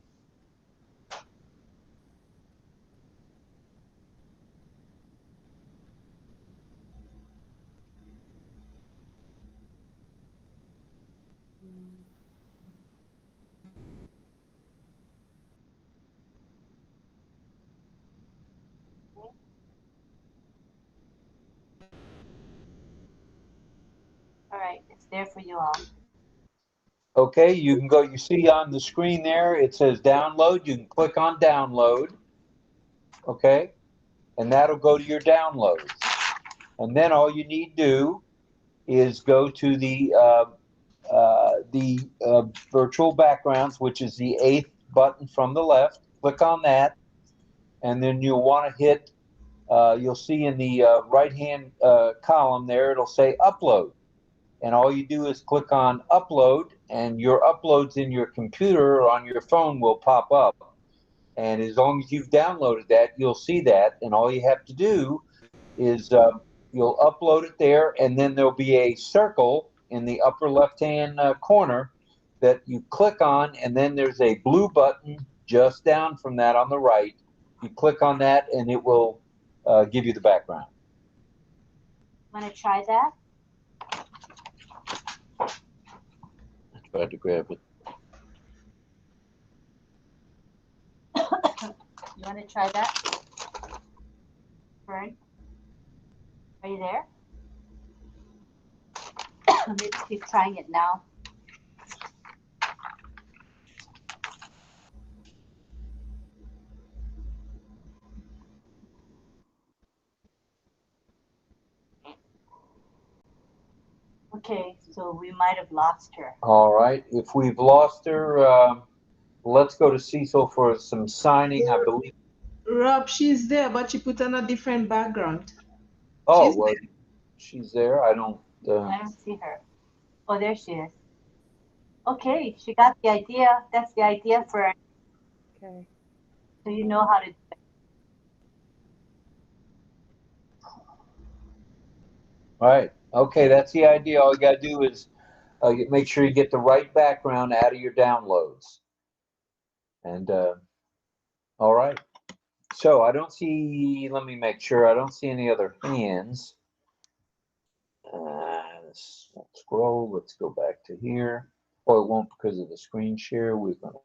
All right, it's there for you all. Okay, you can go, you see on the screen there, it says download. You can click on download. Okay, and that'll go to your downloads. And then all you need to do is go to the virtual backgrounds, which is the 8th button from the left. Click on that, and then you'll want to hit, you'll see in the right-hand column there, it'll say upload. and all you do is click on upload, and your uploads in your computer or on your phone will pop up. And as long as you've downloaded that, you'll see that, and all you have to do is you'll upload it there, and then there'll be a circle in the upper left-hand corner that you click on, and then there's a blue button just down from that on the right. You click on that, and it will give you the background. Want to try that? I tried to grab it. You want to try that? Fern? Are you there? Maybe keep trying it now. Okay, so we might have lost her. All right. If we've lost her, let's go to Cecil for some signing, I believe. Rob, she's there, but she put on a different background. Oh, She's well, there. she's there. I don't see her. Oh, there she is. Okay, she got the idea. That's the idea for her. Okay. So you know how to do it. All right. Okay, that's the idea. All you got to do is make sure you get the right background out of your downloads. And all right. So I don't see, let me make sure, I don't see any other hands. Let's scroll. Let's go back to here. Oh, it won't because of the screen share. We're going to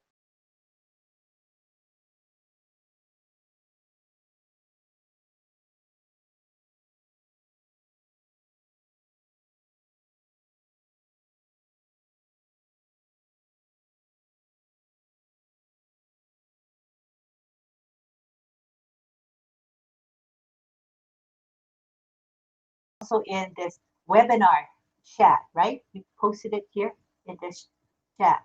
Also in this webinar chat, right? You posted it here in this chat.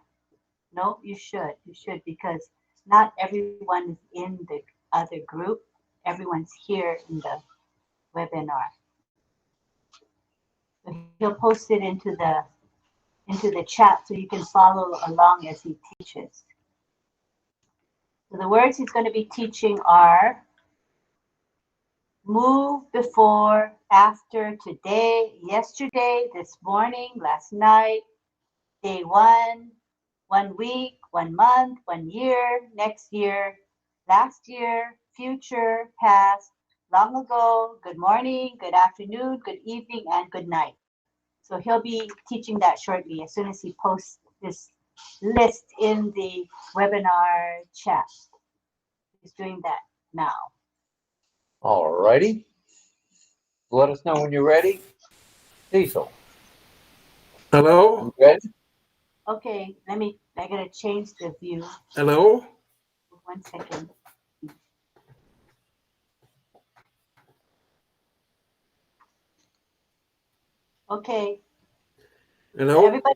No, you should. You should, because not everyone is in the other group. Everyone's here in the webinar. So he'll post it into the chat so you can follow along as he teaches. So the words he's going to be teaching are move, before, after, today, yesterday, this morning, last night, day 1 week, 1 month, 1 year, next year, last year, future, past, long ago, good morning, good afternoon, good evening, and good night. So he'll be teaching that shortly as soon as he posts this list in the webinar chat. He's doing that now. all righty. Let us know when you're ready. Cecil. Hello? You ready? Okay, I gotta change the view. Hello? 1 second. Okay. Hello? Everybody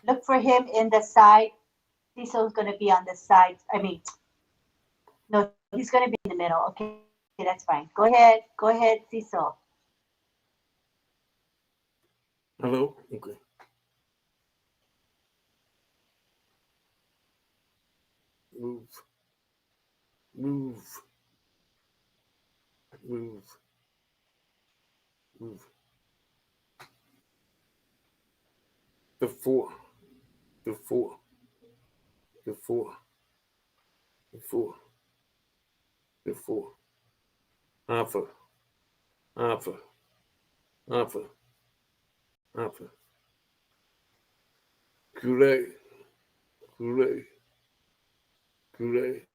look for him in the side. Cecil's gonna be on the side. No, he's gonna be in the middle. Okay, that's fine. Go ahead, Cecil. Hello? Okay. Move. Move. Move. Move. Before. Before. Before. Before. Before. After. After. After. After. Goulet. Goulet. Goulet.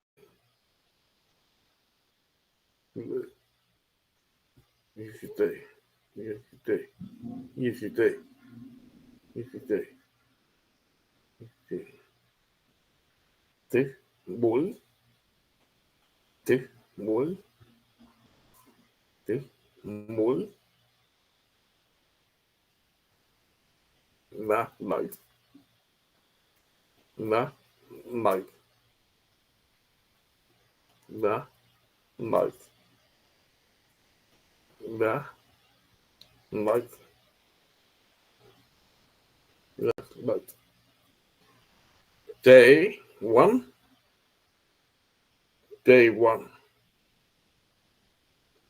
Goulet. Yesterday. Yesterday. Yesterday. Yesterday. Yesterday. This boy. This boy. This boy. Last night. Last night. Last night. Last night. Right. Day 1. Day 1.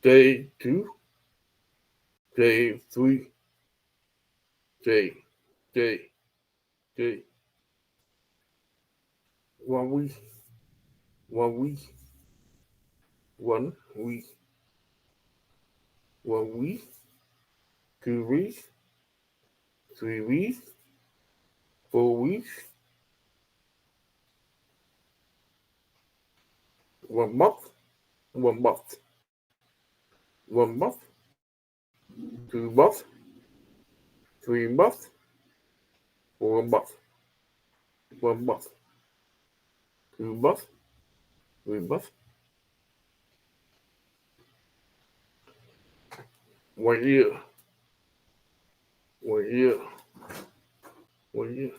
Day 2. Day 3. Day. 1 week. 1 week. 1 week. 1 week. 2 weeks. 3 weeks. 4 weeks. 1 month. 1 month. 1 month. 2 months. 3 months. 4 months. 1 month. 2 months. 3 months. 1 year. 1 year. 1 year.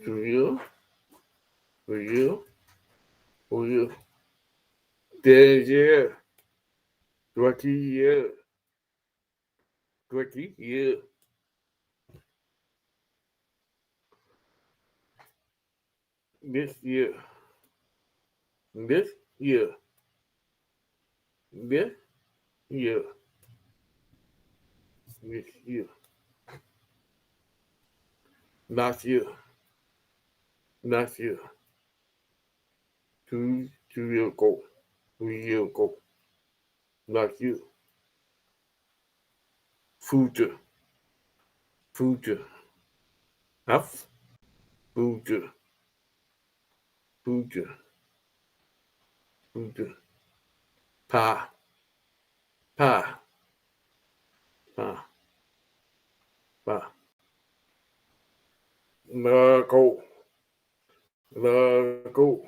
2 years. 3 years. 4 years. 10 years. 20 years. 20 years. This year. This year. This year. This year. Last year. Last year. 2 years ago. 3 years ago. Last year. Future. Future. Half. Future. Future. Future. Pa. Pa. Pa. Pa. Go. Go.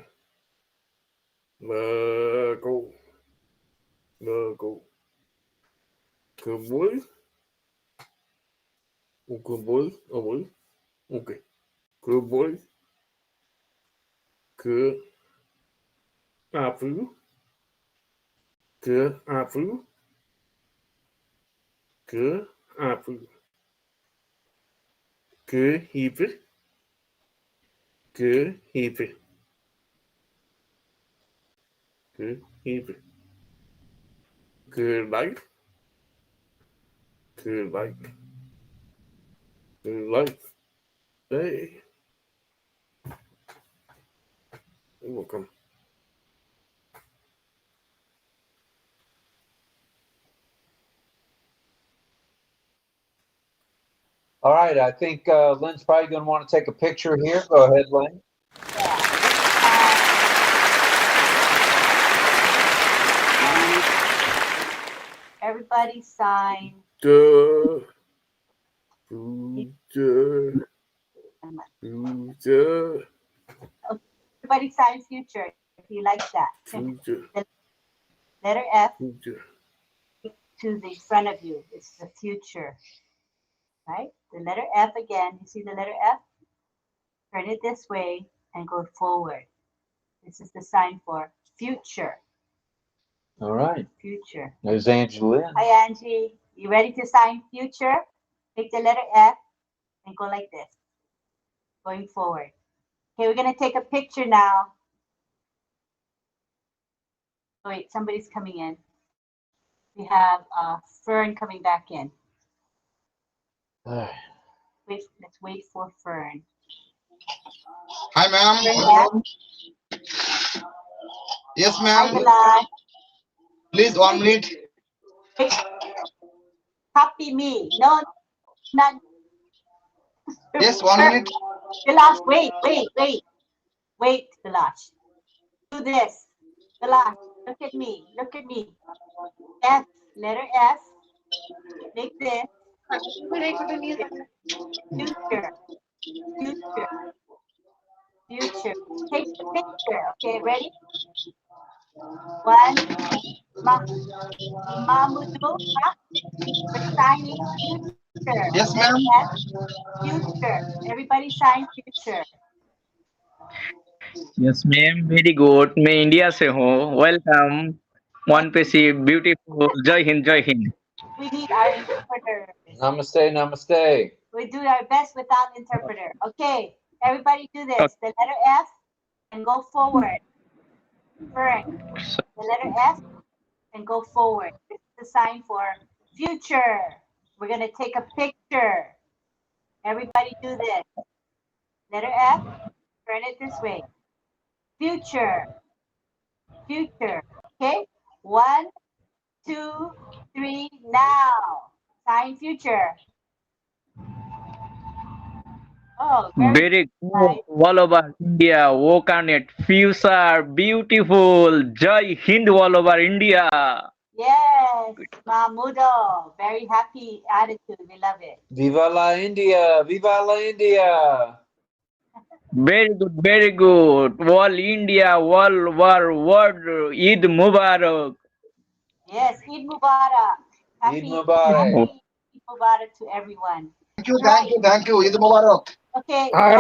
Go. Go. Good boy. Good boy. Oh boy. Okay. Good boy. Good. Apple. Good apple. Good apple. Good heap. Good heap. Good heap. Good life. Good life. Good life. Hey. You're welcome. All right, I think Lynn's probably going to want to take a picture here. Go ahead, Lynn. Everybody sign. Future. Future. Future. Everybody sign future if you like that. Future. The letter F Future. to the front of you. It's the future. Right? The letter F again. You see the letter F? Turn it this way and go forward. This is the sign for future. All right. Future. There's Angie. Hi, Angie. You ready to sign future? Take the letter F and go like this. Going forward. Okay, we're going to take a picture now. Oh, wait, somebody's coming in. We have Fern coming back in. Wait, let's wait for Fern. Hi, ma'am. Yes, ma'am. Please, 1 minute. Copy me. No, not. Yes, 1 minute. Vilash, wait. Wait, Vilash. Do this. Vilash, look at me. F, letter F. Make this. Future. Take the picture. Okay, ready? 1. Mamudu. We're signing future. Yes, ma'am. Future. Everybody sign future. Yes, ma'am. Very good. मैं India से हूँ. Welcome. One PC, beautiful. Jai Hind, Jai Hind. We need our interpreter. Namaste, namaste. We do our best without interpreter. Okay, everybody do this. The letter F and go forward. First, the letter F and go forward. This is the sign for future. We're going to take a picture. Everybody do this. Letter F, turn it this way. Future. Future. Okay? 1, 2, 3, now. Sign future. Oh, Very good. All over India. OCONNECT. Future. Beautiful. Jai Hind all over India. Yes, Mahmudo. Very happy attitude. We love it. Viva la India! Viva la India! Very good. Very good. All India. All world. Eid Mubarak. Yes, Eid Mubarak. Eid Mubarak. Happy Eid Mubarak to everyone. Thank you. Eid Mubarak. Okay. My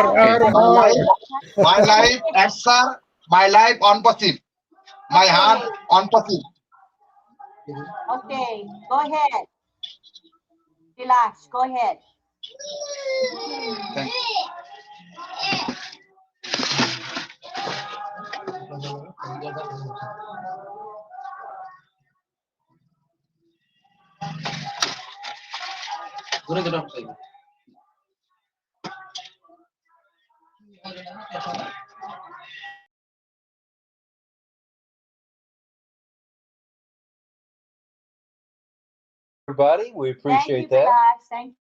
life, answer. My life on passive. My heart on passive. Okay, go ahead. Relax, go ahead. Thank you. Everybody, we appreciate Thank you, that. Balash. Thank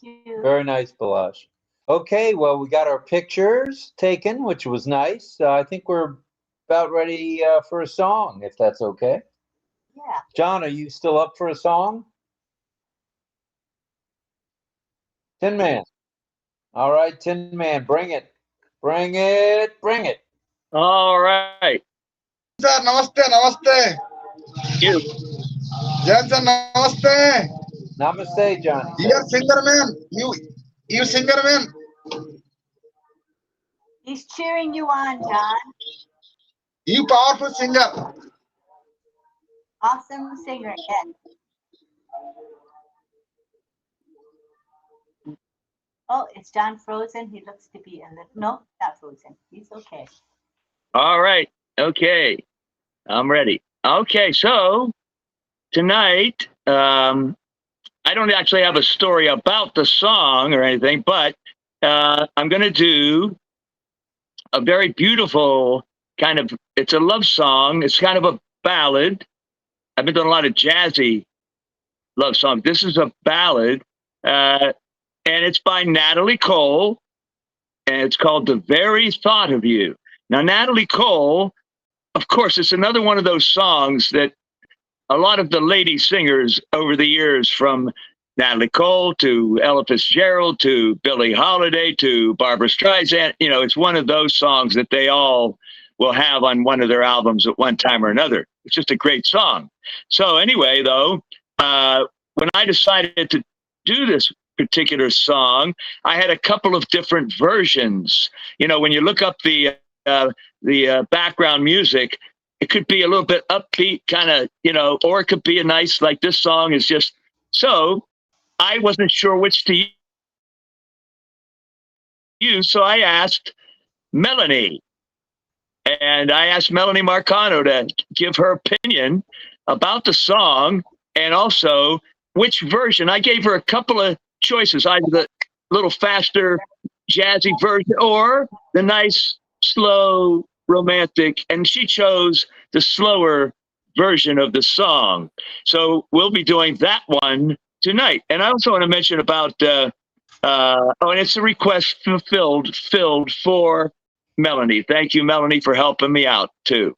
you. Very nice, Balash. Okay, well, we got our pictures taken, which was nice. I think we're about ready for a song, if that's okay. Yeah. John, are you still up for a song? Tin Man. All right, Tin Man, bring it. Bring it. Bring it. All right. Sir, namaste, namaste. You. Jan sir, namaste. Namaste, Johnny. Dear singer man, you singer man. He's cheering you on, John. You powerful singer. Awesome singer, yes. Oh, is John frozen? He looks to be a little, no, not frozen. He's okay. All right. Okay. I'm ready. Okay. So tonight, I don't actually have a story about the song or anything, but I'm going to do a very beautiful kind of, it's a love song. It's kind of a ballad. I've been doing a lot of jazzy love songs. This is a ballad, and it's by Natalie Cole, and it's called The Very Thought of You. Now, Natalie Cole, of course, it's another one of those songs that a lot of the lady singers over the years, from Natalie Cole to Ella Fitzgerald to Billie Holiday to Barbra Streisand, you know, it's one of those songs that they all will have on one of their albums at one time or another. It's just a great song. So anyway, though, when I decided to do this particular song, I had a couple of different versions. You know, when you look up the background music, it could be a little bit upbeat, kind of, you know, or it could be a nice, like this song is just, so I wasn't sure which to use. So I asked Melanie, and I asked Melanie Marcano to give her opinion about the song, and also which version. I gave her a couple of choices, either the little faster jazzy version or the nice, slow, romantic, and she chose the slower version of the song. So we'll be doing that one tonight. And I also want to mention about, and it's a request filled for Melanie. Thank you, Melanie, for helping me out too.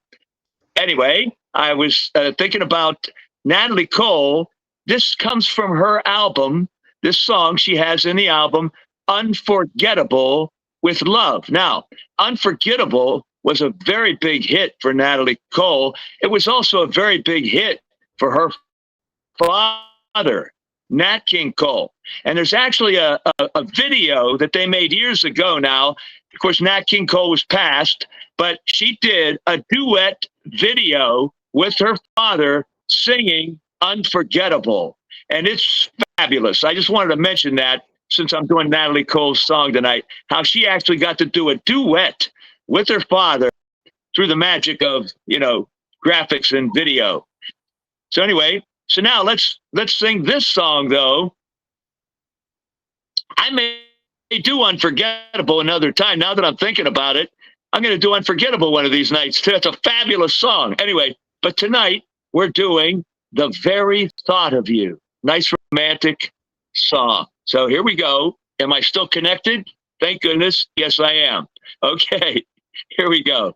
Anyway, I was thinking about Natalie Cole. This comes from her album, this song she has in the album, Unforgettable with Love. Now, Unforgettable was a very big hit for Natalie Cole. It was also a very big hit for her father, Nat King Cole. And there's actually a video that they made years ago now. Of course, Nat King Cole was passed, but she did a duet video with her father singing Unforgettable. And it's fabulous. I just wanted to mention that since I'm doing Natalie Cole's song tonight, how she actually got to do a duet with her father through the magic of, graphics and video. So anyway, so now let's sing this song though. I may do Unforgettable another time. Now that I'm thinking about it, I'm going to do Unforgettable one of these nights too. It's a fabulous song. Anyway, but tonight we're doing The Very Thought of You. Nice romantic song. So here we go. Am I still connected? Thank goodness. Yes, I am. Okay, here we go.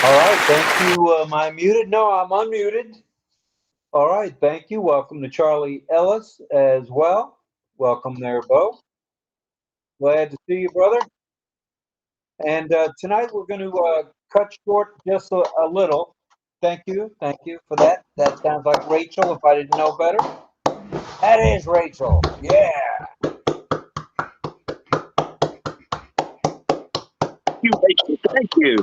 All right, thank you. Am I muted? No, I'm unmuted. All right, thank you. Welcome to Charlie Ellis as well. Welcome there, Bo. Glad to see you, brother. And tonight we're going to cut short just a little. Thank you for that. That sounds like Rachel, if I didn't know better. That is Rachel. Yeah. Thank you.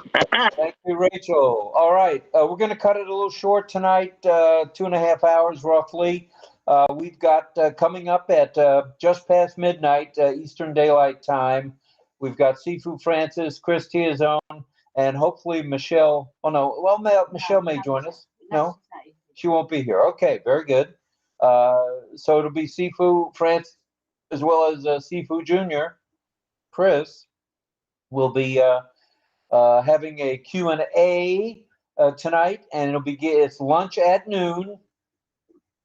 Thank you, Rachel. All right, we're going to cut it a little short tonight, 2.5 hours roughly. We've got coming up at just past midnight Eastern Daylight Time. We've got Sifu Francis, Chris Tiazone, and hopefully Michelle. Oh no, well Michelle may join us. No, she won't be here. Okay, very good. So it'll be Sifu Francis as well as Sifu Junior. Chris will be having a Q&A tonight, and it's lunch at noon,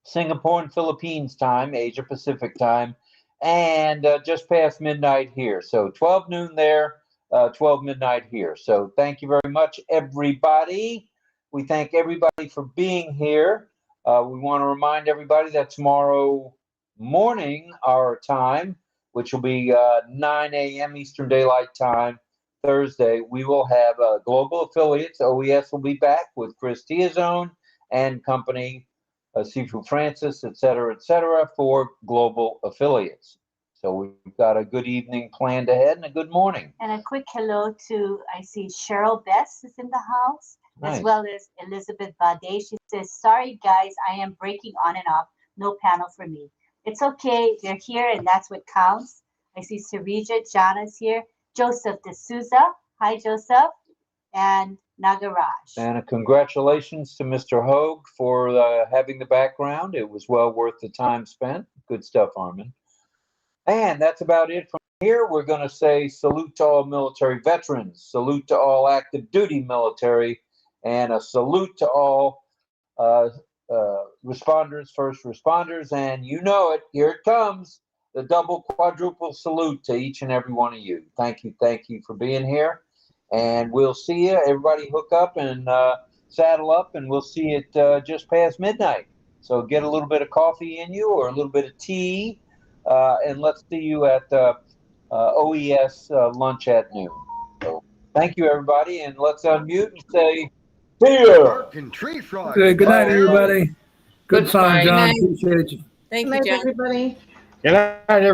Singapore and Philippines time, Asia Pacific time, and just past midnight here. So 12 noon there, 12 midnight here. So thank you very much, everybody. We thank everybody for being here. We want to remind everybody that tomorrow morning, our time, which will be 9 a.m. Eastern Daylight Time, Thursday, we will have global affiliates. OES will be back with Chris Tiazone and company, Sifu Francis, et cetera, for global affiliates. So we've got a good evening planned ahead and a good morning. And a quick hello to, I see Cheryl Bess is in the house, Nice. as well as Elizabeth Bade. She says, sorry guys, I am breaking on and off. No panel for me. It's okay. They're here and that's what counts. I see Sarija Jana's here. Joseph D'Souza. Hi, Joseph. And Nagaraj. And congratulations to Mr. Hogue for having the background. It was well worth the time spent. Good stuff, Armin. And that's about it from here. We're going to say salute to all military veterans, salute to all active duty military, and a salute to all responders, first responders. And you know it, here it comes, the double quadruple salute to each and every one of you. Thank you for being here. And we'll see you. Everybody hook up and saddle up, and we'll see it just past midnight. So get a little bit of coffee in you or a little bit of tea, and let's see you at OES lunch at noon. So thank you, everybody, and let's unmute and say, see ya. Good night, everybody. Good song, John. Appreciate you. Thank Good you, night, John. everybody. Good night, everybody.